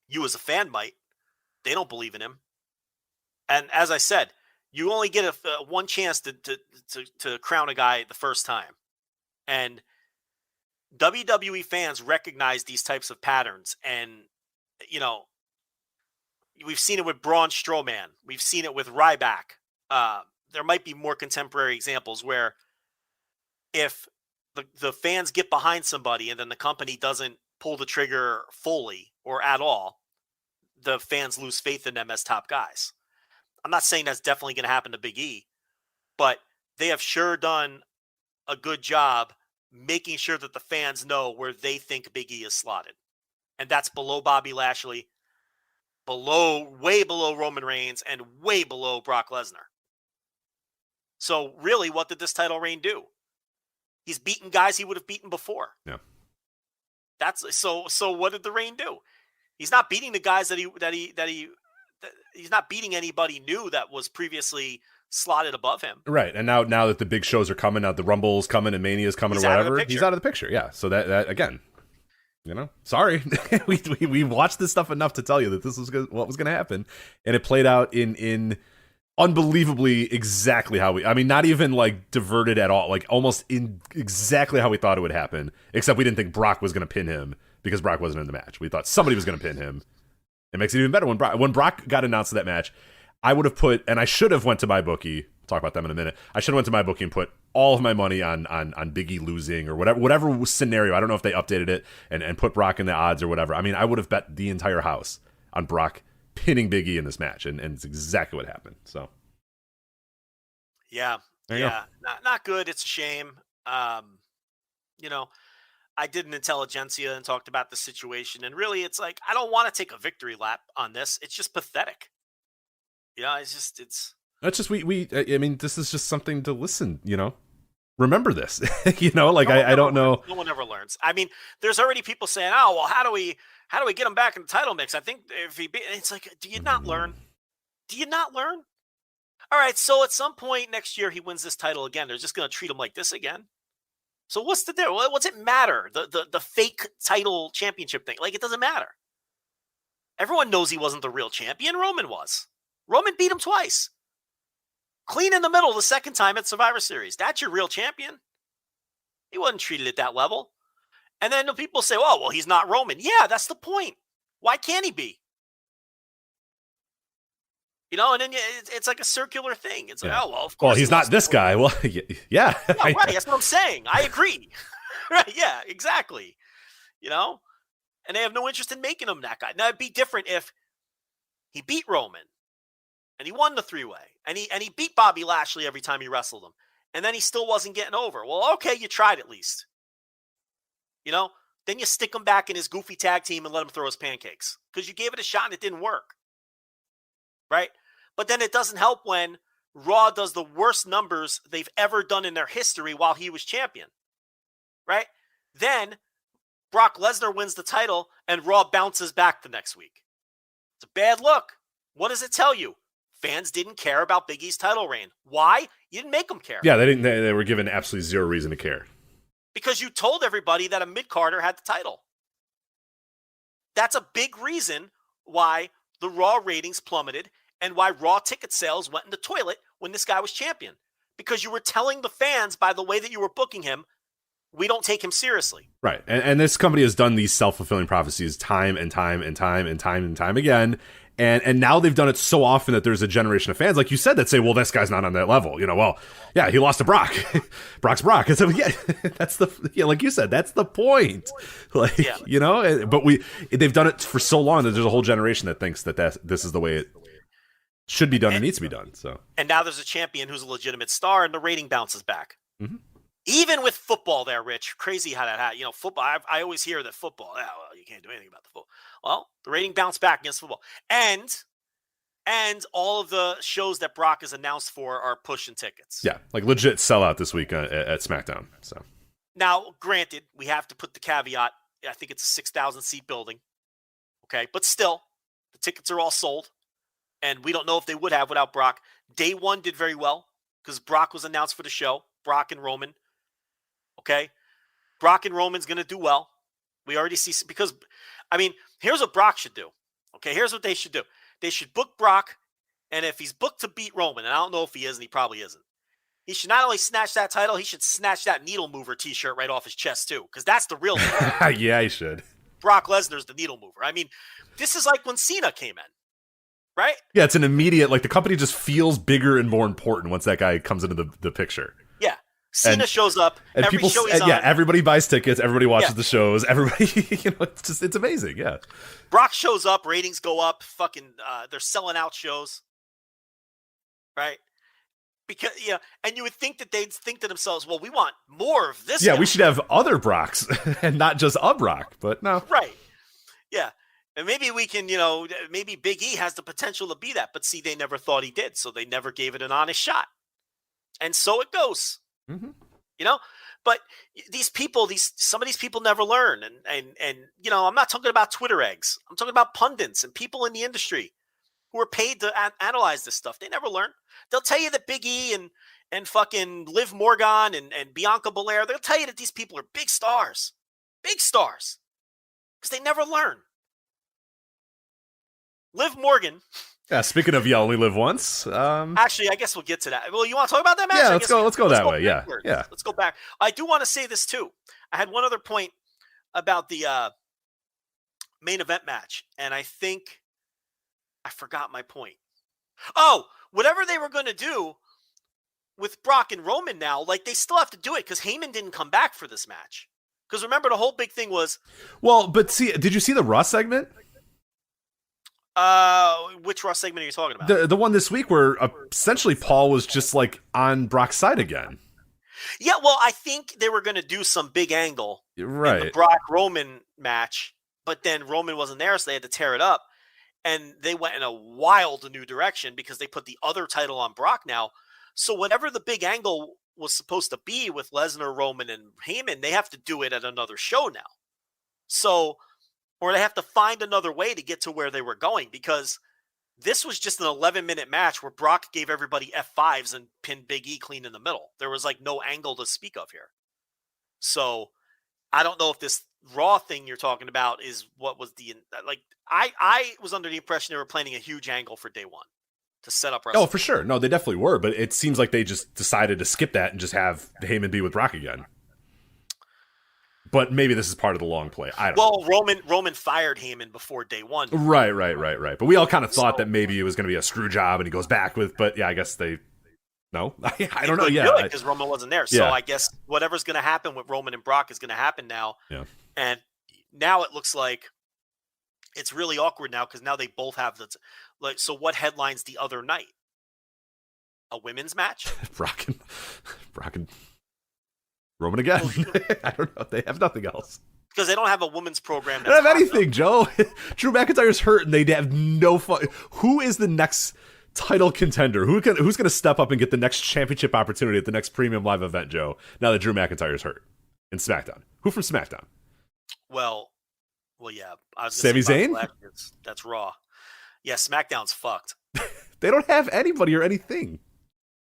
Speaker 5: You as a fan might. They don't believe in him. And as I said, you only get one chance to crown a guy the first time. And WWE fans recognize these types of patterns. And, we've seen it with Braun Strowman. We've seen it with Ryback. There might be more contemporary examples where if the fans get behind somebody and then the company doesn't pull the trigger fully or at all, the fans lose faith in them as top guys. I'm not saying that's definitely going to happen to Big E, but they have sure done a good job making sure that the fans know where they think Big E is slotted. And that's below Bobby Lashley, way below Roman Reigns, and way below Brock Lesnar. So really, what did this title reign do? He's beaten guys he would have beaten before.
Speaker 4: Yeah.
Speaker 5: That's so what did the reign do? He's not beating the guys that he he's not beating anybody new that was previously slotted above him.
Speaker 4: Right. And now that the big shows are coming, now the Rumble's coming and Mania's coming or whatever, he's out of the picture. Yeah. So that again, sorry, we watched this stuff enough to tell you that this was what was going to happen, and it played out in unbelievably exactly how not even like diverted at all, like almost in exactly how we thought it would happen, except we didn't think Brock was going to pin him because Brock wasn't in the match. We thought somebody was going to pin him. It makes it even better when Brock got announced to that match. I would have put, and I should have went to my bookie. Talk about them in a minute. I should have went to my bookie and put all of my money on Big E losing or whatever scenario. I don't know if they updated it and put Brock in the odds or whatever. I mean, I would have bet the entire house on Brock pinning Big E in this match, and it's exactly what happened. So,
Speaker 5: yeah, not good. It's a shame. I did an intelligentsia and talked about the situation, and really, it's like I don't want to take a victory lap on this. It's just pathetic.
Speaker 4: That's just I mean, this is just something to listen. Remember this. I don't know.
Speaker 5: No one ever learns. I mean, there's already people saying, "Oh, well, how do we get him back in the title mix?" I think it's like, do you not learn? Do you not learn? All right, so at some point next year he wins this title again. They're just going to treat him like this again. So what's the deal? What's it matter? The fake title championship thing, like it doesn't matter. Everyone knows he wasn't the real champion. Roman was. Roman beat him twice. Clean in the middle the second time at Survivor Series. That's your real champion. He wasn't treated at that level. And then the people say, "Oh, well, he's not Roman." Yeah, that's the point. Why can't he be? And then it's like a circular thing. It's like, oh, well, of course.
Speaker 4: Well, he's not this guy. Well, yeah.
Speaker 5: Right. That's what I'm saying. I agree. Right. Yeah, exactly. And they have no interest in making him that guy. Now, it'd be different if he beat Roman and he won the three-way and he beat Bobby Lashley every time he wrestled him. And then he still wasn't getting over. Well, okay, you tried at least. Then you stick him back in his goofy tag team and let him throw his pancakes because you gave it a shot and it didn't work. Right? But then it doesn't help when Raw does the worst numbers they've ever done in their history while he was champion. Right? Then Brock Lesnar wins the title and Raw bounces back the next week. It's a bad look. What does it tell you? Fans didn't care about Big E's title reign. Why? You didn't make them care.
Speaker 4: Yeah, they didn't. They were given absolutely zero reason to care.
Speaker 5: Because you told everybody that a mid-carder had the title. That's a big reason why the Raw ratings plummeted and why Raw ticket sales went in the toilet when this guy was champion. Because you were telling the fans by the way that you were booking him, we don't take him seriously.
Speaker 4: Right. And this company has done these self-fulfilling prophecies time and time again. And now they've done it so often that there's a generation of fans, like you said, that say, well, this guy's not on that level. Well, yeah, he lost to Brock. Brock's Brock. And so, yeah, like you said, that's the point. But they've done it for so long that there's a whole generation that thinks that this is the way it should be done and needs to be done. So, and
Speaker 5: now there's a champion who's a legitimate star and the rating bounces back.
Speaker 4: Mm-hmm.
Speaker 5: Even with football there, Rich, crazy how that happened. Football, I always hear that football, you can't do anything about the football. Well, the rating bounced back against football. And all of the shows that Brock is announced for are pushing tickets.
Speaker 4: Yeah, like legit sellout this week at SmackDown. So
Speaker 5: now, granted, we have to put the caveat, I think it's a 6,000-seat building. Okay, but still, the tickets are all sold. And we don't know if they would have without Brock. Day one did very well because Brock was announced for the show. Brock and Roman. Okay? Brock and Roman's going to do well. We already see, because, here's what Brock should do. Okay, here's what they should do. They should book Brock, and if he's booked to beat Roman, and I don't know if he is, and he probably isn't, he should not only snatch that title, he should snatch that needle mover t-shirt right off his chest, too, because that's the real thing.
Speaker 4: Yeah, he should.
Speaker 5: Brock Lesnar's the needle mover. This is like when Cena came in, right?
Speaker 4: Yeah, it's an immediate, like, the company just feels bigger and more important once that guy comes into the picture.
Speaker 5: Yeah. Cena shows up.
Speaker 4: And
Speaker 5: every
Speaker 4: people,
Speaker 5: show he's on.
Speaker 4: Yeah, everybody buys tickets. Everybody watches the shows. Everybody, it's amazing. Yeah.
Speaker 5: Brock shows up. Ratings go up. They're selling out shows. Right? Because, and you would think that they'd think to themselves, well, we want more of this.
Speaker 4: Yeah,
Speaker 5: guy.
Speaker 4: We should have other Brocks and not just a Brock, but no.
Speaker 5: Right. Yeah. And maybe we can, maybe Big E has the potential to be that. But see, they never thought he did. So they never gave it an honest shot. And so it goes.
Speaker 4: Mm-hmm.
Speaker 5: But some of these people never learn. And I'm not talking about Twitter eggs. I'm talking about pundits and people in the industry. who are paid to analyze this stuff. They never learn. They'll tell you that Big E and fucking Liv Morgan and Bianca Belair, they'll tell you that these people are big stars, because they never learn. Liv Morgan.
Speaker 4: Yeah, speaking of you only live once.
Speaker 5: Actually, I guess we'll get to that. Well, you want to talk about that match?
Speaker 4: Yeah, let's go that way.
Speaker 5: Backwards.
Speaker 4: Yeah.
Speaker 5: Let's go back. I do want to say this too. I had one other point about the main event match, and I think I forgot my point. Oh, whatever they were going to do with Brock and Roman now, like they still have to do it because Heyman didn't come back for this match. Because remember, the whole big thing was...
Speaker 4: Well, but see, did you see the Raw segment?
Speaker 5: Which Raw segment are you talking about?
Speaker 4: The one this week where essentially Paul was just like on Brock's side again.
Speaker 5: Yeah, well, I think they were going to do some big angle
Speaker 4: right
Speaker 5: in the Brock-Roman match, but then Roman wasn't there, so they had to tear it up. And they went in a wild new direction because they put the other title on Brock now. So whatever the big angle was supposed to be with Lesnar, Roman, and Heyman, they have to do it at another show now. So, or they have to find another way to get to where they were going, because this was just an 11-minute match where Brock gave everybody F5s and pinned Big E clean in the middle. There was like no angle to speak of here. So I don't know if this Raw thing you're talking about is what was the, like, I was under the impression they were planning a huge angle for day one to set up WrestleMania.
Speaker 4: Oh, for sure. No, they definitely were, but it seems like they just decided to skip that and just have Heyman be with Brock again. But maybe this is part of the long play. I don't know.
Speaker 5: Well, Roman fired Heyman before day one.
Speaker 4: Right. But we all kind of thought that maybe it was going to be a screw job and he goes back with, but yeah, I guess no, I don't know. Yeah.
Speaker 5: Because Roman wasn't there. So I guess whatever's going to happen with Roman and Brock is going to happen now.
Speaker 4: Yeah.
Speaker 5: And now it looks like it's really awkward now because now they both have the, like, so what headlines the other night? A women's match?
Speaker 4: Brock and Roman again. I don't know. They have nothing else.
Speaker 5: Because they don't have a women's program.
Speaker 4: They don't have anything, Joe. Drew McIntyre's hurt and they have no fun. Who is the next title contender? Who's going to step up and get the next championship opportunity at the next premium live event, Joe, now that Drew McIntyre's hurt in SmackDown? Who from SmackDown?
Speaker 5: Well, yeah. I was
Speaker 4: Sami Zayn?
Speaker 5: That's Raw. Yeah, SmackDown's fucked.
Speaker 4: They don't have anybody or anything.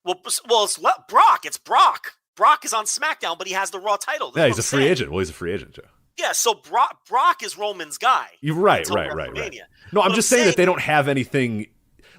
Speaker 5: Well, it's Brock. It's Brock. Brock is on SmackDown, but he has the Raw title.
Speaker 4: Yeah, he's a free agent. Well, he's a free agent, Joe.
Speaker 5: Yeah, so Brock is Roman's guy.
Speaker 4: You're right. No, I'm just saying that they don't have anything.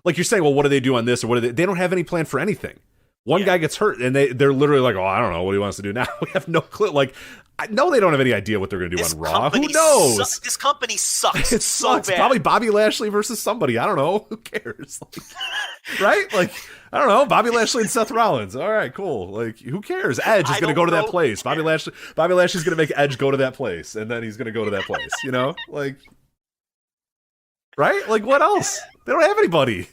Speaker 4: Like you're saying, well, what do they do on this, or what do they don't have any plan for anything. One guy gets hurt, and they're literally like, oh, I don't know, what do he wants to do now? We have no clue. Like, I know they don't have any idea what they're going to do on Raw. Who knows?
Speaker 5: This company sucks.
Speaker 4: It sucks.
Speaker 5: So bad.
Speaker 4: Probably Bobby Lashley versus somebody. I don't know. Who cares? Like, right? Like, I don't know. Bobby Lashley and Seth Rollins. All right, cool. Like, who cares? Edge is going to go to that place. Bobby Lashley's going to make Edge go to that place, and then he's going to go to that place. You know, like, right? Like, what else? They don't have anybody.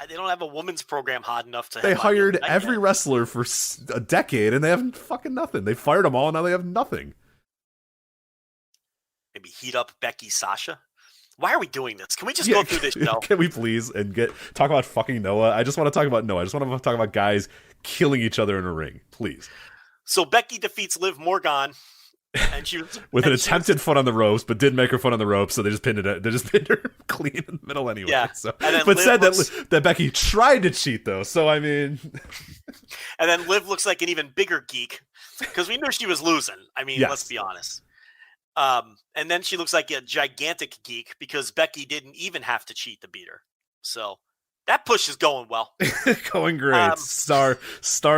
Speaker 5: They don't have a women's program hot enough to.
Speaker 4: They hired every wrestler for a decade, and they have fucking nothing. They fired them all, and now they have nothing.
Speaker 5: Maybe heat up Becky, Sasha. Why are we doing this? Can we just go through this show?
Speaker 4: Can we please and talk about fucking Noah? I just want to talk about Noah. I just want to talk about guys killing each other in a ring, please.
Speaker 5: So Becky defeats Liv Morgan. And she was,
Speaker 4: with an attempted foot on the ropes, but didn't make her foot on the ropes, so they just pinned it. They just pinned her clean in the middle anyway.
Speaker 5: Yeah.
Speaker 4: So, but said that Becky tried to cheat though. So I mean,
Speaker 5: and then Liv looks like an even bigger geek because we knew she was losing. I mean, Let's be honest. And then she looks like a gigantic geek because Becky didn't even have to cheat to beat her. So that push is going well.
Speaker 4: Going great. Star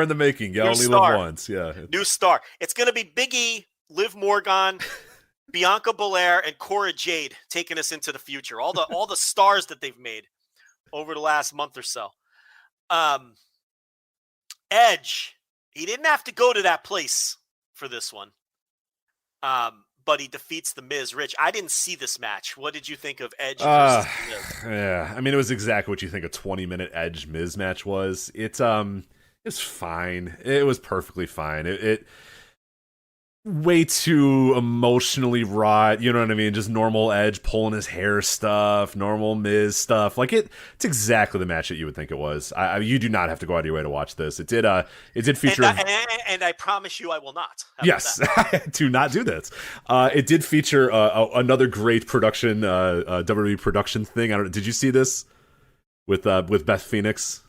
Speaker 4: in the making. You only live once. Yeah.
Speaker 5: New star. It's gonna be Big E, Liv Morgan, Bianca Belair, and Cora Jade taking us into the future. All the stars that they've made over the last month or so. Edge, he didn't have to go to that place for this one. But he defeats The Miz. Rich, I didn't see this match. What did you think of Edge versus The Miz?
Speaker 4: Yeah, I mean, it was exactly what you think a 20-minute Edge Miz match was. It's fine. It was perfectly fine. It way too emotionally wrought, you know what I mean? Just normal Edge pulling his hair stuff, normal Miz stuff. Like it's exactly the match that you would think it was. You do not have to go out of your way to watch this. It did feature,
Speaker 5: and I promise you, I will not.
Speaker 4: Yes, do not do this. It did feature another great production, WWE production thing. Did you see this? with Beth Phoenix?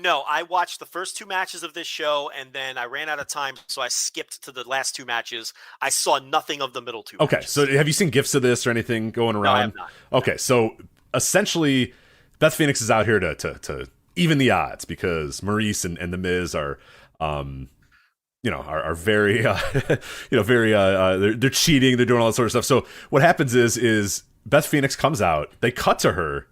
Speaker 5: No, I watched the first 2 matches of this show, and then I ran out of time, so I skipped to the last 2 matches. I saw nothing of the middle 2
Speaker 4: Okay,
Speaker 5: matches.
Speaker 4: so have you seen gifs of this or anything going around?
Speaker 5: No, I have not.
Speaker 4: Okay, so essentially, Beth Phoenix is out here to even the odds because Maurice and the Miz are are very they're cheating, they're doing all that sort of stuff. So what happens is Beth Phoenix comes out, they cut to her,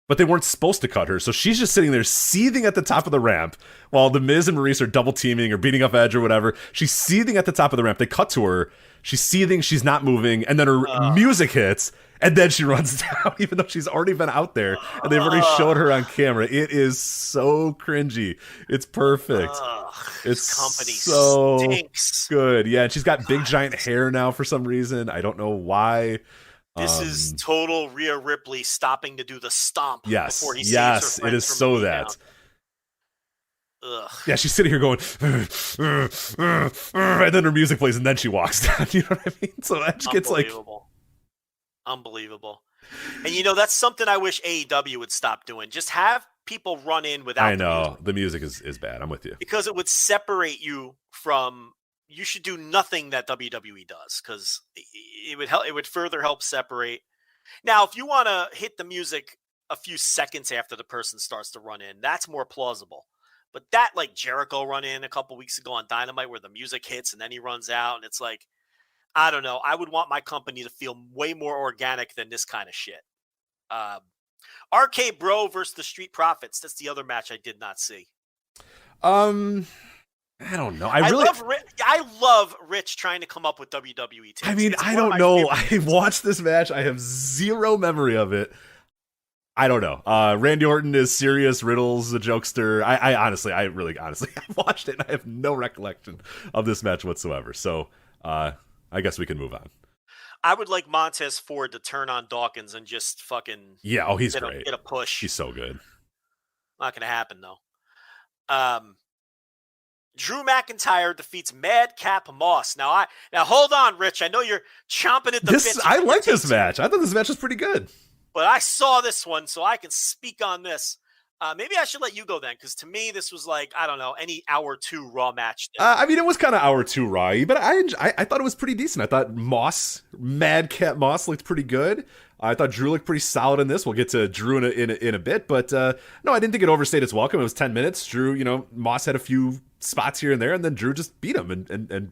Speaker 4: but they weren't supposed to cut her, so she's just sitting there seething at the top of the ramp while the Miz and Maurice are double teaming or beating up Edge or whatever. She's seething at the top of the ramp. They cut to her. She's seething. She's not moving, and then her music hits, and then she runs down, even though she's already been out there and they've already showed her on camera. It is so cringy. It's perfect. It's
Speaker 5: company
Speaker 4: so
Speaker 5: stinks.
Speaker 4: good. Yeah, and she's got big giant hair now for some reason. I don't know why.
Speaker 5: This is total Rhea Ripley stopping to do the stomp before he saves her
Speaker 4: Yes,
Speaker 5: friends
Speaker 4: it is
Speaker 5: from
Speaker 4: so
Speaker 5: being
Speaker 4: that.
Speaker 5: down. Ugh.
Speaker 4: Yeah, she's sitting here going, and then her music plays, and then she walks down. You know what I mean? So that just gets like,
Speaker 5: unbelievable. And that's something I wish AEW would stop doing. Just have people run in without.
Speaker 4: I know the music is bad. I'm with you
Speaker 5: because it would separate you from. You should do nothing that WWE does because it would help. It would further help separate. Now, if you want to hit the music a few seconds after the person starts to run in, that's more plausible. But that, like Jericho run in a couple weeks ago on Dynamite where the music hits and then he runs out, and it's like, I don't know. I would want my company to feel way more organic than this kind of shit. RK Bro versus the Street Profits. That's the other match I did not see.
Speaker 4: I don't know.
Speaker 5: I love Rich trying to come up with WWE takes.
Speaker 4: I mean, I don't know. I watched this match. I have zero memory of it. I don't know. Randy Orton is serious. Riddle's a jokester. I honestly, I watched it and I have no recollection of this match whatsoever. So I guess we can move on.
Speaker 5: I would like Montez Ford to turn on Dawkins and just fucking
Speaker 4: he's great.
Speaker 5: Get a push.
Speaker 4: He's so good.
Speaker 5: Not going to happen though. Drew McIntyre defeats Madcap Moss. Now hold on, Rich. I know you're chomping at the bit.
Speaker 4: I like this match. I thought this match was pretty good.
Speaker 5: But I saw this one, so I can speak on this. Maybe I should let you go then, because to me, this was like, I don't know, any hour 2 Raw match.
Speaker 4: I mean, it was kind of hour 2 Raw, but I thought it was pretty decent. I thought Madcap Moss looked pretty good. I thought Drew looked pretty solid in this. We'll get to Drew in a bit, but no, I didn't think it overstayed its welcome. It was 10 minutes. Drew, Moss had a few spots here and there, and then Drew just beat him and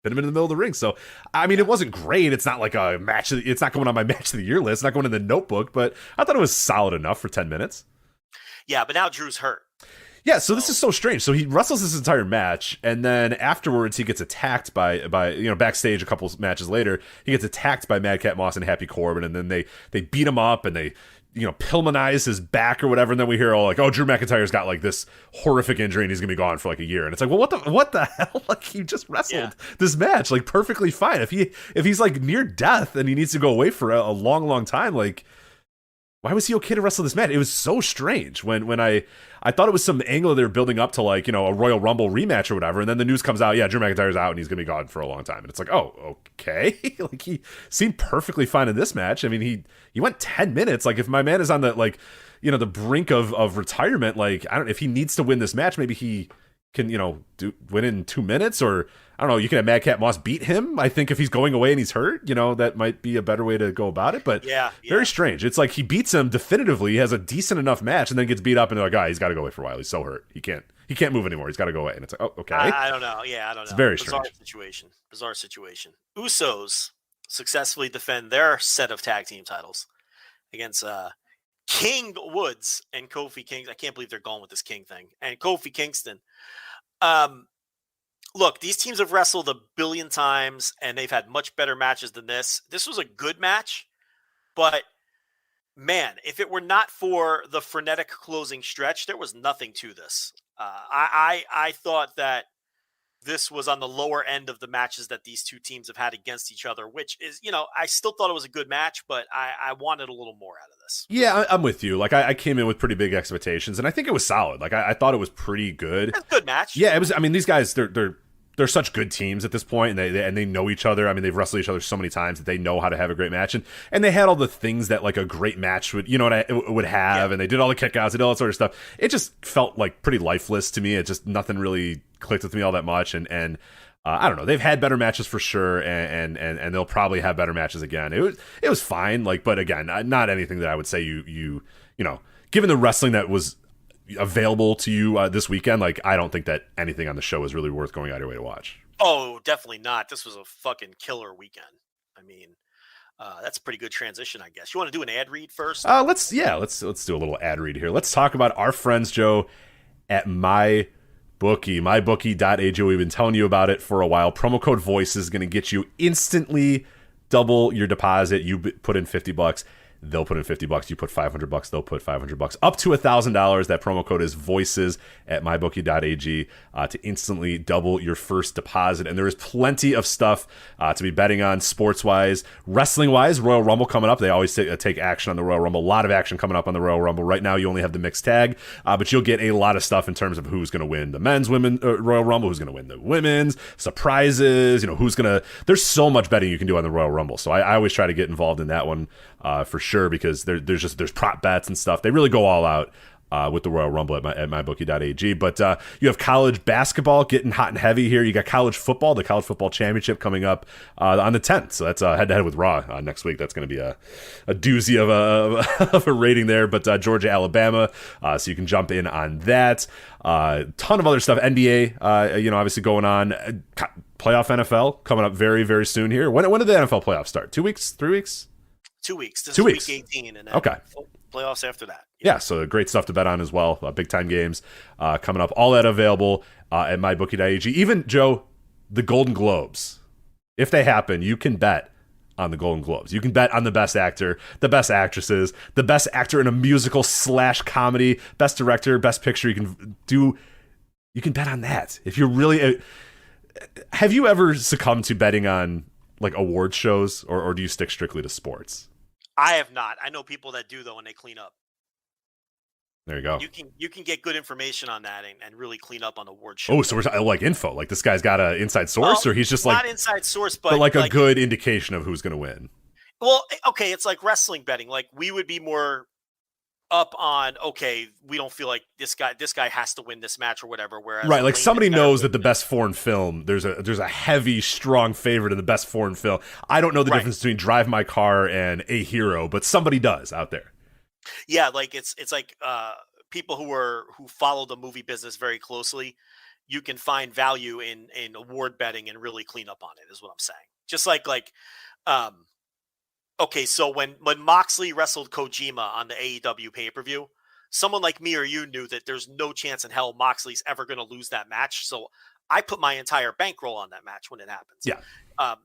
Speaker 4: put him in the middle of the ring. So, I mean, it wasn't great. It's not like a match. It's not going on my match of the year list. It's not going in the notebook, but I thought it was solid enough for 10 minutes.
Speaker 5: Yeah, but now Drew's hurt.
Speaker 4: Yeah, so this is so strange. So he wrestles this entire match, and then afterwards he gets attacked by backstage a couple matches later, he gets attacked by Madcap Moss and Happy Corbin, and then they beat him up and they Pillmanize his back or whatever, and then we hear all like, oh, Drew McIntyre's got like this horrific injury and he's gonna be gone for like a year. And it's like, well, what the hell? Like, he just wrestled this match like perfectly fine. If he's like near death and he needs to go away for a long time, like, why was he okay to wrestle this match? It was so strange when I thought it was some angle they were building up to, like, a Royal Rumble rematch or whatever, and then the news comes out, Drew McIntyre's out and he's gonna be gone for a long time, and it's like, oh, okay. Like, he seemed perfectly fine in this match. I mean, he went 10 minutes. Like, if my man is on the the brink of retirement, like, I don't know if he needs to win this match, maybe he can win in 2 minutes, or I don't know, you can have Madcap Moss beat him. I think if he's going away and he's hurt, that might be a better way to go about it. But very strange. It's like he beats him definitively, he has a decent enough match, and then gets beat up, and they're like, he's got to go away for a while. He's so hurt. He can't move anymore. He's got to go away. And it's like, oh, okay.
Speaker 5: I don't know. Yeah, I don't know.
Speaker 4: It's very
Speaker 5: Bizarre
Speaker 4: strange.
Speaker 5: Bizarre situation. Usos successfully defend their set of tag team titles against King Woods and Kofi Kingston. I can't believe they're going with this King thing. And Kofi Kingston. Look, these teams have wrestled a billion times, and they've had much better matches than this. This was a good match, but man, if it were not for the frenetic closing stretch, there was nothing to this. I thought that this was on the lower end of the matches that these two teams have had against each other, which is, I still thought it was a good match, but I wanted a little more out of this.
Speaker 4: Yeah, I'm with you. Like, I came in with pretty big expectations, and I think it was solid. Like, I thought it was pretty good.
Speaker 5: It's a good match.
Speaker 4: Yeah, it was. I mean, these guys, they're they're such good teams at this point, and they know each other. I mean, they've wrestled each other so many times that they know how to have a great match, and they had all the things that like a great match would, would have, and they did all the kickouts and all that sort of stuff. It just felt like pretty lifeless to me. It just nothing really clicked with me all that much, and I don't know. They've had better matches for sure, and they'll probably have better matches again. It was fine, like, but again, not anything that I would say you know, given the wrestling that was available to you this weekend, like, I don't think that anything on the show is really worth going out of your way to watch.
Speaker 5: Oh, definitely not. This was a fucking killer weekend. I mean, that's a pretty good transition, I guess. You want to do an ad read first?
Speaker 4: Let's do a little ad read here. Let's talk about our friends, Joe, at MyBookie, mybookie.ag. We've been telling you about it for a while. Promo code VOICE is going to get you instantly double your deposit. You put in $50. They'll put in $50. You put $500. They'll put $500. Up to $1,000. That promo code is VOICES at mybookie.ag to instantly double your first deposit. And there is plenty of stuff to be betting on, sports-wise, wrestling-wise. Royal Rumble coming up. They always take action on the Royal Rumble. A lot of action coming up on the Royal Rumble. Right now, you only have the mixed tag, but you'll get a lot of stuff in terms of who's going to win the men's Royal Rumble, who's going to win the women's, surprises. There's so much betting you can do on the Royal Rumble. So I always try to get involved in that one for sure, because there's prop bets and stuff. They really go all out with the Royal Rumble at mybookie.ag. But you have college basketball getting hot and heavy here. You got college football, the college football championship coming up on the 10th. So that's head to head with Raw next week. That's going to be a doozy of a rating there. But Georgia, Alabama, so you can jump in on that. Ton of other stuff. NBA, obviously going on. Playoff NFL coming up very, very soon here. When did the NFL playoffs start? 2 weeks? 3 weeks?
Speaker 5: 2 weeks. This
Speaker 4: 2
Speaker 5: is
Speaker 4: weeks.
Speaker 5: week 18, and then
Speaker 4: okay.
Speaker 5: Playoffs after that.
Speaker 4: Yeah, so great stuff to bet on as well. Big time games coming up. All that available at mybookie.ag. Even, Joe, the Golden Globes. If they happen, you can bet on the Golden Globes. You can bet on the best actor, the best actresses, the best actor in a musical / comedy, best director, best picture. You can bet on that. If you're really... have you ever succumbed to betting on like award shows, or do you stick strictly to sports?
Speaker 5: I have not. I know people that do, though, and they clean up.
Speaker 4: There you go.
Speaker 5: You can get good information on that and really clean up on award shows.
Speaker 4: Oh, so we're like info. Like this guy's got an inside source, or he's just like
Speaker 5: not inside source, but
Speaker 4: like a good indication of who's going to win.
Speaker 5: Well, okay, it's like wrestling betting. Like we would be more up on, okay, we don't feel like this guy has to win this match or whatever. Whereas
Speaker 4: right, like somebody knows that the best foreign film, there's a heavy, strong favorite in the best foreign film. I don't know the difference between Drive My Car and A Hero, but somebody does out there.
Speaker 5: Yeah, like it's like people who follow the movie business very closely, you can find value in award betting and really clean up on it, is what I'm saying. Just like okay, so when Moxley wrestled Kojima on the AEW pay-per-view, someone like me or you knew that there's no chance in hell Moxley's ever going to lose that match. So I put my entire bankroll on that match when it happens.
Speaker 4: Yeah.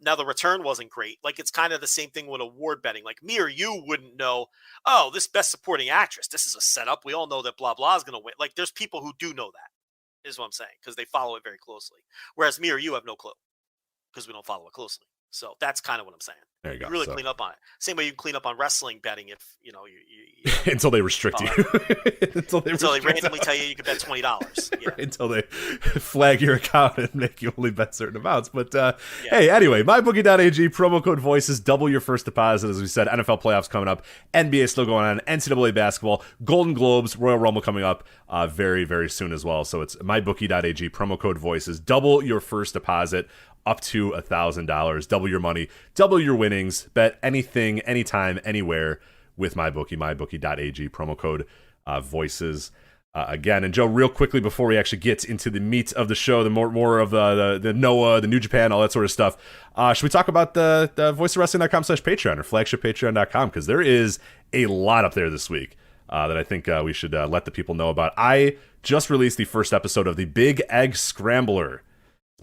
Speaker 5: Now the return wasn't great. Like it's kind of the same thing with award betting. Like me or you wouldn't know, oh, this best supporting actress, this is a setup. We all know that blah, blah is going to win. Like there's people who do know that, is what I'm saying, because they follow it very closely. Whereas me or you have no clue because we don't follow it closely. So that's kind of what I'm saying.
Speaker 4: There you go.
Speaker 5: Really clean up on it. Same way you can clean up on wrestling betting if you
Speaker 4: until they restrict you. until they
Speaker 5: randomly tell you can bet $20. Yeah.
Speaker 4: Until they flag your account and make you only bet certain amounts. But hey, anyway, mybookie.ag, promo code VOICES, double your first deposit. As we said, NFL playoffs coming up, NBA still going on, NCAA basketball, Golden Globes, Royal Rumble coming up very, very soon as well. So it's mybookie.ag, promo code VOICES, double your first deposit. Up to $1,000. Double your money, double your winnings. Bet anything, anytime, anywhere with MyBookie. MyBookie.ag, promo code VOICES. Again, and Joe, real quickly before we actually get into the meat of the show, the more of the Noah, the New Japan, all that sort of stuff, should we talk about the voiceofwrestling.com/Patreon or flagshippatreon.com? Because there is a lot up there this week that I think we should let the people know about. I just released the first episode of the Big Egg Scrambler.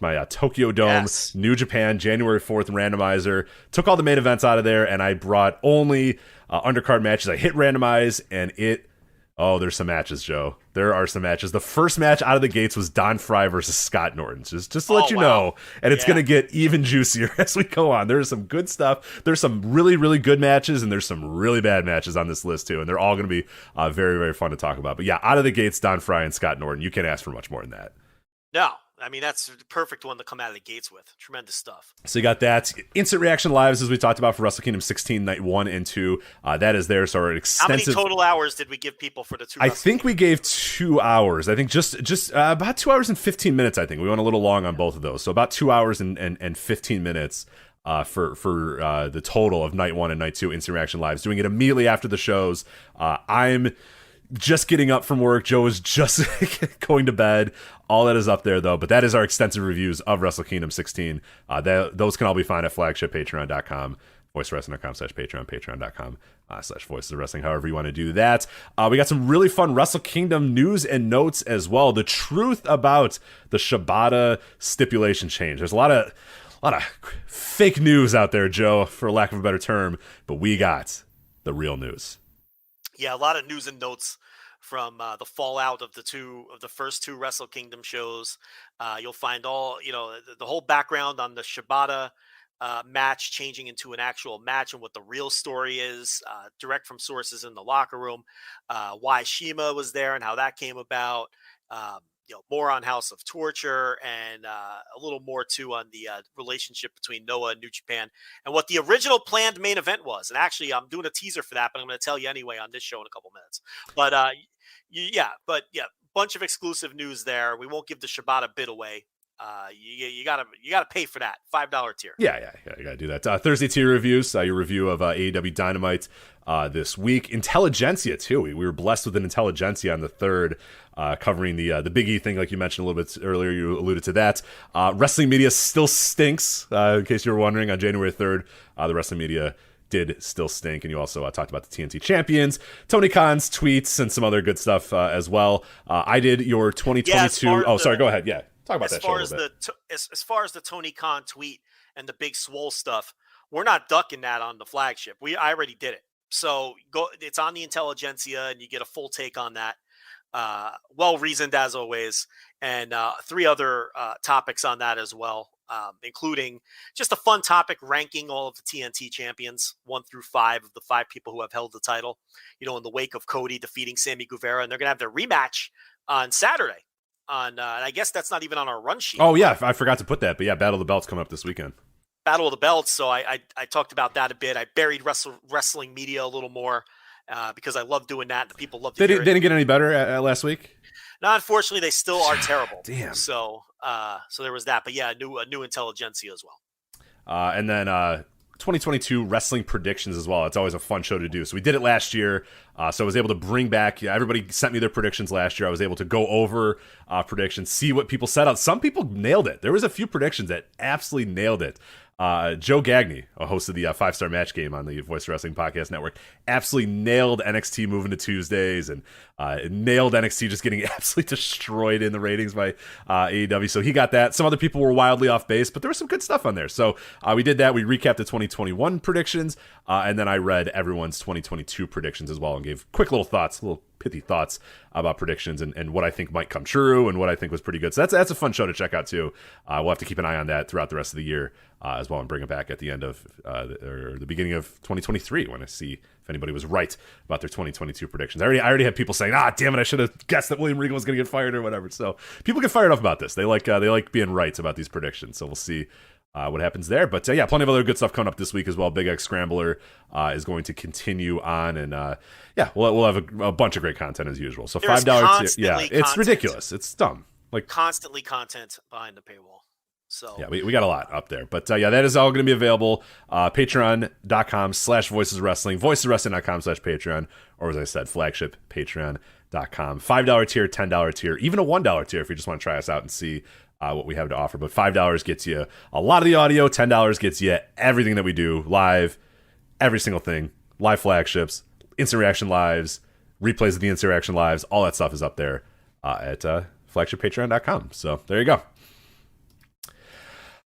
Speaker 4: My Tokyo Dome, New Japan, January 4th randomizer. Took all the main events out of there, and I brought only undercard matches. I hit randomize, and there's some matches, Joe. There are some matches. The first match out of the gates was Don Fry versus Scott Norton. Just to let you know, and it's going to get even juicier as we go on. There's some good stuff. There's some really, really good matches, and there's some really bad matches on this list, too, and they're all going to be very, very fun to talk about. But yeah, out of the gates, Don Fry and Scott Norton. You can't ask for much more than that.
Speaker 5: No. I mean, that's the perfect one to come out of the gates with. Tremendous stuff.
Speaker 4: So you got that. Instant Reaction Lives, as we talked about, for Wrestle Kingdom 16, Night 1 and 2. That is there. So our extensive...
Speaker 5: How many total hours did we give people for the two?
Speaker 4: I think we gave 2 hours. I think just about 2 hours and 15 minutes, I think. We went a little long on both of those. So about 2 hours and 15 minutes for the total of Night 1 and Night 2 Instant Reaction Lives. Doing it immediately after the shows. I'm just getting up from work. Joe is just going to bed. All that is up there, though. But that is our extensive reviews of Wrestle Kingdom 16. Those can all be found at flagshippatreon.com, voicewrestling.com/Patreon, patreon.com/voicesofwrestling, however you want to do that. We got some really fun Wrestle Kingdom news and notes as well. The truth about the Shibata stipulation change. There's a lot of fake news out there, Joe, for lack of a better term. But we got the real news.
Speaker 5: Yeah, a lot of news and notes from the fallout of the first two Wrestle Kingdom shows. You'll find all, the whole background on the Shibata match changing into an actual match and what the real story is, direct from sources in the locker room, why Shima was there and how that came about. More on House of Torture and a little more too on the relationship between Noah and New Japan and what the original planned main event was. And actually, I'm doing a teaser for that, but I'm going to tell you anyway on this show in a couple minutes. But bunch of exclusive news there. We won't give the Shibata bit away. You gotta pay for that $5 tier.
Speaker 4: Yeah, you gotta do that. Thursday tier reviews. Your review of AEW Dynamite this week. Intelligentsia too. We were blessed with an Intelligentsia on the 3rd, covering the Big E thing, like you mentioned a little bit earlier. You alluded to that. Wrestling media still stinks. In case you were wondering, on January 3rd, the wrestling media did still stink. And you also talked about the TNT champions, Tony Khan's tweets, and some other good stuff as well. I did your 2022. Sorry, go ahead. Yeah. Talk about that show a little bit.
Speaker 5: As far as the Tony Khan tweet and the big swole stuff, we're not ducking that on the flagship. I already did it. So it's on the Intelligentsia, and you get a full take on that. Well reasoned as always, and 3 other topics on that as well, including just a fun topic ranking all of the TNT champions 1 through 5 of the 5 people who have held the title. In the wake of Cody defeating Sammy Guevara, and they're gonna have their rematch on Saturday. And I guess that's not even on our run sheet.
Speaker 4: Oh, yeah, I forgot to put that. But yeah, Battle of the Belts coming up this weekend.
Speaker 5: Battle of the Belts. So I talked about that a bit. I buried wrestling media a little more because I love doing that. The people love to hear it.
Speaker 4: Didn't get any better last week?
Speaker 5: No, unfortunately, they still are terrible.
Speaker 4: Damn.
Speaker 5: So there was that. But yeah, a new Intelligentsia as well.
Speaker 4: And then 2022 wrestling predictions as well. It's always a fun show to do. So we did it last year. So I was able to bring back, everybody sent me their predictions last year. I was able to go over predictions, see what people said out. Some people nailed it. There was a few predictions that absolutely nailed it. Joe Gagney, a host of the 5-Star Match Game on the Voice Wrestling Podcast Network, absolutely nailed NXT moving to Tuesdays, and nailed NXT just getting absolutely destroyed in the ratings by AEW. So he got that. Some other people were wildly off base, but there was some good stuff on there. So we did that. We recapped the 2021 predictions, and then I read everyone's 2022 predictions as well and gave quick little thoughts, little pithy thoughts about predictions and what I think might come true and what I think was pretty good. So that's a fun show to check out too. We'll have to keep an eye on that throughout the rest of the year as well, and bring it back at the end of or the beginning of 2023 when I see if anybody was right about their 2022 predictions. I already had people saying, damn it, I should have guessed that William Regal was going to get fired or whatever. So people get fired up about this. They like being right about these predictions. So we'll see what happens there. But yeah, plenty of other good stuff coming up this week as well. Big X Scrambler is going to continue on, and we'll have a bunch of great content as usual. So $5 it's ridiculous. It's dumb. Like
Speaker 5: constantly content behind the paywall. So
Speaker 4: yeah, we got a lot up there. But that is all going to be available. Patreon.com/voiceswrestling, voiceswrestling.com/Patreon, or as I said, flagship Patreon.com. $5 tier, $10 tier, even a $1 tier if you just want to try us out and see what we have to offer. But $5 gets you a lot of the audio. $10 gets you everything that we do live, every single thing, live flagships, instant reaction lives, replays of the instant reaction lives. All that stuff is up there at flagshippatreon.com. So there you go.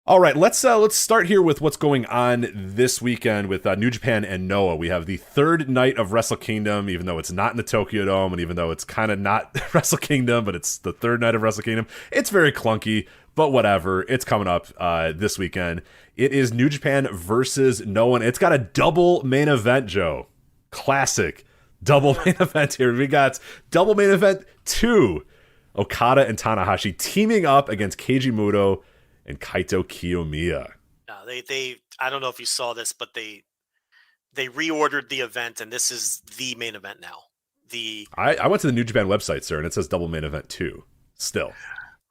Speaker 4: All right, let's start here with what's going on this weekend with New Japan and Noah. We have the 3rd night of Wrestle Kingdom, even though it's not in the Tokyo Dome, and even though it's kind of not Wrestle Kingdom, but it's the 3rd night of Wrestle Kingdom. It's very clunky, but whatever. It's coming up this weekend. It is New Japan versus Noah, and it's got a double main event, Joe. Classic double main event here. We got double main event 2. Okada and Tanahashi teaming up against Keiji Muto and Kaito Kiyomiya.
Speaker 5: No, they I don't know if you saw this, but they reordered the event, and this is the main event now.
Speaker 4: I went to the New Japan website, sir, and it says double main event 2 still.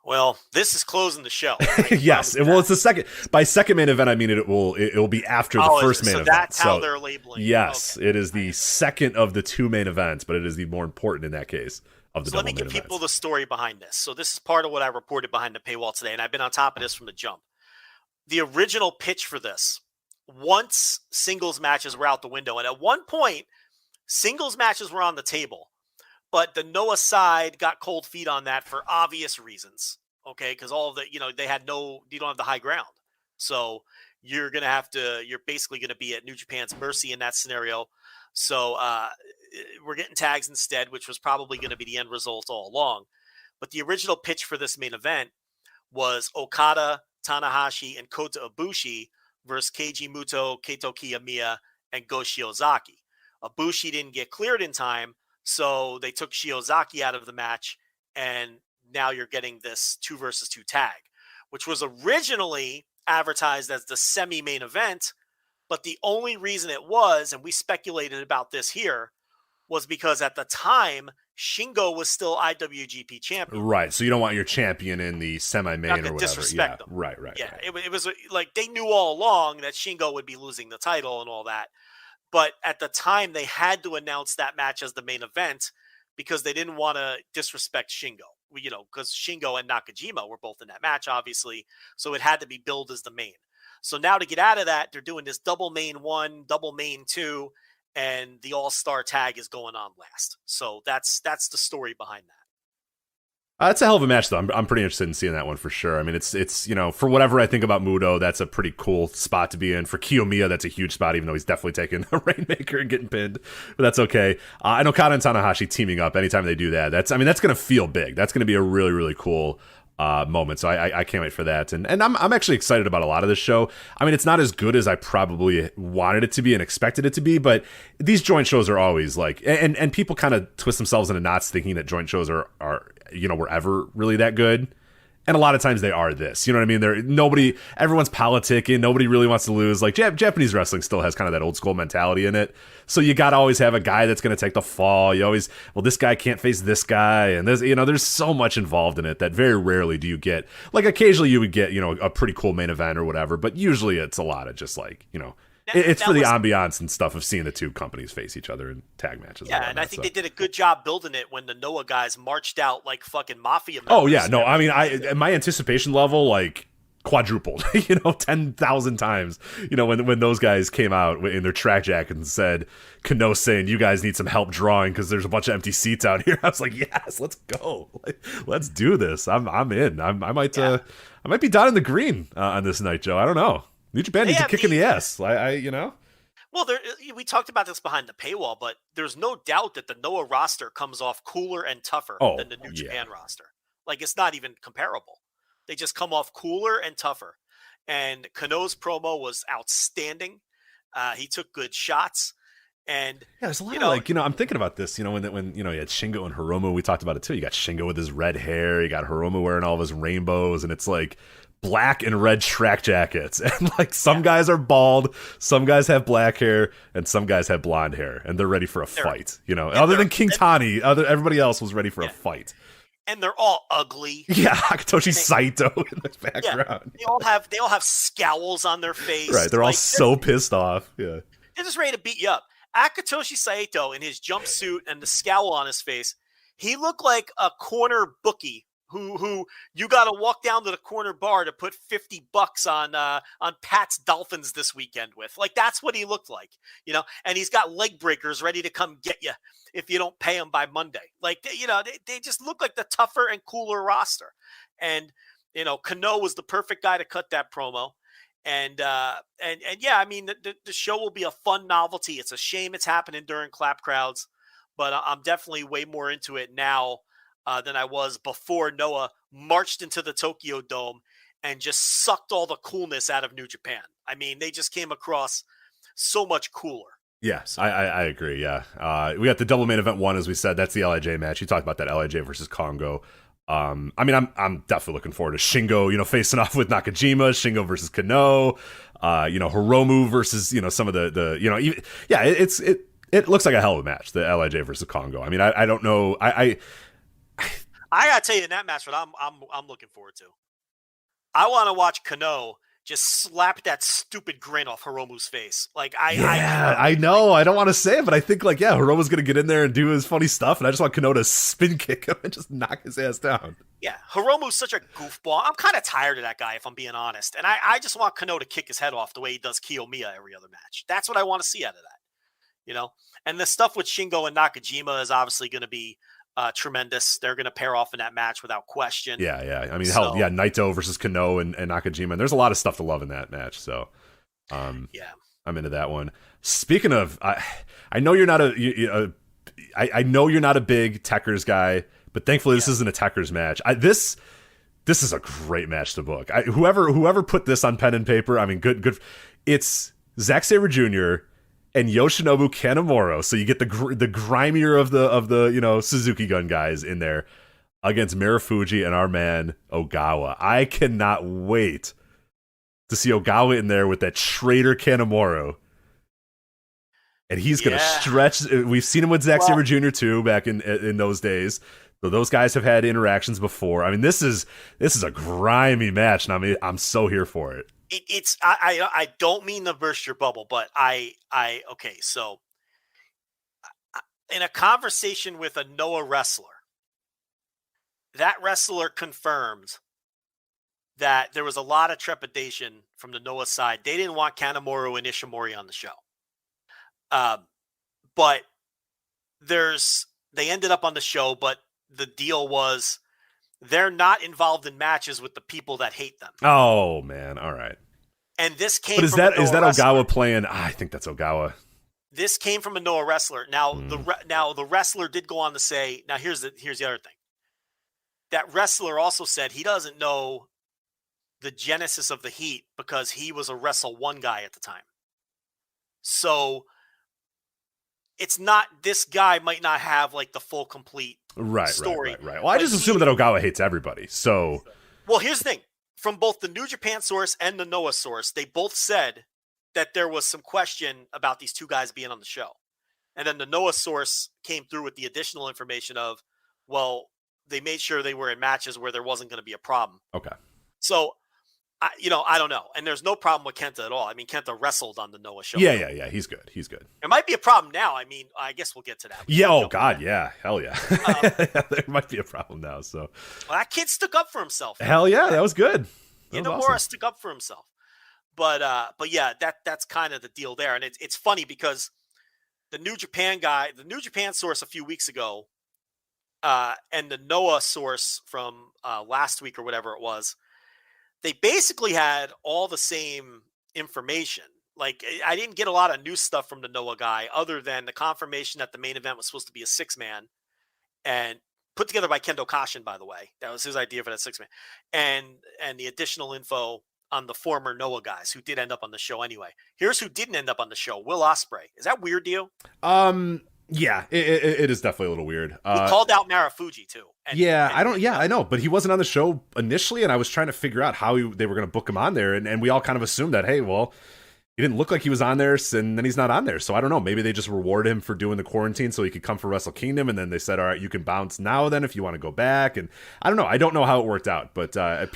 Speaker 5: Well, this is closing the show.
Speaker 4: Yes, well, it's the second. By second main event, I mean it will be after the first main event.
Speaker 5: That's how they're labeling.
Speaker 4: Yes,
Speaker 5: okay.
Speaker 4: It is the second of the 2 main events, but it is the more important in that case of the double main events.
Speaker 5: Let me give people the story behind this. So this is part of what I reported behind the paywall today, and I've been on top of this from the jump. The original pitch for this, once singles matches were out the window, and at one point, singles matches were on the table. But the Noah side got cold feet on that for obvious reasons, okay? Because all of the, you don't have the high ground. So you're basically going to be at New Japan's mercy in that scenario. So we're getting tags instead, which was probably going to be the end result all along. But the original pitch for this main event was Okada, Tanahashi, and Kota Ibushi versus Keiji Muto, Kaito Kiyomiya, and Go Shiozaki. Ibushi didn't get cleared in time, so they took Shiozaki out of the match, and now you're getting this 2 versus 2 tag, which was originally advertised as the semi-main event, but the only reason it was, and we speculated about this here, was because at the time, Shingo was still IWGP champion.
Speaker 4: Right, so you don't want your champion in the semi-main or whatever.
Speaker 5: Disrespect them.
Speaker 4: Right.
Speaker 5: Yeah,
Speaker 4: right.
Speaker 5: It was like they knew all along that Shingo would be losing the title and all that. But at the time, they had to announce that match as the main event because they didn't want to disrespect Shingo. Because Shingo and Nakajima were both in that match, obviously. So it had to be billed as the main. So now to get out of that, they're doing this double main 1, double main 2, and the all-star tag is going on last. So that's the story behind that.
Speaker 4: It's a hell of a match, though. I'm pretty interested in seeing that one for sure. I mean, it's for whatever I think about Muto, that's a pretty cool spot to be in. For Kiyomiya, that's a huge spot, even though he's definitely taking a Rainmaker and getting pinned. But that's okay. And Okada and Tanahashi teaming up anytime they do that. That's going to feel big. That's going to be a really, really cool moment. So I can't wait for that. And I'm actually excited about a lot of this show. I mean, it's not as good as I probably wanted it to be and expected it to be, but these joint shows are always like, and people kind of twist themselves into knots thinking that joint shows are were ever really that good. And a lot of times they are this. You know what I mean? Everyone's politicking. Nobody really wants to lose. Like Japanese wrestling still has kind of that old school mentality in it. So you got to always have a guy that's going to take the fall. This guy can't face this guy. And there's so much involved in it that very rarely do you get, like occasionally you would get, a pretty cool main event or whatever. But usually it's a lot of just like, it's for the ambiance and stuff of seeing the two companies face each other in tag matches.
Speaker 5: Yeah, and I think they did a good job building it when the Noah guys marched out like fucking mafia members.
Speaker 4: Oh, yeah. No, I mean, my anticipation level, like, quadrupled, 10,000 times, when those guys came out in their track jackets and said, Kano saying, you guys need some help drawing because there's a bunch of empty seats out here. I was like, yes, let's go. Let's do this. I'm in. I might be down in the green on this night, Joe. I don't know. New Japan needs a kick in the ass.
Speaker 5: Well, we talked about this behind the paywall, but there's no doubt that the Noah roster comes off cooler and tougher than the New Japan roster. Like, it's not even comparable. They just come off cooler and tougher. And Kano's promo was outstanding. He took good shots. And
Speaker 4: there's a lot of I'm thinking about this, when you had Shingo and Hiromu, we talked about it too. You got Shingo with his red hair, you got Hiromu wearing all of his rainbows, and it's like black and red track jackets, and like some guys are bald, some guys have black hair, and some guys have blonde hair, and they're ready for a fight. Other than King Tani, everybody else was ready for a fight.
Speaker 5: And they're all ugly.
Speaker 4: Yeah, Akitoshi Saito in the background.
Speaker 5: Yeah, they all have scowls on their face.
Speaker 4: Right, they're all so pissed off. Yeah,
Speaker 5: they're just ready to beat you up. Akitoshi Saito in his jumpsuit and the scowl on his face, he looked like a corner bookie who you got to walk down to the corner bar to put $50 on Pat's Dolphins this weekend with. Like, that's what he looked like, and he's got leg breakers ready to come get you if you don't pay him by Monday. Like, they just look like the tougher and cooler roster. And, Kano was the perfect guy to cut that promo. And yeah, I mean, the show will be a fun novelty. It's a shame it's happening during clap crowds, but I'm definitely way more into it now than I was before Noah marched into the Tokyo Dome and just sucked all the coolness out of New Japan. I mean, they just came across so much cooler.
Speaker 4: Yes, I agree. Yeah. We got the double main event 1, as we said. That's the LIJ match. You talked about that LIJ versus Congo I mean, I'm definitely looking forward to Shingo, facing off with Nakajima, Shingo versus Kano, Hiromu versus, some of it looks like a hell of a match, the LIJ versus Kongo. I mean, I don't know. I
Speaker 5: gotta tell you, in that match, what I'm looking forward to. I want to watch Kano just slap that stupid grin off Hiromu's face.
Speaker 4: I know. I don't want to say it, but I think Hiromu's gonna get in there and do his funny stuff, and I just want Kano to spin kick him and just knock his ass down.
Speaker 5: Yeah, Hiromu's such a goofball. I'm kind of tired of that guy, if I'm being honest. And I just want Kano to kick his head off the way he does Kiyomiya every other match. That's what I want to see out of that. And the stuff with Shingo and Nakajima is obviously going to be tremendous. They're going to pair off in that match without question.
Speaker 4: Yeah. I mean, Naito versus Kano and Nakajima. And there's a lot of stuff to love in that match. So, I'm into that one. Speaking of, I know you're not I know you're not a big Techers guy, but thankfully this isn't a Techers match. This is a great match to book. Whoever put this on pen and paper, I mean, good. It's Zack Sabre Jr. and Yoshinobu Kanemaru, so you get the grimier of the Suzuki Gun guys in there against Marufuji and our man Ogawa. I cannot wait to see Ogawa in there with that traitor Kanemaru, and he's going to stretch. We've seen him with Zack Sabre Jr. too back in those days. So those guys have had interactions before. I mean, this is a grimy match, and I'm so here for it.
Speaker 5: I don't mean to burst your bubble, but okay. So in a conversation with a Noah wrestler, that wrestler confirmed that there was a lot of trepidation from the Noah side. They didn't want Kanemaru and Ishimori on the show. But they ended up on the show, but the deal was they're not involved in matches with the people that hate them.
Speaker 4: Oh man, all right.
Speaker 5: And this came.
Speaker 4: But is that Ogawa playing? I think that's Ogawa.
Speaker 5: This came from a Noah wrestler. Now the wrestler did go on to say. Now here's the other thing. That wrestler also said he doesn't know the genesis of the heat because he was a Wrestle 1 guy at the time. So it's not, this guy might not have like the full complete story.
Speaker 4: Right. Well, I just assume that Ogawa hates everybody. So,
Speaker 5: well, here's the thing. From both the New Japan source and the Noah source, they both said that there was some question about these two guys being on the show. And then the Noah source came through with the additional information of, well, they made sure they were in matches where there wasn't going to be a problem.
Speaker 4: Okay.
Speaker 5: So, I don't know. And there's no problem with Kenta at all. I mean, Kenta wrestled on the Noah show.
Speaker 4: Yeah. He's good.
Speaker 5: It might be a problem now. I mean, I guess we'll get to that.
Speaker 4: Yeah. Oh God. Yeah. Hell yeah. There might be a problem now. So
Speaker 5: that kid stuck up for himself.
Speaker 4: Hell yeah. That was good.
Speaker 5: Awesome. Stuck up for himself. But yeah, that's kind of the deal there. And it's funny because the New Japan source a few weeks ago, and the Noah source from last week or whatever it was, they basically had all the same information. Like, I didn't get a lot of new stuff from the Noah guy other than the confirmation that the main event was supposed to be a 6-man and put together by Kendo Kashin, by the way. That was his idea for that 6-man. And the additional info on the former Noah guys who did end up on the show anyway. Here's who didn't end up on the show. Will Ospreay. Is that weird to you?
Speaker 4: Yeah, it is definitely a little weird.
Speaker 5: He called out Marufuji too.
Speaker 4: I know, but he wasn't on the show initially, and I was trying to figure out how they were going to book him on there, and we all kind of assumed that, hey, well, he didn't look like he was on there, and then he's not on there. So I don't know. Maybe they just rewarded him for doing the quarantine so he could come for Wrestle Kingdom, and then they said, all right, you can bounce now then if you want to go back. And I don't know. I don't know how it worked out, but a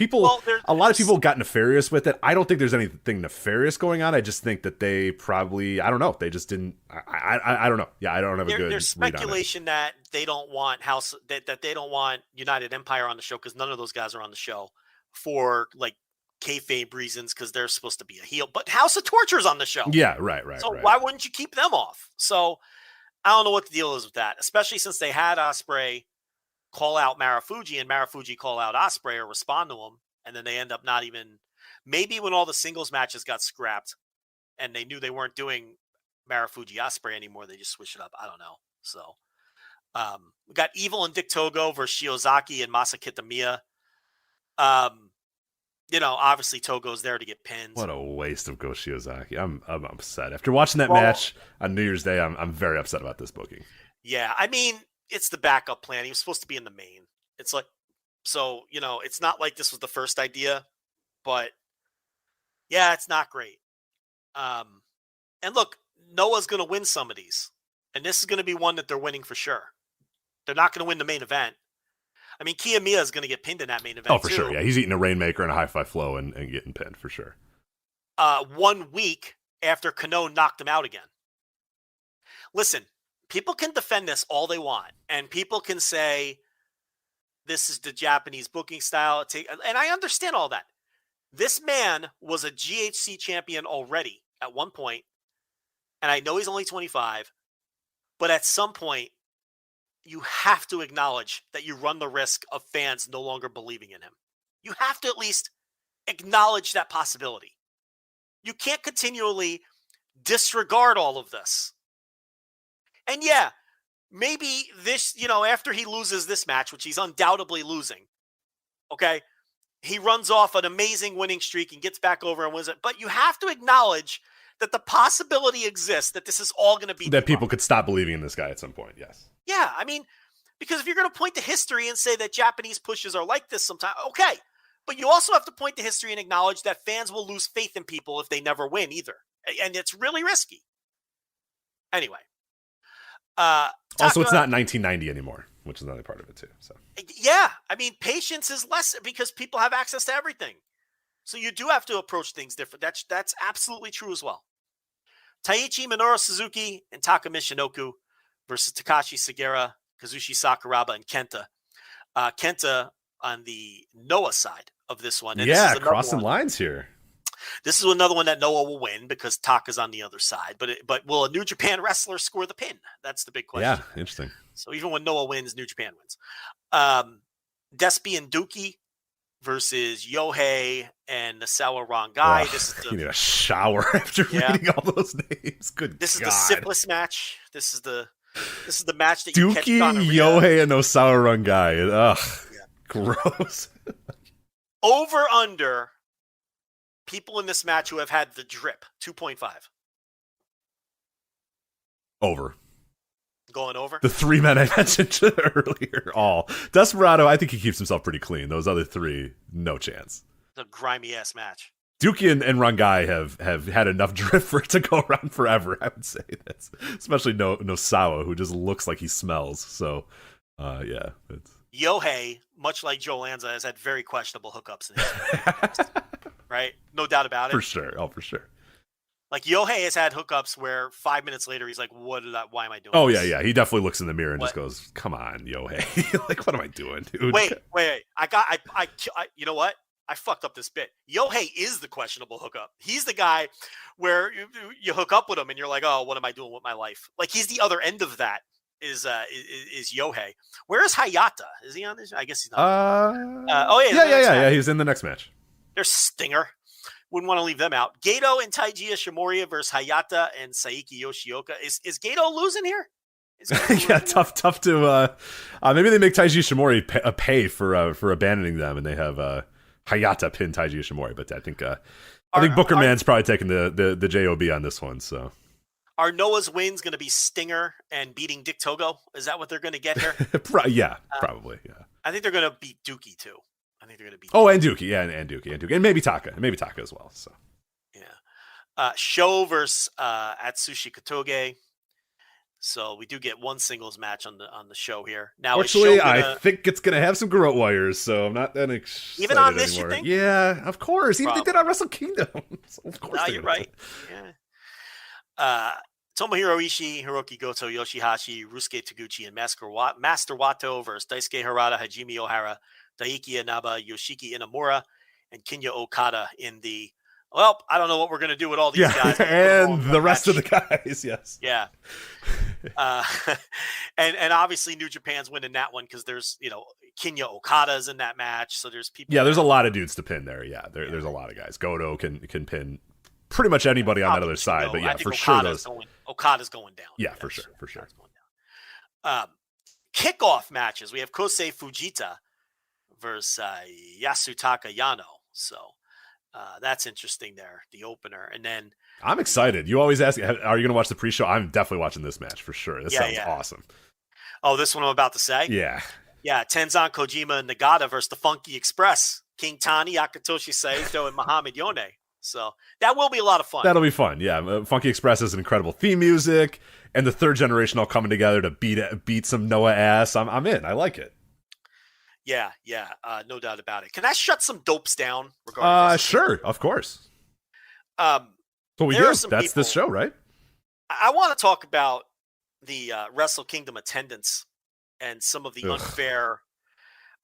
Speaker 4: lot of people got nefarious with it. I don't think there's anything nefarious going on. I just think that they probably, I don't know. They just didn't. I don't know. Yeah, I don't have a good.
Speaker 5: There's speculation that they don't want that they don't want United Empire on the show because none of those guys are on the show for like kayfabe reasons because they're supposed to be a heel, but House of Torture's on the show.
Speaker 4: Yeah, right.
Speaker 5: So why wouldn't you keep them off? So I don't know what the deal is with that, especially since they had Ospreay call out Marufuji and Marufuji call out Ospreay or respond to him, and then they end up not even. Maybe when all the singles matches got scrapped and they knew they weren't doing Marufuji Ospreay anymore, they just switched it up. I don't know. So we got Evil and Dick Togo versus Shiozaki and Masa Kitamiya. Obviously Togo's there to get pins.
Speaker 4: What a waste of Go Shiozaki. I'm upset. After watching that match on New Year's Day, I'm very upset about this booking.
Speaker 5: Yeah, I mean, it's the backup plan. He was supposed to be in the main. It's like So, it's not like this was the first idea, but yeah, it's not great. And look, Noah's going to win some of these, and this is going to be one that they're winning for sure. They're not going to win the main event. I mean, Kiyomiya is going to get pinned in that main event.
Speaker 4: Oh, for sure. Yeah, he's eating a Rainmaker and a high five flow and getting pinned for sure.
Speaker 5: 1 week after Kano knocked him out again. Listen, people can defend this all they want, and people can say this is the Japanese booking style. And I understand all that. This man was a GHC champion already at one point, and I know he's only 25, but at some point, you have to acknowledge that you run the risk of fans no longer believing in him. You have to at least acknowledge that possibility. You can't continually disregard all of this. And yeah, maybe this, after he loses this match, which he's undoubtedly losing, okay, he runs off an amazing winning streak and gets back over and wins it. But you have to acknowledge that the possibility exists that this is all going to be
Speaker 4: that people could stop believing in this guy at some point. Yes.
Speaker 5: Yeah, I mean, because if you're going to point to history and say that Japanese pushes are like this sometimes, okay. But you also have to point to history and acknowledge that fans will lose faith in people if they never win either. And it's really risky. Anyway.
Speaker 4: Also, it's not 1990 anymore, which is another part of it too. So
Speaker 5: yeah, I mean, patience is less because people have access to everything. So you do have to approach things different. That's absolutely true as well. Taichi Minoru Suzuki and Taka Michinoku versus Takashi Sugiura, Kazushi Sakuraba, and Kenta. Kenta on the Noah side of this one. And
Speaker 4: yeah, crossing lines here.
Speaker 5: This is another one that Noah will win because Taka's on the other side. But will a New Japan wrestler score the pin? That's the big question.
Speaker 4: Yeah, interesting.
Speaker 5: So even when Noah wins, New Japan wins. Despi and Dookie versus Yohei and Nasawa Rangai. This is
Speaker 4: you need a shower after reading all those names. Good.
Speaker 5: This
Speaker 4: God.
Speaker 5: is the simplest match. This is the match that
Speaker 4: Dookie,
Speaker 5: you catch on
Speaker 4: Yohei, and Osawa Rangai. Ugh, gross.
Speaker 5: Over under people in this match who have had the drip 2.5.
Speaker 4: Over.
Speaker 5: Going over.
Speaker 4: The three men I mentioned earlier, all Desperado. I think he keeps himself pretty clean. Those other three, no chance.
Speaker 5: It's a grimy ass match.
Speaker 4: Dookie and Rangai have had enough drift for it to go around forever. I would say that's especially Nosawa, who just looks like he smells. So, yeah.
Speaker 5: Yohei, much like Joe Lanza, has had very questionable hookups in his right? No doubt about it.
Speaker 4: For sure. Oh, for sure.
Speaker 5: Like Yohei has had hookups where 5 minutes later he's like, why am I doing
Speaker 4: this?
Speaker 5: this?
Speaker 4: Yeah. He definitely looks in the mirror and just goes, come on, Yohei. Like, what am I doing, dude?
Speaker 5: Wait. I you know what? I fucked up this bit. Yohei is the questionable hookup. He's the guy where you hook up with him and you're like, oh, what am I doing with my life? Like he's the other end of that is Yohei. Where is Hayata? Is he on this? I guess he's not.
Speaker 4: Yeah. He's in the next match.
Speaker 5: There's Stinger. Wouldn't want to leave them out. Gato and Taiji Ishimori versus Hayata and Saiki Yoshioka. Is Gato losing here?
Speaker 4: Yeah, tough to. Maybe they make Taiji Ishimori pay for abandoning them, and they have Hayata pin Taiji Ishimori. But I think Booker Man's probably taking the JOB on this one. So,
Speaker 5: are Noah's wins going to be Stinger and beating Dick Togo? Is that what they're going to get here?
Speaker 4: Yeah, probably. Yeah,
Speaker 5: I think they're going to beat Dookie too. I think they're going to beat.
Speaker 4: Oh, and Dookie, yeah, and Dookie, and maybe Taka as well. So,
Speaker 5: yeah, Sho versus Atsushi Kotoge. So we do get one singles match on the show here. Now,
Speaker 4: actually, I think it's going to have some garrote wires, so I'm not that excited
Speaker 5: even on this.
Speaker 4: Anymore.
Speaker 5: You think?
Speaker 4: Yeah, of course. Even they did on Wrestle Kingdom. So of course,
Speaker 5: you're right. Yeah. Tomohiro Ishii, Hiroki Goto, Yoshihashi, Rusuke Taguchi, and Master Wato versus Daisuke Harada, Hajime Ohara, Daiki Inaba, Yoshiki Inamura, and Kinya Okada in the. Well, I don't know what we're going to do with all these guys.
Speaker 4: And the rest of the guys, yes.
Speaker 5: Yeah. And obviously New Japan's winning that one because there's, Kinya Okada's in that match. So there's people.
Speaker 4: Yeah, there's a lot of dudes to pin there. Yeah, there's a lot of guys. Goto can pin pretty much anybody on that other side. But yeah, for sure.
Speaker 5: Okada's going down.
Speaker 4: Yeah, for sure.
Speaker 5: Kickoff matches. We have Kosei Fujita versus Yasutaka Yano. So that's interesting there, the opener. And then
Speaker 4: I'm excited. You always ask, are you going to watch the pre-show? I'm definitely watching this match for sure. This sounds awesome.
Speaker 5: Oh, this one I'm about to say?
Speaker 4: Yeah.
Speaker 5: Yeah, Tenzan Kojima and Nagata versus the Funky Express. King Tani, Akatoshi Saito, and Muhammad Yone. So that will be a lot of fun.
Speaker 4: That'll be fun. Yeah, Funky Express has incredible theme music, and the third generation all coming together to beat some Noah ass. I'm in. I like it.
Speaker 5: Yeah, no doubt about it. Can I shut some dopes down regarding this?
Speaker 4: Sure, of course.
Speaker 5: What
Speaker 4: we do. That's this show, right?
Speaker 5: I want to talk about the Wrestle Kingdom attendance and some of the unfair.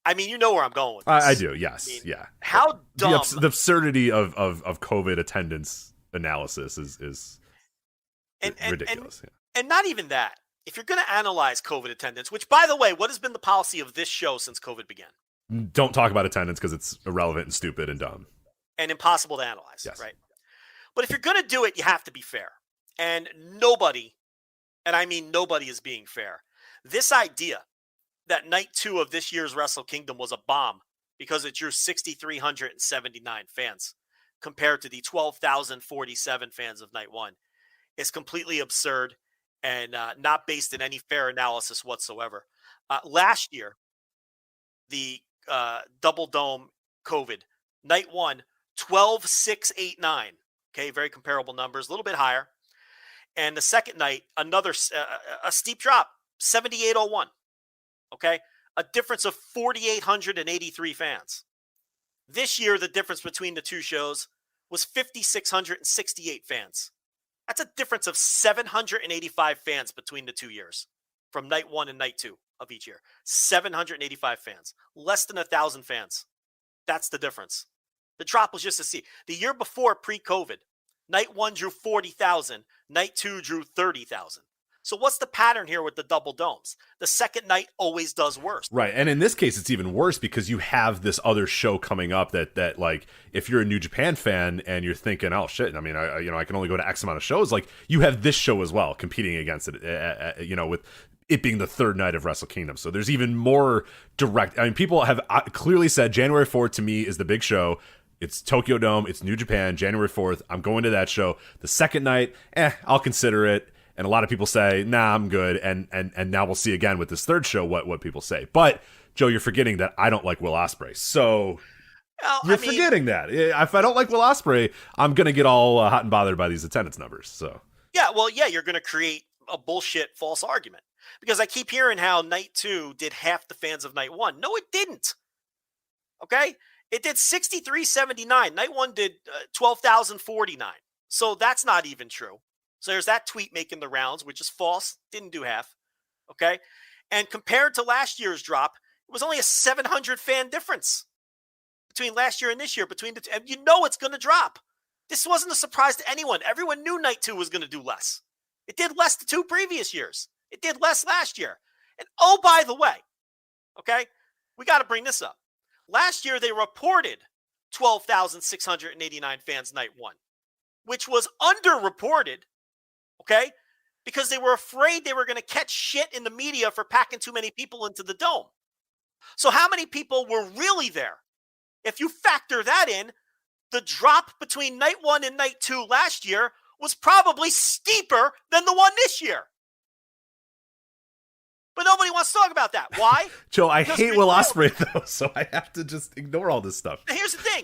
Speaker 5: I mean, you know where I'm going with this.
Speaker 4: I do. Yes. I mean, yeah.
Speaker 5: How dumb
Speaker 4: the absurdity of COVID attendance analysis is ridiculous.
Speaker 5: And not even that. If you're going to analyze COVID attendance, which, by the way, what has been the policy of this show since COVID began?
Speaker 4: Don't talk about attendance because it's irrelevant and stupid and dumb.
Speaker 5: And impossible to analyze,
Speaker 4: yes.
Speaker 5: Right? But if you're going to do it, you have to be fair. And nobody, and I mean nobody, is being fair. This idea that night 2 of this year's Wrestle Kingdom was a bomb because it drew 6,379 fans compared to the 12,047 fans of night 1 is completely absurd and not based in any fair analysis whatsoever. Last year, the Double Dome COVID, night 1, 12,689. Okay, very comparable numbers, a little bit higher. And the second night, another a steep drop, 7,801. Okay, a difference of 4,883 fans. This year, the difference between the two shows was 5,668 fans. That's a difference of 785 fans between the 2 years, from night 1 and night 2 of each year. 785 fans, less than 1,000 fans. That's the difference. The drop was just a C. The year before, pre-COVID, night 1 drew 40,000, night 2 drew 30,000. So what's the pattern here with the double domes? The second night always does worse.
Speaker 4: Right. And in this case, it's even worse because you have this other show coming up that like, if you're a New Japan fan and you're thinking, oh shit, I mean, I can only go to X amount of shows. Like, you have this show as well competing against it, with it being the third night of Wrestle Kingdom. So there's even more direct. I mean, people have clearly said January 4th to me is the big show. It's Tokyo Dome. It's New Japan, January 4th. I'm going to that show. The second night, I'll consider it. And a lot of people say, nah, I'm good. And now we'll see again with this third show what people say. But, Joe, you're forgetting that I don't like Will Ospreay. So forgetting that. If I don't like Will Ospreay, I'm going to get all hot and bothered by these attendance numbers. So
Speaker 5: you're going to create a bullshit false argument. Because I keep hearing how night 2 did half the fans of night 1. No, it didn't. Okay? It did 6,379. Night 1 did 12,049. So that's not even true. So there's that tweet making the rounds, which is false. Didn't do half. Okay? And compared to last year's drop, it was only a 700 fan difference between last year and this year. And you know it's going to drop. This wasn't a surprise to anyone. Everyone knew night 2 was going to do less. It did less the 2 previous years. It did less last year. And oh, by the way, okay, we got to bring this up. Last year, they reported 12,689 fans night 1, which was underreported, okay, because they were afraid they were going to catch shit in the media for packing too many people into the dome. So how many people were really there? If you factor that in, the drop between night 1 and night 2 last year was probably steeper than the one this year. But nobody wants to talk about that. Why?
Speaker 4: Joe, I hate Will Ospreay, though, so I have to just ignore all this stuff.
Speaker 5: Now, here's the thing.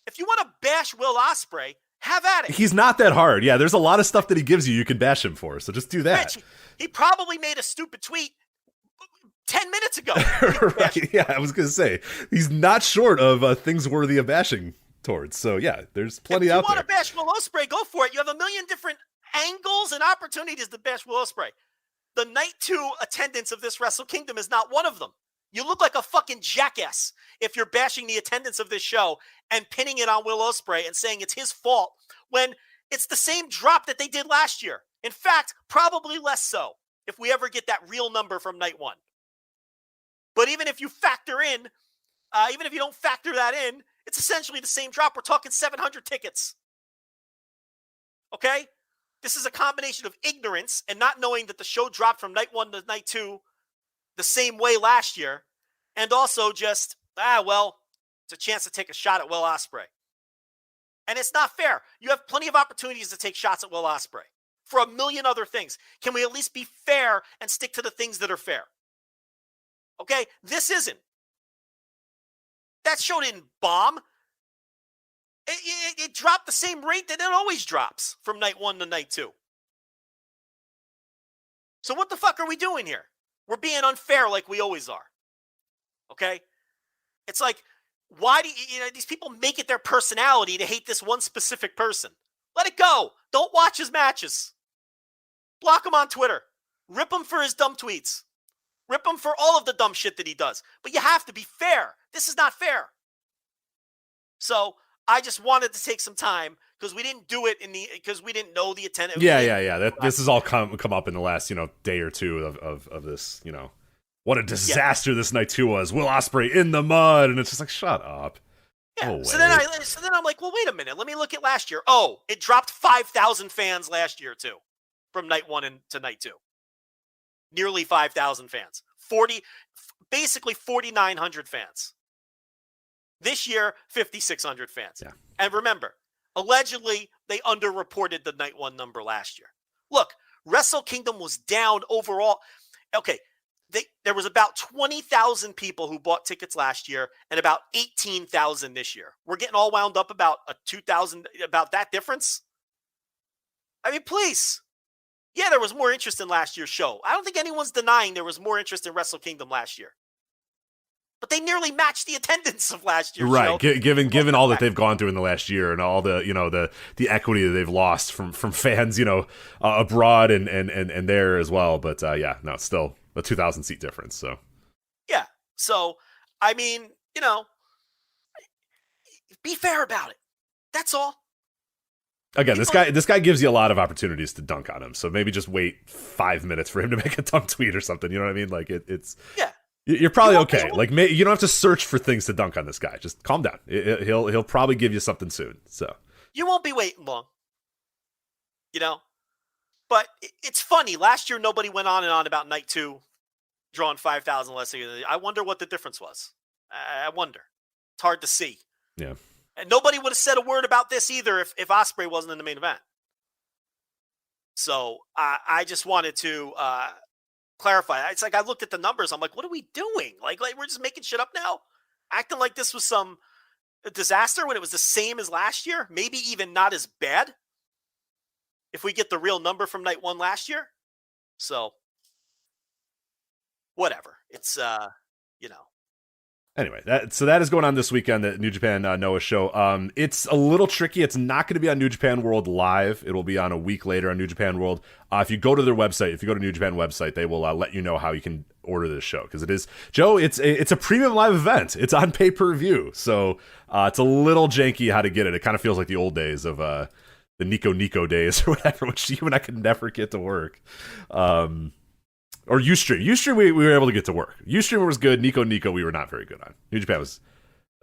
Speaker 5: If you want to bash Will Ospreay, have at it.
Speaker 4: He's not that hard. Yeah, there's a lot of stuff that he gives you can bash him for, so just do that.
Speaker 5: Rich, he probably made a stupid tweet 10 minutes ago.
Speaker 4: Right, yeah, I was going to say. He's not short of things worthy of bashing towards. So, yeah, there's plenty out there.
Speaker 5: If you want to bash Will Ospreay, go for it. You have a million different angles and opportunities to bash Will Ospreay. The night 2 attendance of this Wrestle Kingdom is not one of them. You look like a fucking jackass if you're bashing the attendance of this show and pinning it on Will Ospreay and saying it's his fault when it's the same drop that they did last year. In fact, probably less so if we ever get that real number from night 1. But even if you factor in, even if you don't factor that in, it's essentially the same drop. We're talking 700 tickets. Okay? This is a combination of ignorance and not knowing that the show dropped from night 1 to night 2 the same way last year. And also just, it's a chance to take a shot at Will Ospreay. And it's not fair. You have plenty of opportunities to take shots at Will Ospreay for a million other things. Can we at least be fair and stick to the things that are fair? Okay? This isn't. That show didn't bomb. It dropped the same rate that it always drops from night 1 to night 2. So what the fuck are we doing here? We're being unfair like we always are. Okay? It's like, why do these people make it their personality to hate this one specific person? Let it go. Don't watch his matches. Block him on Twitter. Rip him for his dumb tweets. Rip him for all of the dumb shit that he does. But you have to be fair. This is not fair. So I just wanted to take some time because we didn't do it because we didn't know the attendance.
Speaker 4: Yeah. This has all come up in the last day or two of this. What a disaster this night 2 was. Will Ospreay in the mud, and it's just like, shut up.
Speaker 5: Yeah.
Speaker 4: No
Speaker 5: so then I'm like, well, wait a minute. Let me look at last year. Oh, it dropped 5,000 fans last year too, from night 1 to night 2. Nearly 5,000 fans. Basically 4,900 fans. This year, 5,600 fans. Yeah. And remember, allegedly, they underreported the night 1 number last year. Look, Wrestle Kingdom was down overall. Okay, there was about 20,000 people who bought tickets last year and about 18,000 this year. We're getting all wound up about about that difference? I mean, please. Yeah, there was more interest in last year's show. I don't think anyone's denying there was more interest in Wrestle Kingdom last year. But they nearly matched the attendance of last year's show.
Speaker 4: Right, given all that they've gone through in the last year and all the the equity that they've lost from fans, abroad and there as well. But it's still a 2,000 seat difference. So
Speaker 5: yeah, so I mean, be fair about it. That's all.
Speaker 4: Again, this guy gives you a lot of opportunities to dunk on him. So maybe just wait 5 minutes for him to make a dumb tweet or something. You know what I mean? Like it's
Speaker 5: yeah.
Speaker 4: You're probably okay. Like you don't have to search for things to dunk on this guy. Just calm down. He'll probably give you something soon. So
Speaker 5: you won't be waiting long. But it's funny. Last year, nobody went on and on about night 2 drawing 5,000 less. I wonder what the difference was. I wonder. It's hard to see.
Speaker 4: Yeah.
Speaker 5: And nobody would have said a word about this either if Ospreay wasn't in the main event. So I just wanted to clarify. It's like I looked at the numbers. I'm like, what are we doing? Like we're just making shit up now? Acting like this was some disaster when it was the same as last year? Maybe even not as bad if we get the real number from night 1 last year. So whatever. It's,
Speaker 4: Anyway, that is going on this weekend at New Japan Noah show. It's a little tricky. It's not going to be on New Japan World Live. It'll be on a week later on New Japan World. If you go to their website, if you go to New Japan website, they will let you know how you can order this show because it is, Joe. It's a premium live event. It's on pay-per-view, so it's a little janky how to get it. It kind of feels like the old days of the Nico days or whatever, which you and I could never get to work. Or Ustream. Ustream, we were able to get to work. Ustream was good. Nico, we were not very good on. New Japan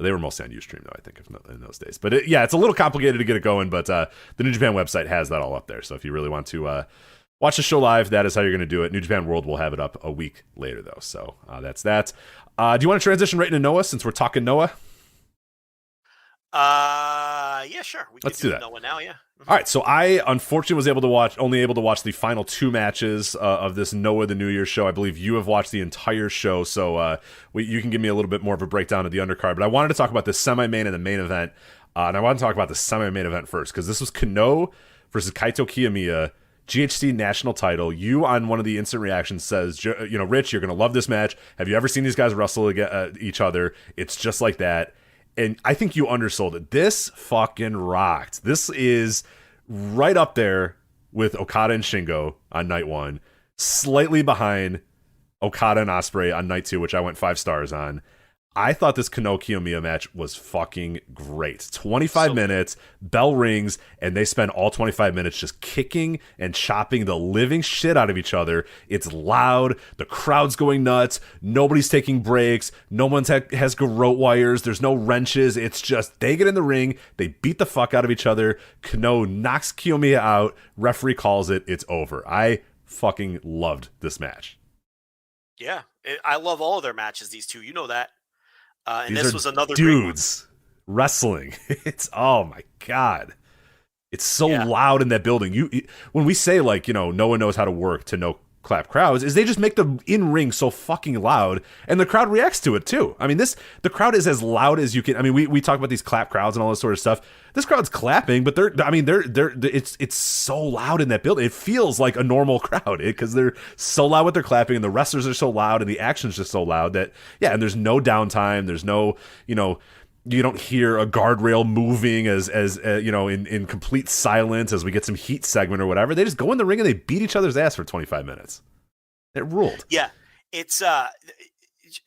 Speaker 4: they were mostly on Ustream, though, I think, in those days. But it's a little complicated to get it going, but the New Japan website has that all up there. So if you really want to watch the show live, that is how you're going to do it. New Japan World will have it up a week later, though. So that's that. Do you want to transition right into Noah, since we're talking Noah?
Speaker 5: Yeah, sure.
Speaker 4: Let's do that.
Speaker 5: Noah now, yeah.
Speaker 4: All right, so I unfortunately was only able to watch the final 2 matches of this Noah the New Year show. I believe you have watched the entire show, so you can give me a little bit more of a breakdown of the undercard. But I wanted to talk about the semi-main and the main event, and I want to talk about the semi-main event first because this was Kano versus Kaito Kiyomiya, GHC national title. You on one of the instant reactions says, Rich, you're going to love this match. Have you ever seen these guys wrestle each other? It's just like that. And I think you undersold it. This fucking rocked. This is right up there with Okada and Shingo on night 1, slightly behind Okada and Ospreay on night 2, which I went 5 stars on. I thought this Kano Kiyomiya match was fucking great. 25 minutes, bell rings, and they spend all 25 minutes just kicking and chopping the living shit out of each other. It's loud. The crowd's going nuts. Nobody's taking breaks. No one's has garrote wires. There's no wrenches. It's just they get in the ring. They beat the fuck out of each other. Kano knocks Kiyomiya out. Referee calls it. It's over. I fucking loved this match.
Speaker 5: Yeah, I love all of their matches, these two. You know that. And this was another
Speaker 4: dudes wrestling. It's oh my god, it's so loud in that building. When we say no one knows how to work to no clap crowds is they just make the in-ring so fucking loud, and the crowd reacts to it too. I mean, the crowd is as loud as you can. I mean, we talk about these clap crowds and all this sort of stuff. This crowd's clapping, but it's so loud in that building. It feels like a normal crowd because they're so loud with their clapping, and the wrestlers are so loud, and the action's just so loud that and there's no downtime. There's no, you don't hear a guardrail moving as in complete silence as we get some heat segment or whatever. They just go in the ring and they beat each other's ass for 25 minutes. It ruled.
Speaker 5: Yeah, it's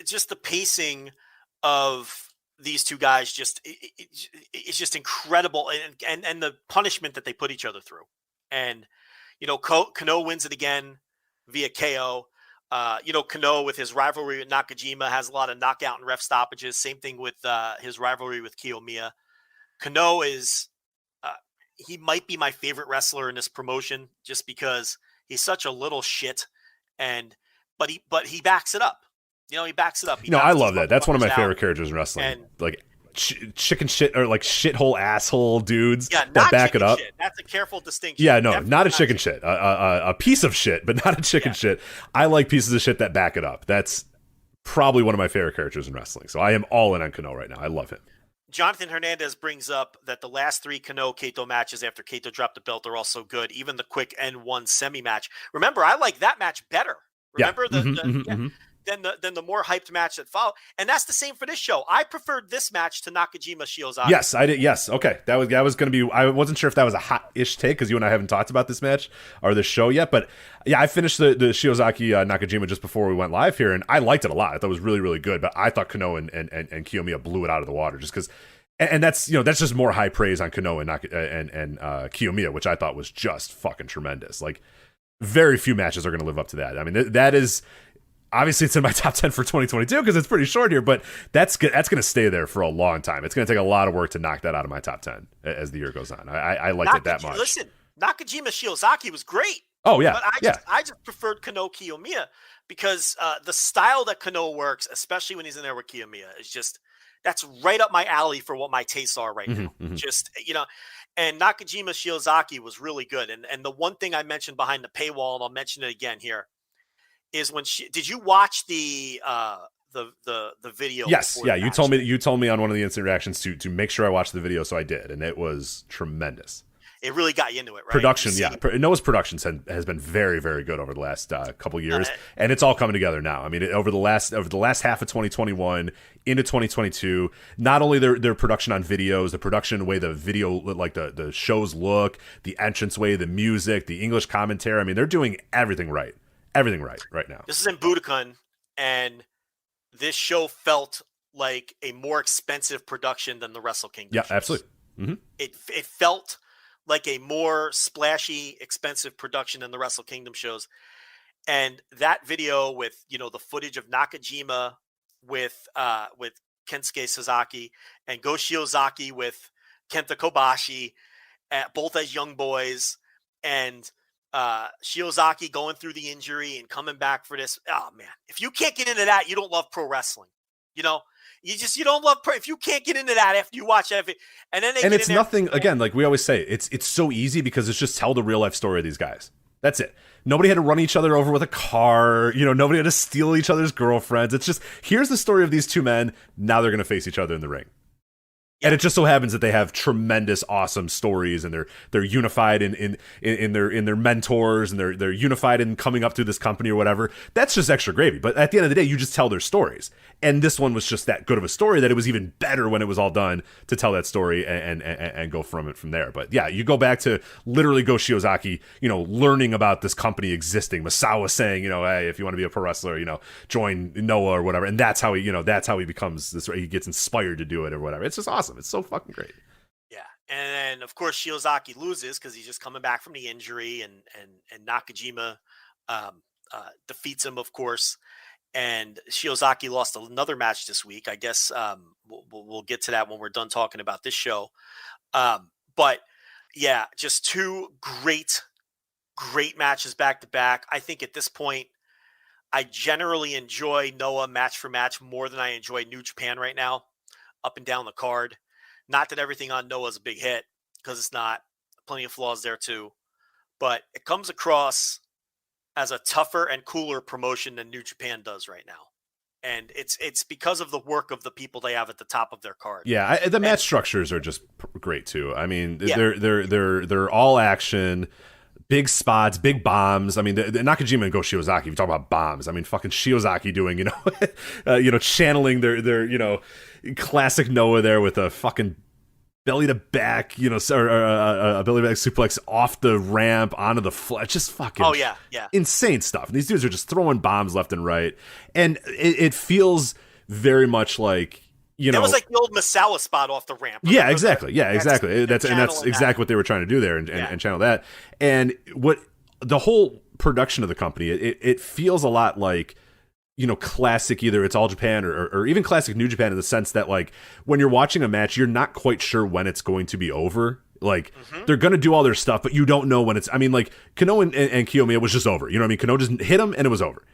Speaker 5: just the pacing of these two guys. It's just incredible, and the punishment that they put each other through. And Kano wins it again via KO. Kano with his rivalry with Nakajima has a lot of knockout and ref stoppages. Same thing with his rivalry with Kiyomiya. Kano is he might be my favorite wrestler in this promotion just because he's such a little shit, but he backs it up. He backs it up.
Speaker 4: I love that. That's one of my favorite characters in wrestling. Like chicken shit or like shithole asshole dudes that back it up.
Speaker 5: Shit. That's a careful distinction.
Speaker 4: Yeah, no, not a chicken shit. A piece of shit, but not a chicken shit. I like pieces of shit that back it up. That's probably one of my favorite characters in wrestling. So I am all in on Kano right now. I love him.
Speaker 5: Jonathan Hernandez brings up that the last 3 Kano-Kato matches after Kato dropped the belt are also good. Even the quick N1 semi-match. Remember, I like that match better. Remember than the more hyped match that followed. And that's the same for this show. I preferred this match to Nakajima Shiozaki.
Speaker 4: Yes, I did. Yes. Okay. That was going to be, I wasn't sure if that was a hot-ish take because you and I haven't talked about this match or this show yet, but yeah, I finished the Shiozaki Nakajima just before we went live here, and I liked it a lot. I thought it was really, really good, but I thought Kano and Kiyomiya blew it out of the water just because, and that's, that's just more high praise on Kano and Kiyomiya, which I thought was just fucking tremendous. Like, very few matches are going to live up to that. I mean, that is, obviously, it's in my top 10 for 2022 because it's pretty short here, but that's going to stay there for a long time. It's going to take a lot of work to knock that out of my top 10 as the year goes on. I liked it that much.
Speaker 5: Listen, Nakajima Shiozaki was great.
Speaker 4: Oh, yeah.
Speaker 5: But I just preferred Kano Kiyomiya because the style that Kano works, especially when he's in there with Kiyomiya, is just, that's right up my alley for what my tastes are right now.
Speaker 4: Mm-hmm.
Speaker 5: Just, and Nakajima Shiozaki was really good. And the one thing I mentioned behind the paywall, and I'll mention it again here, is when did you watch the video?
Speaker 4: Yes, yeah. You told me on one of the instant reactions to make sure I watched the video, so I did, and it was tremendous.
Speaker 5: It really got you into it, right?
Speaker 4: Production, yeah. Noah's productions has been very, very good over the last couple years, and it's all coming together now. I mean, over the last half of 2021 into 2022, not only their production on videos, the production, the way the video, like the shows look, the entranceway, the music, the English commentary. I mean, they're doing everything right now.
Speaker 5: This is in Budokan, and this show felt like a more expensive production than the Wrestle Kingdom.
Speaker 4: Yeah,
Speaker 5: shows.
Speaker 4: absolutely. Mm-hmm.
Speaker 5: It felt like a more splashy, expensive production than the Wrestle Kingdom shows. And that video with, the footage of Nakajima with Kensuke Sasaki and Go Shiozaki with Kenta Kobashi, both as young boys, and Shiozaki going through the injury and coming back for this. Oh man, if you can't get into that, you don't love pro wrestling. You don't love pro. If you can't get into that after you watch that, and it's
Speaker 4: nothing. Again, like we always say, it's so easy because it's just tell the real life story of these guys. That's it. Nobody had to run each other over with a car. Nobody had to steal each other's girlfriends. It's just, here's the story of these two men. Now they're going to face each other in the ring. Yeah. And it just so happens that they have tremendous, awesome stories, and they're unified in their mentors, and they're unified in coming up through this company or whatever. That's just extra gravy. But at the end of the day, you just tell their stories. And this one was just that good of a story that it was even better when it was all done to tell that story and go from there. But yeah, you go back to literally Go Shiozaki, learning about this company existing. Masawa saying, hey, if you want to be a pro wrestler, join Noah or whatever. And that's how he becomes this. He gets inspired to do it or whatever. It's just awesome. It's so fucking great.
Speaker 5: Yeah. And then of course Shiozaki loses because he's just coming back from the injury, and Nakajima defeats him, of course. And Shiozaki lost another match this week. I guess we'll get to that when we're done talking about this show. But yeah, just 2 great matches back to back. I think at this point, I generally enjoy Noah match for match more than I enjoy New Japan right now, up and down the card. Not that everything on Noah is a big hit, because it's not. Plenty of flaws there too. But it comes across as a tougher and cooler promotion than New Japan does right now. And it's because of the work of the people they have at the top of their card.
Speaker 4: Yeah, the match structures are just great too. I mean,
Speaker 5: Yeah.
Speaker 4: they're all action, big spots, big bombs. I mean, the Nakajima and Go Shiozaki. If you talk about bombs, I mean, fucking Shiozaki doing channeling their classic Noah there with a fucking belly to back, or a belly to back suplex off the ramp onto the floor. Just fucking insane stuff. And these dudes are just throwing bombs left and right. And it feels very much like,
Speaker 5: that was like the old Misawa spot off the ramp.
Speaker 4: Yeah, exactly. Yeah, exactly. That's exactly what they were trying to do there and channel that. And what the whole production of the company, it feels a lot like, classic, either it's All Japan or even classic New Japan, in the sense that, like, when you're watching a match, you're not quite sure when it's going to be over. Like, they're going to do all their stuff, but you don't know when it's, I mean, like, Kano and Kiyomiya was just over. You know what I mean? Kano just hit him and it was over.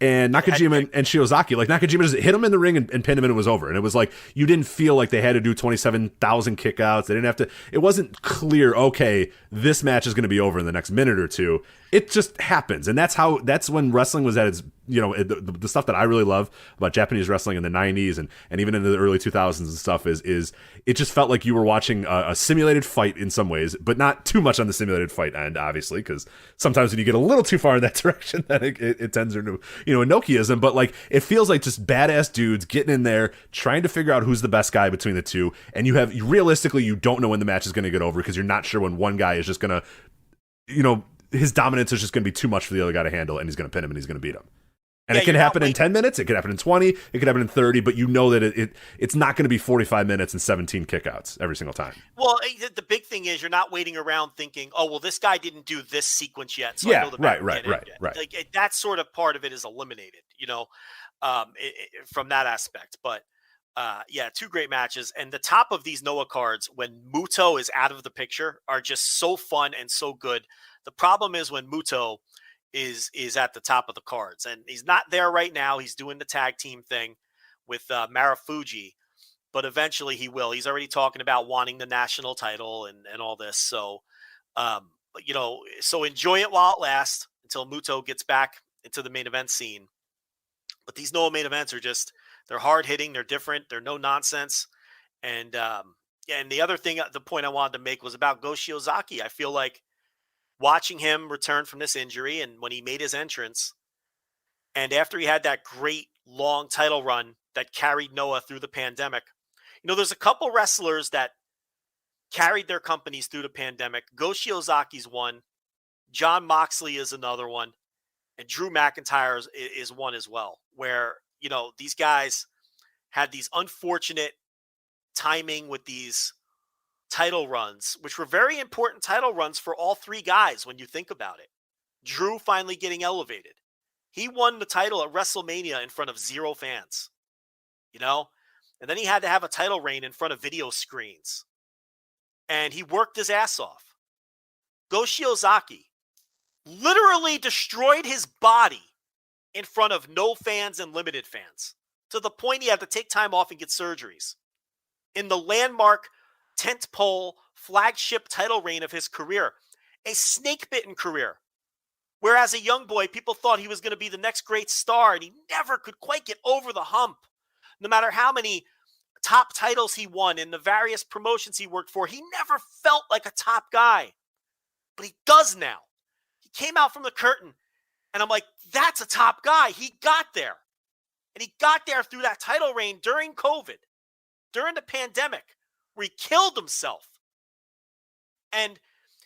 Speaker 4: And Nakajima and Shiozaki, like, Nakajima just hit him in the ring and pinned him and it was over. And it was like, you didn't feel like they had to do 27,000 kickouts. They didn't have to, it wasn't clear, okay, this match is going to be over in the next minute or two. It just happens. And that's when wrestling was at its, the stuff that I really love about Japanese wrestling in the 90s and even into the early 2000s and stuff is it just felt like you were watching a simulated fight in some ways, but not too much on the simulated fight end, obviously, because sometimes when you get a little too far in that direction, then it tends into, a Nokiaism. But, like, it feels like just badass dudes getting in there, trying to figure out who's the best guy between the two. And realistically, you don't know when the match is going to get over, because you're not sure when one guy is just going to, his dominance is just going to be too much for the other guy to handle, and he's going to pin him and he's going to beat him. And it can happen in 10 minutes, it could happen in 20, it could happen in 30, but you know that it's not going to be 45 minutes and 17 kickouts every single time.
Speaker 5: Well, the big thing is you're not waiting around thinking, oh, well, this guy didn't do this sequence yet, so I know the
Speaker 4: right.
Speaker 5: Like, that sort of part of it is eliminated, from that aspect. But, two great matches. And the top of these Noah cards, when Muto is out of the picture, are just so fun and so good. The problem is when Muto is at the top of the cards, and he's not there right now. He's doing the tag team thing with Marufuji, but eventually he will. He's already talking about wanting the national title and all this. So, so enjoy it while it lasts until Muto gets back into the main event scene. But these Noah main events are just, they're hard hitting. They're different. They're no nonsense. And, and the other thing, the point I wanted to make was about Go Shiozaki. I feel like watching him return from this injury, and when he made his entrance, and after he had that great long title run that carried Noah through the pandemic, there's a couple wrestlers that carried their companies through the pandemic. Go Shiozaki's one, John Moxley is another one, and Drew McIntyre is one as well, where, these guys had these unfortunate timing with these title runs, which were very important title runs for all three guys when you think about it. Drew finally getting elevated. He won the title at WrestleMania in front of 0 fans, and then he had to have a title reign in front of video screens, and he worked his ass off. Go Shiozaki literally destroyed his body in front of no fans and limited fans, to the point he had to take time off and get surgeries. In the landmark tentpole flagship title reign of his career, a snake-bitten career, where as a young boy, people thought he was going to be the next great star, and he never could quite get over the hump. No matter how many top titles he won in the various promotions he worked for, he never felt like a top guy. But he does now. He came out from the curtain, and I'm like, that's a top guy. He got there. And he got there through that title reign during COVID, during the pandemic, where he killed himself. And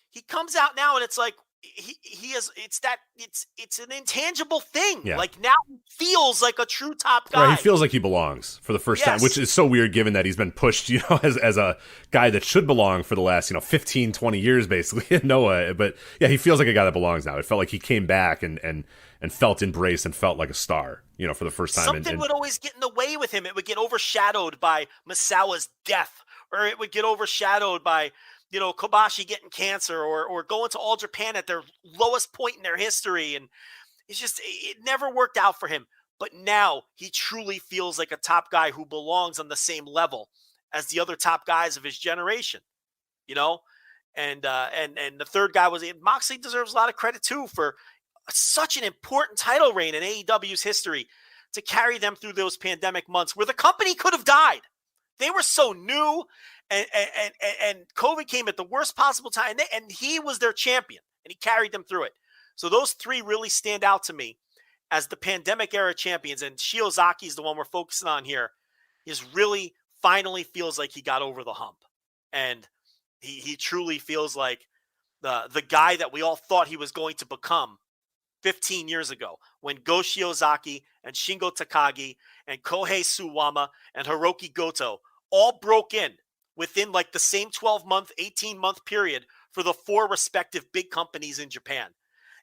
Speaker 5: he comes out now, and it's like, it's an intangible thing.
Speaker 4: Yeah.
Speaker 5: Like, now he feels like a true top guy.
Speaker 4: Right, he feels like he belongs for the first time, which is so weird given that he's been pushed, as a guy that should belong for the last, 15, 20 years, basically, in Noah. But yeah, he feels like a guy that belongs now. It felt like he came back and felt embraced and felt like a star, for the first time.
Speaker 5: Something would always get in the way with him. It would get overshadowed by Misawa's death, or it would get overshadowed by, Kobashi getting cancer, or going to All Japan at their lowest point in their history. And it never worked out for him. But now he truly feels like a top guy who belongs on the same level as the other top guys of his generation, And the third guy was Moxley. Deserves a lot of credit too for such an important title reign in AEW's history to carry them through those pandemic months where the company could have died. They were so new, and COVID came at the worst possible time, and he was their champion, and he carried them through it. So those three really stand out to me as the pandemic era champions, and Shiozaki is the one we're focusing on here. He's really finally feels like he got over the hump, and he truly feels like the guy that we all thought he was going to become 15 years ago, when Go Shiozaki and Shingo Takagi and Kohei Suwama and Hiroki Goto all broke in within like the same 12-month, 18-month period for the four respective big companies in Japan.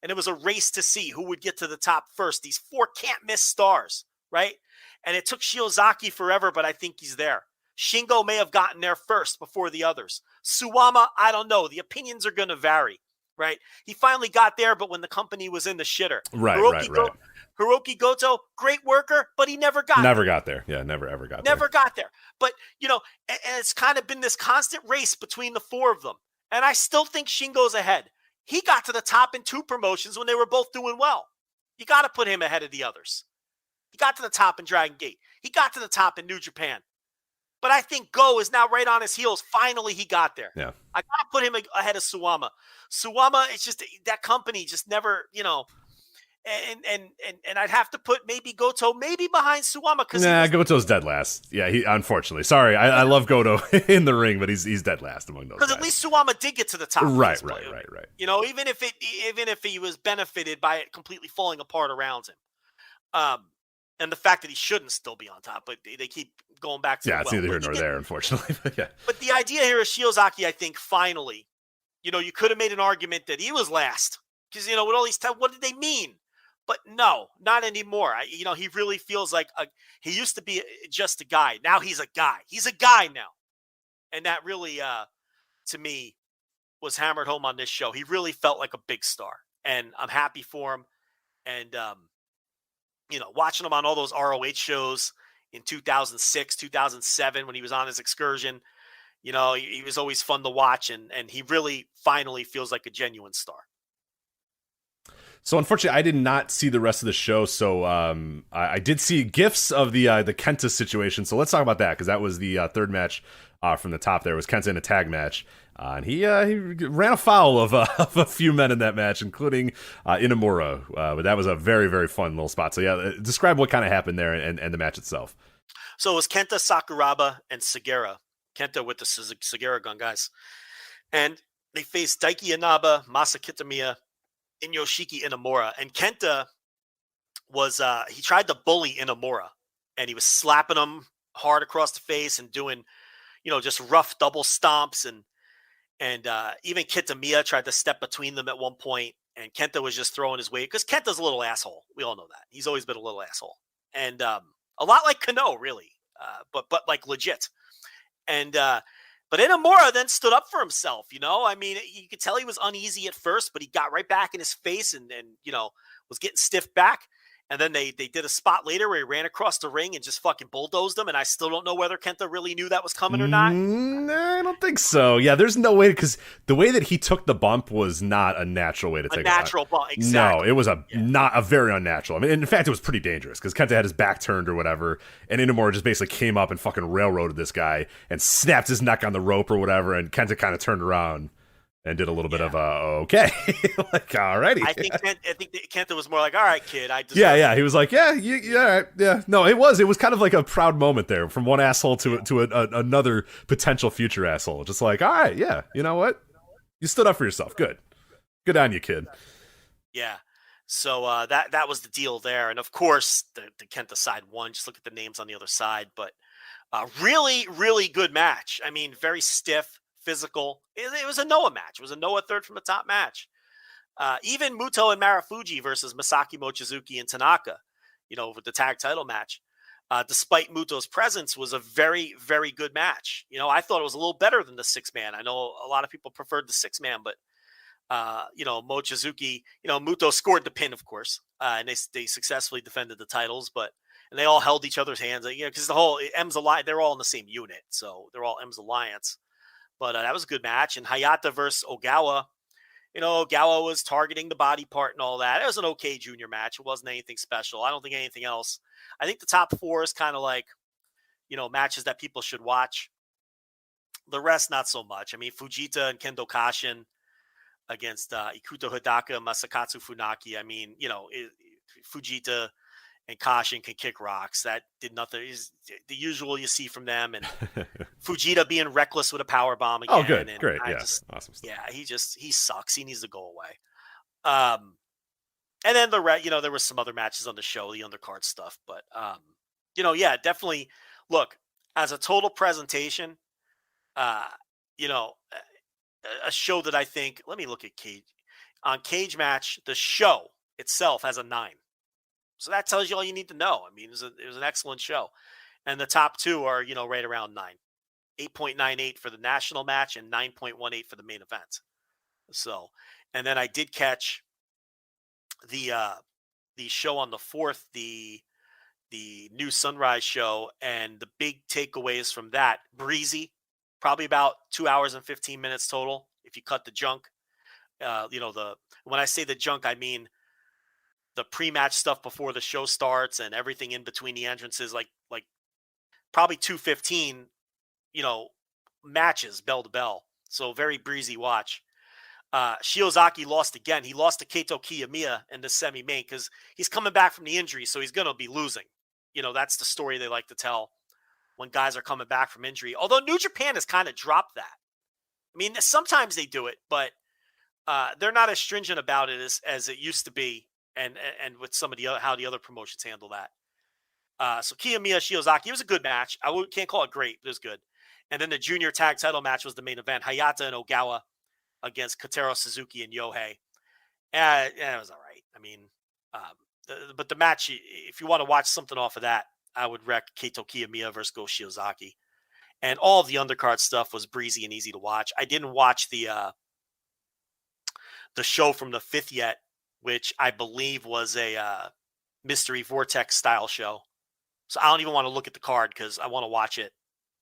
Speaker 5: And it was a race to see who would get to the top first. These four can't-miss stars, right? And it took Shiozaki forever, but I think he's there. Shingo may have gotten there first before the others. Suwama, I don't know. The opinions are going to vary, right? He finally got there, but when the company was in the shitter.
Speaker 4: Right.
Speaker 5: Hiroki Goto, great worker, but he never got
Speaker 4: there. Yeah, never ever got there.
Speaker 5: Never got there. But, you know, and it's kind of been this constant race between the four of them. And I still think Shingo's ahead. He got to the top in two promotions when they were both doing well. You got to put him ahead of the others. He got to the top in Dragon Gate. He got to the top in New Japan. But I think Go is now right on his heels. Finally, he got there.
Speaker 4: Yeah.
Speaker 5: I got to put him ahead of Suwama. Suwama, it's just that company just never, you know, and I'd have to put maybe Goto maybe behind Suwama.
Speaker 4: Goto's dead last. Yeah, he unfortunately. Sorry, I love Goto in the ring, but he's dead last among those guys.
Speaker 5: Because at least Suwama did get to the top.
Speaker 4: Right.
Speaker 5: You know, even if he was benefited by it completely falling apart around him. And the fact that he shouldn't still be on top, but they keep going back to
Speaker 4: it's neither here nor there, unfortunately. But yeah.
Speaker 5: But the idea here is Shiozaki, I think, finally, you know, you could have made an argument that he was last because, you know, with all these what did they mean? But no, not anymore. You know, he really feels like he used to be just a guy. Now he's a guy. He's a guy now, and that really, to me, was hammered home on this show. He really felt like a big star, and I'm happy for him. And you know, watching him on all those ROH shows in 2006, 2007, when he was on his excursion, you know, he was always fun to watch, and he really finally feels like a genuine star.
Speaker 4: So unfortunately, I did not see the rest of the show. So I did see GIFs of the Kenta situation. So let's talk about that, because that was the third match from the top. There was Kenta in a tag match, and he ran afoul of a few men in that match, including Inamura. But that was a very, very fun little spot. So yeah, describe what kind of happened there and the match itself.
Speaker 5: So it was Kenta, Sakuraba, and Segura. Kenta with the Segura gun, guys, and they faced Daiki Inaba, Masa Kitamiya, and Yoshiki Inamura. And Kenta was he tried to bully Inamura, and he was slapping him hard across the face and doing, you know, just rough double stomps, and even Kitamiya tried to step between them at one point, and Kenta was just throwing his weight because Kenta's a little asshole. We all know that. He's always been a little asshole, and a lot like Kano, really, but like legit. And but Inamura then stood up for himself, you know? I mean, you could tell he was uneasy at first, but he got right back in his face and you know, was getting stiff back. And then they did a spot later where he ran across the ring and just fucking bulldozed him. And I still don't know whether Kenta really knew that was coming or not.
Speaker 4: I don't think so. Yeah, there's no way, because the way that he took the bump was not a natural way to take
Speaker 5: a natural bump. Exactly.
Speaker 4: No, it was not a very unnatural. I mean, in fact, it was pretty dangerous because Kenta had his back turned or whatever, and Inamura just basically came up and fucking railroaded this guy and snapped his neck on the rope or whatever, and Kenta kind of turned around and did a little bit of okay, like alrighty.
Speaker 5: I think Kenta was more like, all right, kid.
Speaker 4: He was like, all right, yeah. No, it was kind of like a proud moment there from one asshole to another potential future asshole. Just like, all right, yeah, you know what? You stood up for yourself. Good on you, kid.
Speaker 5: Yeah. So that was the deal there, and of course the Kenta side won. Just look at the names on the other side, but really, really good match. I mean, very stiff. Physical. It was a Noah match. It was a Noah third from the top match. Even Muto and Marufuji versus Masaki Mochizuki and Tanaka, you know, with the tag title match. Despite Muto's presence, was a very, very good match. You know, I thought it was a little better than the 6-man. I know a lot of people preferred the 6-man, but you know, Mochizuki, you know, Muto scored the pin, of course, and they successfully defended the titles, and they all held each other's hands, you know, because the whole M's Alliance, they're all in the same unit, so they're all M's Alliance. But that was a good match. And Hayata versus Ogawa, Ogawa was targeting the body part and all that. It was an okay junior match. It wasn't anything special. I don't think anything else. I think the top 4 is kind of like, matches that people should watch. The rest, not so much. I mean, Fujita and Kendo Kashin against Ikuto Hidaka and Masakatsu Funaki. I mean, Fujita and Kashin can kick rocks. That did nothing. Is the usual you see from them. And Fujita being reckless with a power bomb again.
Speaker 4: Oh, good.
Speaker 5: And
Speaker 4: Great. Yeah. Awesome stuff.
Speaker 5: Yeah, he sucks. He needs to go away. And then there was some other matches on the show, the undercard stuff. But, yeah, definitely. Look, as a total presentation, a show that I think, let me look at Cage. On Cage Match, the show itself has a 9. So that tells you all you need to know. I mean, it was an excellent show. And the top 2 are, right around 9. 8.98 for the national match and 9.18 for the main event. So, and then I did catch the show on the 4th, the new Sunrise show, and the big takeaways from that, breezy, probably about 2 hours and 15 minutes total if you cut the junk. When I say the junk, I mean the pre-match stuff before the show starts and everything in between the entrances, like probably 2:15, matches bell to bell. So very breezy watch. Shiozaki lost again. He lost to Kaito Kiyomiya in the semi-main because he's coming back from the injury, so he's going to be losing. That's the story they like to tell when guys are coming back from injury. Although New Japan has kind of dropped that. I mean, sometimes they do it, but they're not as stringent about it as it used to be, and with some of how the other promotions handle that. So Kiyomiya Shiozaki, it was a good match. Can't call it great, but it was good. And then the junior tag title match was the main event. Hayata and Ogawa against Kotaro Suzuki and Yohei. And it was all right. I mean, but the match, if you want to watch something off of that, I would rec Kaito Kiyomiya versus Go Shiozaki. And all of the undercard stuff was breezy and easy to watch. I didn't watch the show from the 5th yet, which I believe was a Mystery Vortex style show. So I don't even want to look at the card because I want to watch it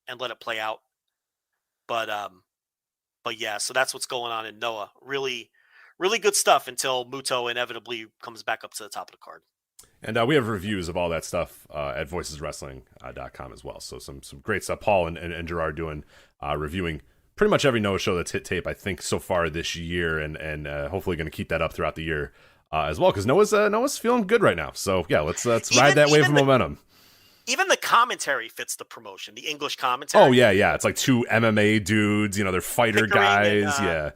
Speaker 5: and let it play out. But yeah, so that's what's going on in Noah. Really, really good stuff until Muto inevitably comes back up to the top of the card.
Speaker 4: And we have reviews of all that stuff at voiceswrestling.com as well. So some great stuff. Paul and Gerard doing reviewing pretty much every Noah show that's hit tape, I think, so far this year, and hopefully going to keep that up throughout the year as well, because Noah's feeling good right now. So yeah, let's ride that wave of momentum.
Speaker 5: Even the commentary fits the promotion, the English commentary.
Speaker 4: Oh yeah, it's like 2 MMA dudes, they're fighter
Speaker 5: Pickering
Speaker 4: guys, yeah.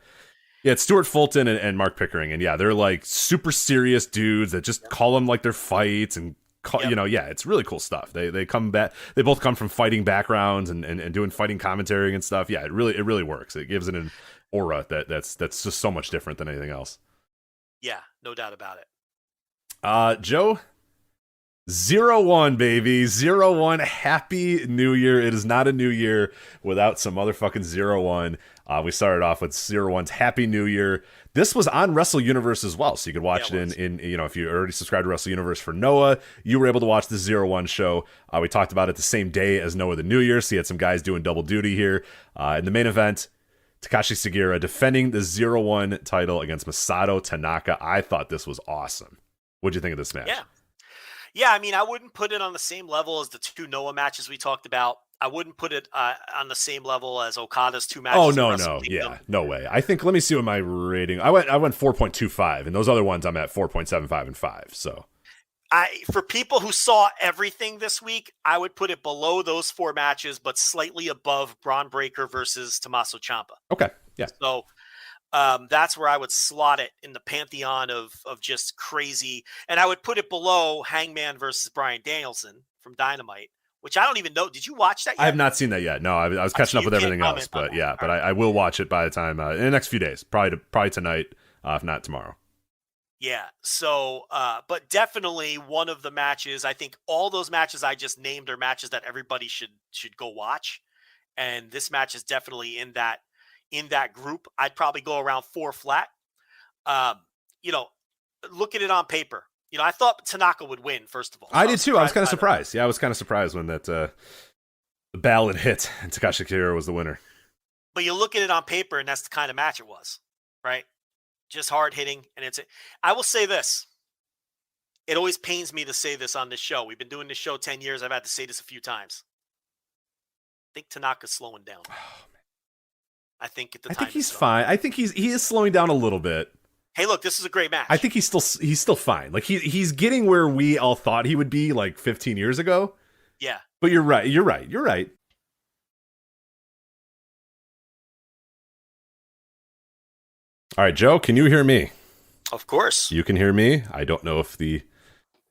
Speaker 4: Yeah, it's Stuart Fulton and Mark Pickering, and yeah, they're like super serious dudes that just call them like their fights and it's really cool stuff. They come back. They both come from fighting backgrounds and doing fighting commentary and stuff. Yeah, it really works. It gives it an aura that's just so much different than anything else.
Speaker 5: Yeah, no doubt about it.
Speaker 4: Joe, 0-1, baby. 0-1. Happy New Year. It is not a new year without some motherfucking 0-1. We started off with 0-1's Happy New Year. This was on Wrestle Universe as well, so you could watch it in if you already subscribed to Wrestle Universe for Noah, you were able to watch the 0-1 show. We talked about it the same day as Noah the New Year, so you had some guys doing double duty here. In the main event, Takashi Sugiura defending the 0-1 title against Masato Tanaka. I thought this was awesome. What'd you think of this match?
Speaker 5: Yeah, I mean, I wouldn't put it on the same level as the 2 Noah matches we talked about. I wouldn't put it on the same level as Okada's 2 matches.
Speaker 4: Oh, no. Yeah, no way. I think, let me see what my rating, I went 4.25, and those other ones I'm at 4.75 and 5, so.
Speaker 5: For people who saw everything this week, I would put it below those 4 matches, but slightly above Braun Breaker versus Tommaso Ciampa.
Speaker 4: Okay, yeah.
Speaker 5: So that's where I would slot it in the pantheon of just crazy. And I would put it below Hangman versus Bryan Danielson from Dynamite, which I don't even know. Did you watch that yet?
Speaker 4: I have not seen that yet. No, I was catching up with everything else, but yeah, but I will watch it by the time in the next few days, probably tonight, if not tomorrow.
Speaker 5: Yeah. So, but definitely one of the matches. I think all those matches I just named are matches that everybody should go watch, and this match is definitely in that group. I'd probably go around 4 flat. Look at it on paper. I thought Tanaka would win, first of all.
Speaker 4: I did too. I was kind of surprised. Yeah, I was kind of surprised when that the ballot hit and Takashi Sugiura was the winner.
Speaker 5: But you look at it on paper, and that's the kind of match it was, right? just hard hitting. And I will say this. It always pains me to say this on this show. We've been doing this show 10 years. I've had to say this a few times. I think Tanaka's slowing down.
Speaker 4: Oh, man.
Speaker 5: I think at the
Speaker 4: I
Speaker 5: time
Speaker 4: think he's fine. I think he is slowing down a little bit.
Speaker 5: Hey, look, this is a great match.
Speaker 4: I think he's still fine. Like he's getting where we all thought he would be like 15 years ago.
Speaker 5: Yeah.
Speaker 4: But you're right. All right, Joe, can you hear me?
Speaker 5: Of course.
Speaker 4: You can hear me. I don't know if the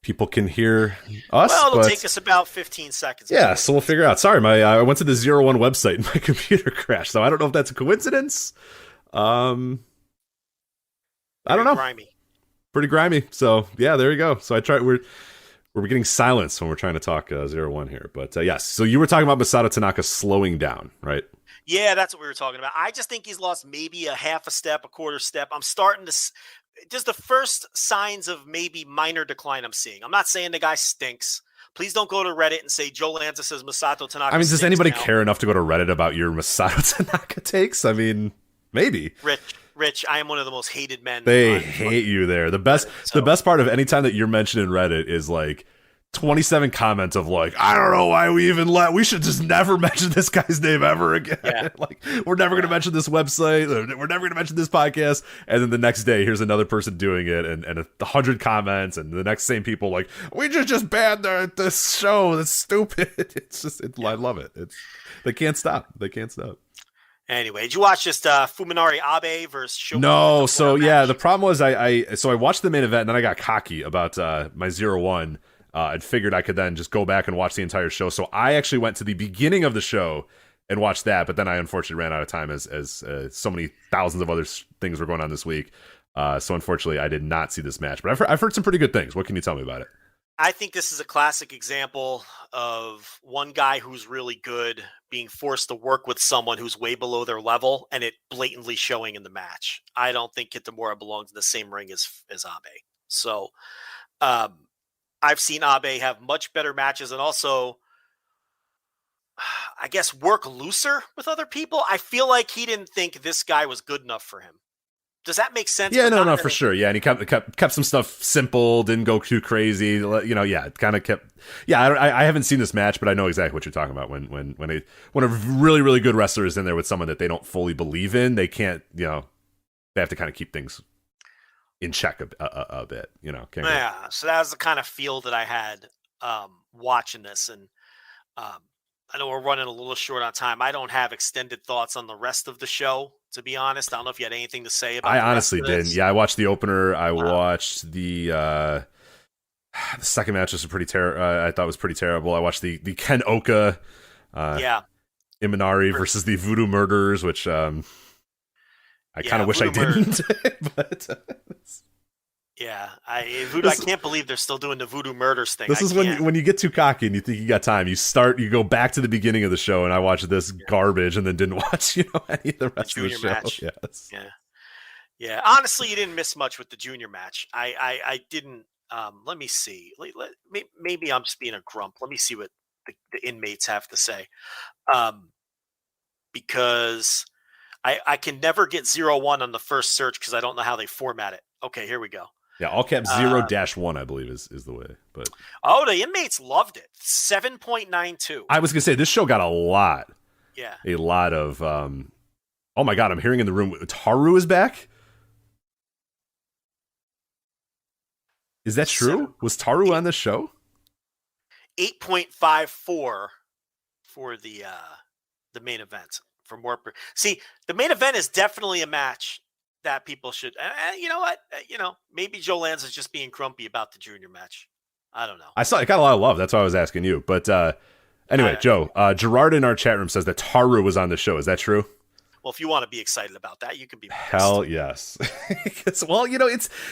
Speaker 4: people can hear us.
Speaker 5: Well, it'll take us about 15 seconds.
Speaker 4: Yeah, so we'll figure out. Sorry, I went to the ZERO-1 website and my computer crashed, so I don't know if that's a coincidence. I don't know.
Speaker 5: Grimy.
Speaker 4: Pretty grimy. So yeah, there you go. So I tried. We're getting silence when we're trying to talk ZERO-1 here. But yes, so you were talking about Masato Tanaka slowing down, right?
Speaker 5: Yeah, that's what we were talking about. I just think he's lost maybe a half a step, a quarter step. I'm starting to just the first signs of maybe minor decline I'm seeing. I'm not saying the guy stinks. Please don't go to Reddit and say Joe Lanza says Masato Tanaka.
Speaker 4: I mean, does anybody
Speaker 5: now.
Speaker 4: care enough to go to Reddit about your Masato Tanaka takes? I mean, maybe.
Speaker 5: Rich, I am one of the most hated men.
Speaker 4: They hate you there. The best part of any time that you're mentioned in Reddit is like 27 comments of like, I don't know why we should just never mention this guy's name ever again.
Speaker 5: Yeah.
Speaker 4: Like, we're never going to mention this website. We're never going to mention this podcast. And then the next day, here's another person doing it and 100 comments. And the next same people like, we just banned this show. That's stupid. It's just, I love it. They can't stop.
Speaker 5: Anyway, did you watch just Fuminari Abe versus Shogun?
Speaker 4: No. So yeah, the problem was I watched the main event and then I got cocky about my 0-1. I'd figured I could then just go back and watch the entire show. So I actually went to the beginning of the show and watched that, but then I unfortunately ran out of time as so many thousands of other things were going on this week. So unfortunately, I did not see this match. But I've heard some pretty good things. What can you tell me about it?
Speaker 5: I think this is a classic example of one guy who's really good being forced to work with someone who's way below their level, and it blatantly showing in the match. I don't think Kitamura belongs in the same ring as Abe. So, I've seen Abe have much better matches and also, I guess, work looser with other people. I feel like he didn't think this guy was good enough for him. Does that make sense?
Speaker 4: Yeah, no, for sure. Yeah, and he kept some stuff simple, didn't go too crazy. You know, yeah, kind of kept. Yeah, I haven't seen this match, but I know exactly what you're talking about. When a really, really good wrestler is in there with someone that they don't fully believe in, they can't, they have to kind of keep things in check a bit,
Speaker 5: Yeah, so that was the kind of feel that I had watching this, and I know we're running a little short on time. I don't have extended thoughts on the rest of the show, to be honest. I don't know if you had anything to say about.
Speaker 4: I honestly didn't. Yeah, I watched the opener. I watched the second match was pretty terrible. I thought was pretty terrible. I watched the Ken Oka, Imanari versus the Voodoo Murderers, which I kind of wish I didn't, but
Speaker 5: I can't believe they're still doing the Voodoo Murders thing.
Speaker 4: This is when you get too cocky and you think you got time. You go back to the beginning of the show, and I watched this garbage and then didn't watch any of the rest of the show.
Speaker 5: Match.
Speaker 4: Yes.
Speaker 5: Yeah. Honestly, you didn't miss much with the junior match. I didn't. Let me see. Maybe I'm just being a grump. Let me see what the inmates have to say, because I can never get 0-1 on the first search because I don't know how they format it. Okay, here we go.
Speaker 4: Yeah, all caps 0-1, I believe, is the way. But
Speaker 5: the inmates loved it. 7.92.
Speaker 4: I was gonna say this show got a lot.
Speaker 5: Yeah.
Speaker 4: A lot of oh my god, I'm hearing in the room Taru is back. Is that true? Was Taru on the show?
Speaker 5: 8.54 for the main event. For more, see, the main event is definitely a match that people should. You know what? Maybe Joe Lanza is just being grumpy about the junior match. I don't know.
Speaker 4: I saw it got a lot of love. That's why I was asking you. But anyway, Joe, Gerard in our chat room says that Taru was on the show. Is that true?
Speaker 5: Well, if you want to be excited about that, you can be.
Speaker 4: Hell yes. Well,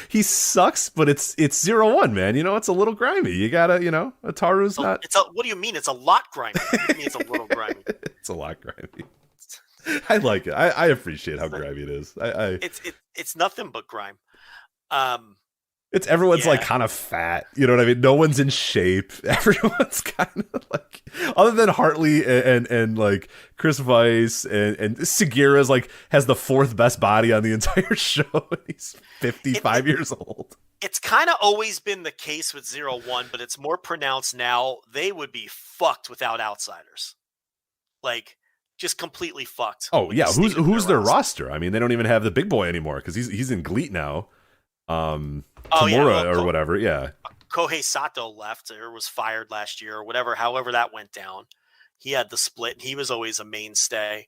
Speaker 4: he sucks, but it's 0-1, man. It's a little grimy. You gotta, a Taru's not.
Speaker 5: What do you mean? It's a lot grimy. What do you mean it's a little grimy?
Speaker 4: It's a lot grimy. I like it. I appreciate how grimy it is.
Speaker 5: It's nothing but grime.
Speaker 4: Everyone's like kind of fat, you know what I mean? No one's in shape. Everyone's kind of like, other than Hartley and like Chris Weiss and Segura's like has the fourth best body on the entire show. And he's 55 years old.
Speaker 5: It's kind of always been the case with ZERO-1, but it's more pronounced now. They would be fucked without outsiders, like just completely fucked.
Speaker 4: Oh yeah, who's their roster? I mean, they don't even have the big boy anymore because he's in GLEAT now. Tamura or whatever, yeah.
Speaker 5: Kohei Sato left or was fired last year or whatever. However that went down, he had the split. And he was always a mainstay.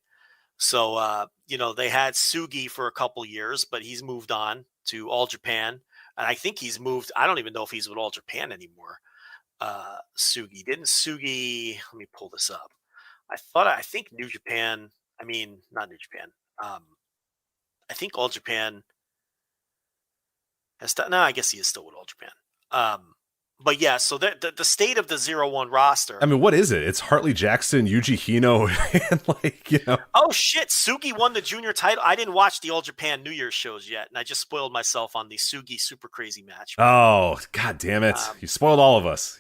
Speaker 5: So they had Sugi for a couple years, but he's moved on to All Japan, and I think he's moved. I don't even know if he's with All Japan anymore. Sugi didn't Sugi. Let me pull this up. I think New Japan. I mean, not New Japan. I think All Japan. No, I guess he is still with All Japan. But yeah, so the state of the ZERO-1 roster.
Speaker 4: I mean, what is it? It's Hartley Jackson, Yuji Hino, and
Speaker 5: Oh shit, Sugi won the junior title. I didn't watch the All Japan New Year's shows yet, and I just spoiled myself on the Sugi Super Crazy match.
Speaker 4: Oh, god damn it. You spoiled all of us.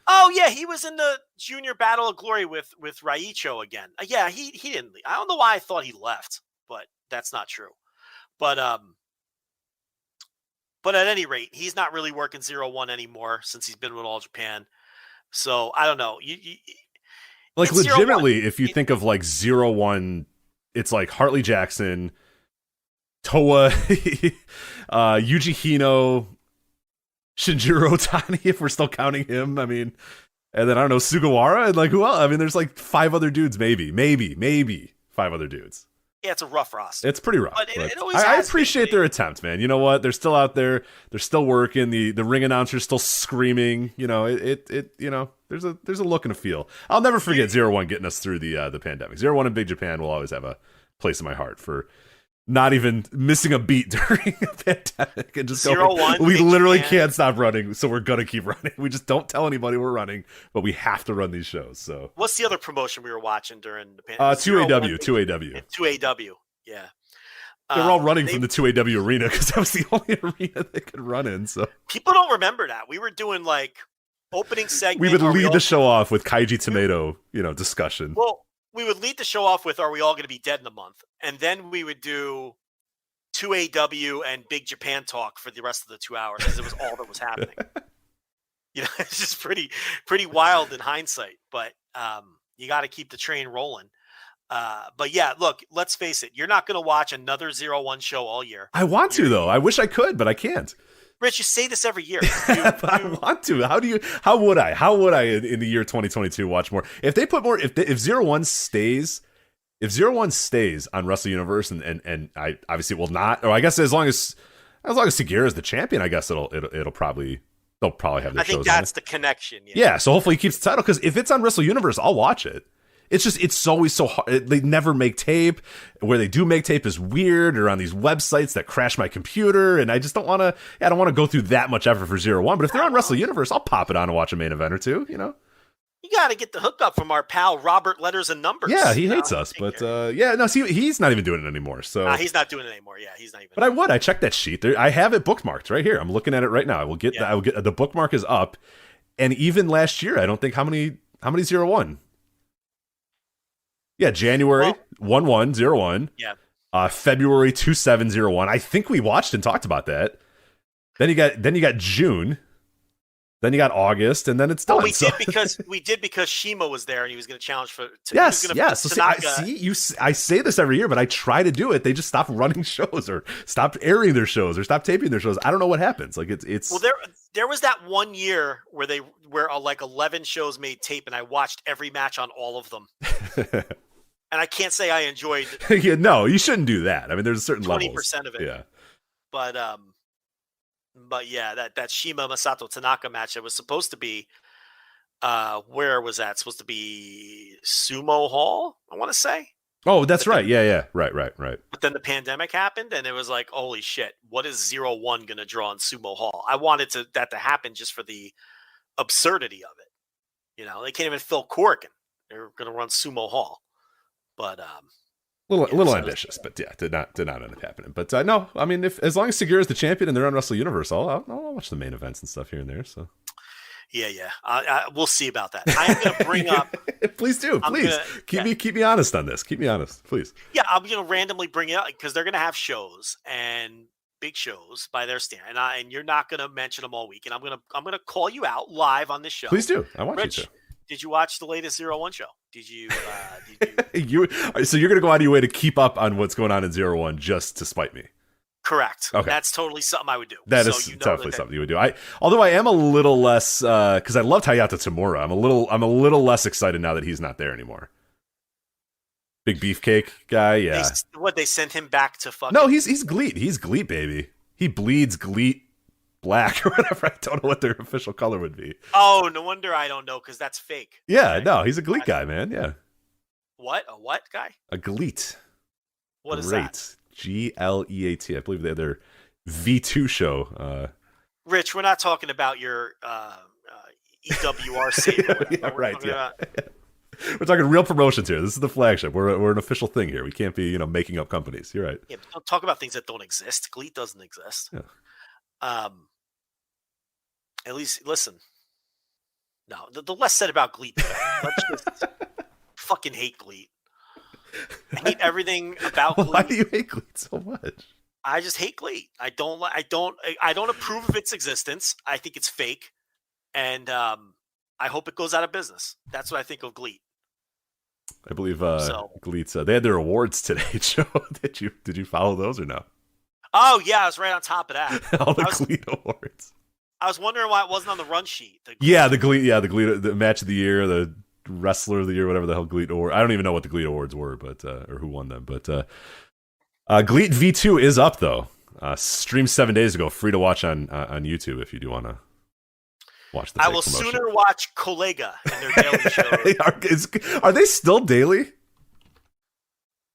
Speaker 5: Oh yeah, he was in the Junior Battle of Glory with Raicho again. Yeah, he didn't leave. I don't know why I thought he left, but that's not true. But at any rate, he's not really working ZERO-1 anymore since he's been with All Japan. So I don't know.
Speaker 4: Like legitimately, if you think of like ZERO-1, it's like Hartley Jackson, Toa, Yuji Hino, Shinjiro Otani, if we're still counting him. I mean, and then I don't know, Sugawara, and like who else? I mean, there's like 5 other dudes, maybe 5 other dudes.
Speaker 5: Yeah, it's a rough roster.
Speaker 4: It's pretty rough.
Speaker 5: But
Speaker 4: I appreciate their attempt, man. You know what? They're still out there. They're still working. The ring announcer's still screaming. You know, there's a look and a feel. I'll never forget ZERO-1 getting us through the pandemic. ZERO-1 in Big Japan will always have a place in my heart for not even missing a beat during a pandemic and just going, we literally can't stop running, so we're gonna keep running. We just don't tell anybody we're running, but we have to run these shows. So
Speaker 5: what's the other promotion we were watching during the pandemic?
Speaker 4: 2AW.
Speaker 5: 2AW, yeah.
Speaker 4: They're all running from the 2AW arena because that was the only arena they could run in. So
Speaker 5: people don't remember that. We were doing like opening segment.
Speaker 4: We would lead the show off with Kaiji Tomato, discussion.
Speaker 5: Well, we would lead the show off with "Are we all going to be dead in a month?" And then we would do 2AW and Big Japan talk for the rest of the 2 hours because it was all that was happening. It's just pretty wild in hindsight, but you got to keep the train rolling. But yeah, look, let's face it. You're not going to watch another ZERO-1 show all year.
Speaker 4: I want to, though. I wish I could, but I can't.
Speaker 5: Rich, you say this every year.
Speaker 4: But I want to. How would I in the year 2022 watch more? If they put more, if ZERO-1 stays, on Wrestle Universe and I obviously will not, or I guess as long as Segura is the champion, I guess they'll probably have their shows.
Speaker 5: I think that's the connection.
Speaker 4: Yeah. So hopefully he keeps the title, because if it's on Wrestle Universe, I'll watch it. It's always so hard. They never make tape. Where they do make tape is weird, or on these websites that crash my computer, and I just don't want to. I don't want to go through that much effort for ZERO-1. But if they're on Wrestle Universe, I'll pop it on and watch a main event or two. You
Speaker 5: got to get the hookup from our pal Robert Letters and Numbers.
Speaker 4: Yeah, he hates us, but he's not even doing it anymore. So
Speaker 5: he's not doing it anymore. Yeah, he's not even.
Speaker 4: But I checked that sheet. I have it bookmarked right here. I'm looking at it right now. I will get the bookmark is up, and even last year, I don't think how many ZERO-1. Yeah, January 1-1-0-1.
Speaker 5: Yeah.
Speaker 4: February 2-7-0-1. I think we watched and talked about that. Then you got June. Then you got August, and then it's done.
Speaker 5: Well, we did because Shima was there and he was going to challenge for.
Speaker 4: Yes. So I say this every year, but I try to do it. They just stop running shows, or stopped airing their shows, or stopped taping their shows. I don't know what happens. Like it's.
Speaker 5: Well, there was that one year where like 11 shows made tape, and I watched every match on all of them. And I can't say I enjoyed.
Speaker 4: Yeah, no, you shouldn't do that. I mean, there's a certain
Speaker 5: 20% of it.
Speaker 4: Yeah.
Speaker 5: But yeah, that Shima Masato Tanaka match that was supposed to be, where was that? Supposed to be Sumo Hall, I want to say.
Speaker 4: Oh, that's right. Yeah. Right.
Speaker 5: But then the pandemic happened, and it was like, holy shit, what is ZERO-1 going to draw in Sumo Hall? I wanted that to happen just for the absurdity of it. They can't even fill Corrigan. They're going to run Sumo Hall. But
Speaker 4: little ambitious, but yeah, did not end up happening. But no, I mean, as long as Segura is the champion and they're on Wrestle Universe, I'll watch the main events and stuff here and there. So
Speaker 5: yeah, we'll see about that. I am going to bring up.
Speaker 4: Please do, please keep me honest on this. Keep me honest, please.
Speaker 5: Yeah, I'm going to randomly bring it up because they're going to have shows and big shows by their standard, and you're not going to mention them all week. And I'm going to call you out live on this show.
Speaker 4: Please do. I want
Speaker 5: Rich,
Speaker 4: you to.
Speaker 5: Did you watch the latest ZERO-1 show? Did you?
Speaker 4: So you're going to go out of your way to keep up on what's going on in ZERO-1 just to spite me?
Speaker 5: Correct.
Speaker 4: Okay.
Speaker 5: That's totally something I would do.
Speaker 4: That is definitely something you would do. Although I am a little less because I loved Hayata Tamura. I'm a little less excited now that he's not there anymore. Big beefcake guy, yeah.
Speaker 5: They sent him back to fucking.
Speaker 4: No, he's GLEAT. He's GLEAT, baby. He bleeds GLEAT black or whatever. I don't know what their official color would be.
Speaker 5: Oh, no wonder I don't know because that's fake.
Speaker 4: Yeah, okay. No, he's a GLEAT guy, man. Yeah.
Speaker 5: What? A what guy?
Speaker 4: A GLEAT.
Speaker 5: What is that?
Speaker 4: GLEAT. I believe they're their V2 show.
Speaker 5: Rich, we're not talking about your EWRC.
Speaker 4: Yeah, right. Yeah. We're talking real promotions here. This is the flagship. We're an official thing here. We can't be, making up companies. You're right.
Speaker 5: Yeah, but don't talk about things that don't exist. GLEAT doesn't exist.
Speaker 4: Yeah.
Speaker 5: At least, listen. No, the less said about GLEAT, the better. Let's just fucking hate GLEAT. I hate everything about GLEAT.
Speaker 4: Why do you hate GLEAT so much?
Speaker 5: I just hate GLEAT. I don't approve of its existence. I think it's fake, and I hope it goes out of business. That's what I think of GLEAT.
Speaker 4: I believe GLEAT's they had their awards today, Joe. Did you follow those or no?
Speaker 5: Oh yeah, I was right on top of that.
Speaker 4: All the GLEAT awards.
Speaker 5: I was wondering why it wasn't on the run sheet.
Speaker 4: The GLEAT, the match of the year, the wrestler of the year, whatever the hell GLEAT award. I don't even know what the GLEAT awards were, but or who won them. But GLEAT V2 is up though. Streamed 7 days ago, free to watch on YouTube if you do want to watch the.
Speaker 5: I will sooner watch Collega and their daily show.
Speaker 4: Are they still daily?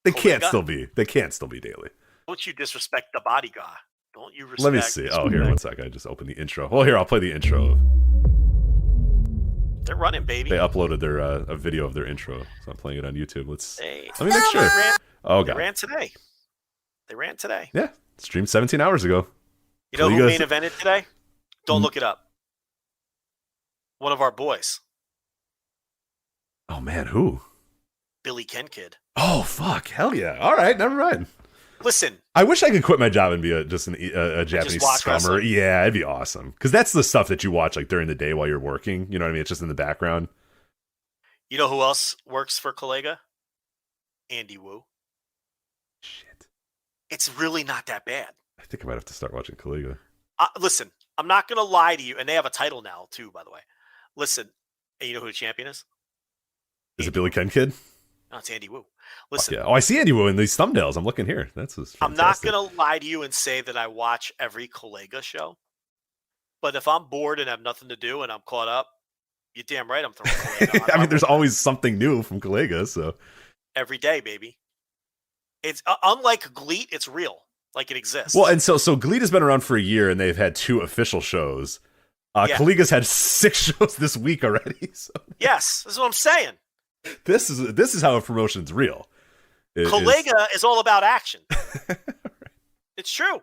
Speaker 4: They can't still be. They can't still be daily.
Speaker 5: Don't you disrespect the bodyguard? Don't you respect?
Speaker 4: Let me see. Oh, here, one sec. I just opened the intro. Well, here, I'll play the intro.
Speaker 5: They're running, baby.
Speaker 4: They uploaded their a video of their intro, so I'm playing it on YouTube. Let me make sure. God.
Speaker 5: They ran today.
Speaker 4: Yeah, streamed 17 hours ago.
Speaker 5: You know who main evented today? Don't look it up. One of our boys.
Speaker 4: Oh man, who?
Speaker 5: Billy Ken Kid.
Speaker 4: Oh fuck, hell yeah! All right, never mind.
Speaker 5: Listen,
Speaker 4: I wish I could quit my job and be a Japanese scummer. Yeah, it'd be awesome because that's the stuff that you watch like during the day while you're working. You know what I mean? It's just in the background.
Speaker 5: You know who else works for Collega? Andy Wu.
Speaker 4: Shit,
Speaker 5: it's really not that bad.
Speaker 4: I think I might have to start watching Collega.
Speaker 5: Listen, I'm not gonna lie to you, and they have a title now too, by the way. Listen, and you know who the champion is?
Speaker 4: Is it Billy Ken Kid?
Speaker 5: No, it's Andy Wu. Listen.
Speaker 4: Yeah. Oh, I see Andy Wu in these thumbnails. I'm looking here. That's fantastic.
Speaker 5: I'm not going to lie to you and say that I watch every Collega show. But if I'm bored and have nothing to do and I'm caught up, you're damn right I'm throwing Collega on.
Speaker 4: I mean, there's always something new from Collega, so.
Speaker 5: Every day, baby. It's unlike GLEAT, it's real. Like it exists.
Speaker 4: Well, and so GLEAT has been around for a year and they've had 2 official shows. Collega's had 6 shows this week already. So.
Speaker 5: Yes, this is what I'm saying.
Speaker 4: This is how a promotion's real.
Speaker 5: Collega is all about action. Right. It's true.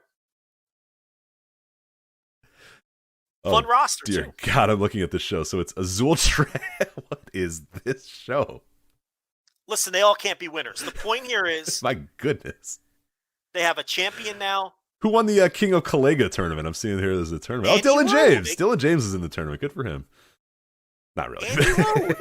Speaker 5: Fun roster,
Speaker 4: dear
Speaker 5: too.
Speaker 4: God, I'm looking at this show. So it's Azul Trail. What is this show?
Speaker 5: Listen, they all can't be winners. The point here is...
Speaker 4: My goodness.
Speaker 5: They have a champion now.
Speaker 4: Who won the King of Collega tournament? I'm seeing here there's a tournament.
Speaker 5: Andy
Speaker 4: Dylan James.
Speaker 5: Wu.
Speaker 4: Dylan James is in the tournament. Good for him. Not really.
Speaker 5: Andy Wu.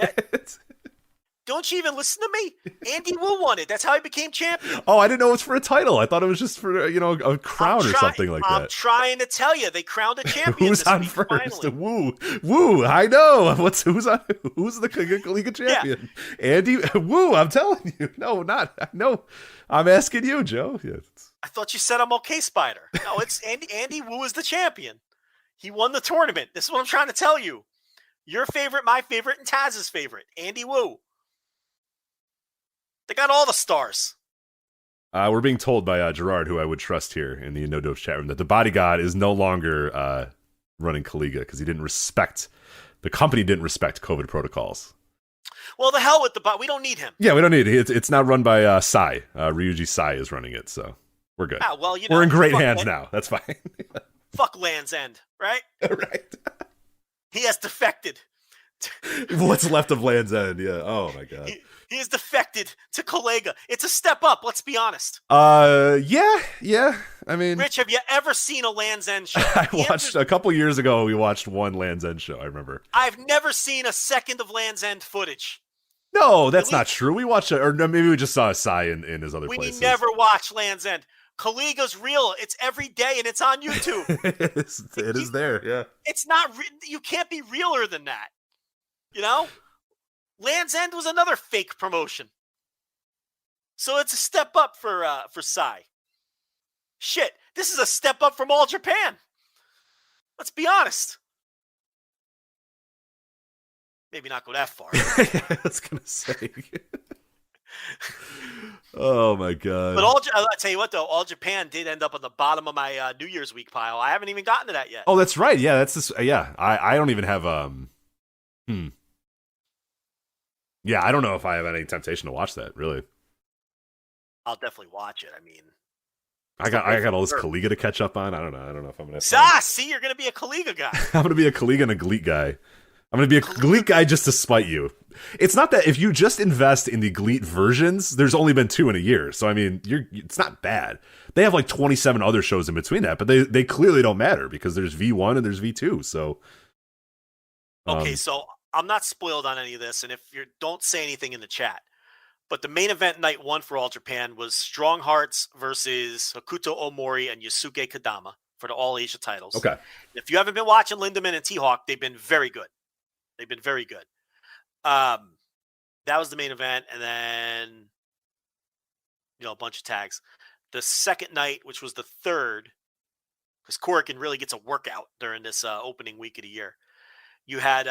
Speaker 5: Don't you even listen to me? Andy Wu won it. That's how he became champion.
Speaker 4: Oh, I didn't know it was for a title. I thought it was just for, a crown or something like that.
Speaker 5: I'm trying to tell you. They crowned a champion
Speaker 4: Who's
Speaker 5: this
Speaker 4: on
Speaker 5: week,
Speaker 4: first?
Speaker 5: finally.
Speaker 4: Woo. I know. Who's the League of Champion? Yeah. Andy Wu, I'm telling you. No, not. No. I'm asking you, Joe. Yeah.
Speaker 5: I thought you said I'm okay, Spider. No, it's Andy Wu is the champion. He won the tournament. This is what I'm trying to tell you. Your favorite, my favorite, and Taz's favorite. Andy Wu. They got all the stars.
Speaker 4: We're being told by Gerard, who I would trust here in the No Dopes chat room, that the bodyguard is no longer running Collega because the company didn't respect COVID protocols.
Speaker 5: Well, the hell with the bot. We don't need him.
Speaker 4: Yeah, we don't need it. It's not run by Sai. Ryuji Sai is running it, so we're good.
Speaker 5: Well,
Speaker 4: we're in great hands now. That's fine.
Speaker 5: Fuck Land's End, right?
Speaker 4: Right.
Speaker 5: He has defected.
Speaker 4: What's left of Land's End? Yeah. Oh my god.
Speaker 5: He has defected to Collega. It's a step up. Let's be honest.
Speaker 4: Yeah. I mean,
Speaker 5: Rich, have you ever seen a Land's End show?
Speaker 4: I watched a couple years ago. We watched one Land's End show. I remember.
Speaker 5: I've never seen a second of Land's End footage.
Speaker 4: No, that's not true. We watched it, or maybe we just saw Sai in his other places.
Speaker 5: We never watched Land's End. Collega's real. It's every day, and it's on YouTube.
Speaker 4: it is there. Yeah.
Speaker 5: It's not. You can't be realer than that. You know, Land's End was another fake promotion, so it's a step up for Sai. Shit, this is a step up from All Japan. Let's be honest. Maybe not go that far.
Speaker 4: I was gonna say. Oh my god!
Speaker 5: But I'll tell you what though, All Japan did end up on the bottom of my New Year's week pile. I haven't even gotten to that yet.
Speaker 4: Oh, that's right. Yeah, that's this. Yeah, I don't even have Yeah, I don't know if I have any temptation to watch that. Really,
Speaker 5: I'll definitely watch it. I mean,
Speaker 4: I got all this Collega to catch up on. I don't know if I'm gonna.
Speaker 5: See, you're gonna be a Collega guy.
Speaker 4: I'm gonna be a Collega and a Gleek guy. I'm going to be a Gleek guy just to spite you. It's not that if you just invest in the Gleek versions, there's only been 2 in a year. So, I mean, it's not bad. They have like 27 other shows in between that, but they clearly don't matter because there's V1 and there's V2. So,
Speaker 5: okay, so I'm not spoiled on any of this. And if you don't say anything in the chat, but the main event night 1 for All Japan was Strong Hearts versus Hokuto Omori and Yusuke Kadama for the All Asia titles.
Speaker 4: Okay.
Speaker 5: And if you haven't been watching Lindemann and T-Hawk, they've been very good. They've been very good. That was the main event, and then a bunch of tags. The second night, which was the third, because Korakuen really gets a workout during this opening week of the year. You had,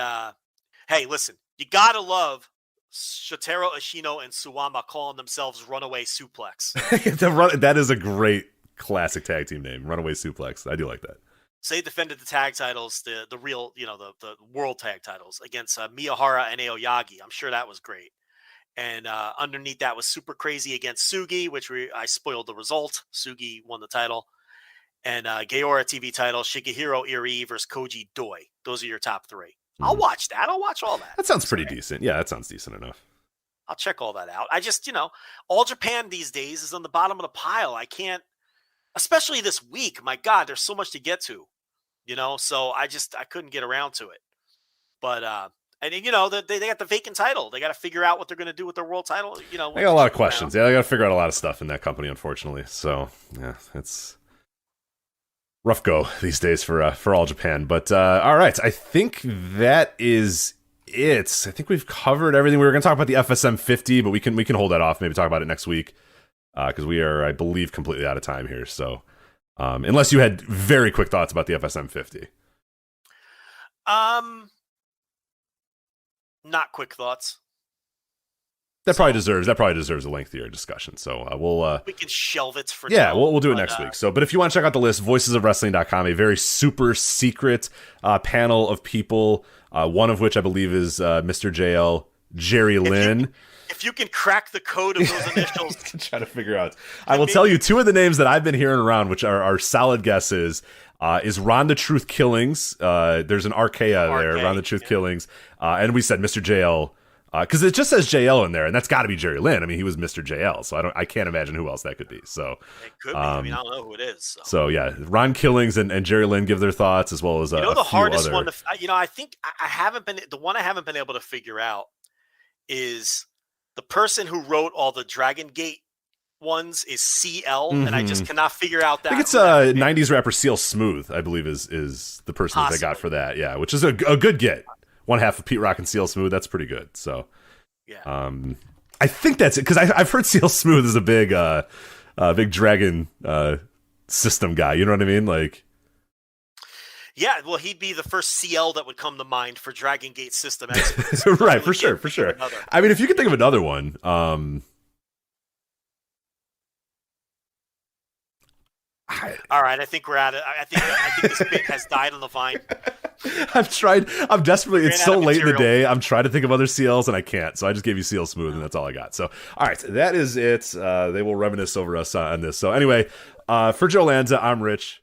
Speaker 5: hey, listen, you gotta love Shotaro Ashino and Suwama calling themselves Runaway Suplex.
Speaker 4: That is a great classic tag team name, Runaway Suplex. I do like that.
Speaker 5: So they defended the tag titles, the real, the world tag titles against Miyahara and Aoyagi. I'm sure that was great. And underneath that was Super Crazy against Sugi, which I spoiled the result. Sugi won the title. And Gaora TV title, Shigehiro Irie versus Koji Doi. Those are your top 3. I'll watch that. I'll watch all that.
Speaker 4: That sounds pretty decent. Yeah, that sounds decent enough.
Speaker 5: I'll check all that out. I just, All Japan these days is on the bottom of the pile. I can't, especially this week. My God, there's so much to get to. So I couldn't get around to it. But, and they got the vacant title. They got to figure out what they're going to do with their world title. They got
Speaker 4: a lot of questions. Yeah, they got to figure out a lot of stuff in that company, unfortunately. So, yeah, it's rough go these days for All Japan. But, all right, I think that is it. I think we've covered everything. We were going to talk about the FSM 50, but we can hold that off. Maybe talk about it next week because we are, I believe, completely out of time here. So. Unless you had very quick thoughts about the FSM 50.
Speaker 5: Not quick thoughts.
Speaker 4: That probably deserves a lengthier discussion. So
Speaker 5: we can shelve it for
Speaker 4: now. We'll do it next week. But if you want to check out the list, voicesofwrestling.com, a very super secret panel of people, one of which I believe is Mr. JL, Jerry Lynn.
Speaker 5: If you can crack the code of those initials.
Speaker 4: Try to figure out. I will tell you 2 of the names that I've been hearing around, which are solid guesses, is Ron the Truth Killings. There's an RKA there, Ron the Truth Killings. And we said Mr. JL, because it just says JL in there, and that's got to be Jerry Lynn. I mean, he was Mr. JL, so I can't imagine who else that could be. So
Speaker 5: it could be. I don't know who it is.
Speaker 4: So yeah, Ron Killings and Jerry Lynn give their thoughts, as well as
Speaker 5: the hardest one. I think I haven't been able to figure out is the person who wrote all the Dragon Gate ones is CL, and I just cannot figure out that.
Speaker 4: I think it's 90s rapper CL Smooth, I believe, is the person that they got for that. Yeah, which is a good get. One half of Pete Rock and CL Smooth. That's pretty good. So,
Speaker 5: yeah.
Speaker 4: I think that's it because I've heard CL Smooth is a big Dragon system guy. You know what I mean? Like.
Speaker 5: Yeah, well, he'd be the first CL that would come to mind for Dragon Gate system.
Speaker 4: Right, for sure. I mean, if you could think of another one,
Speaker 5: All right, I think we're at it. I think this bit has died on the vine.
Speaker 4: I'm desperately, it's so late in the
Speaker 5: material.
Speaker 4: day. I'm trying to think of other CLs and I can't. So I just gave you CL Smooth and that's all I got. So, all right, that is it. They will reminisce over us on this. So anyway, for Joe Lanza, I'm Rich.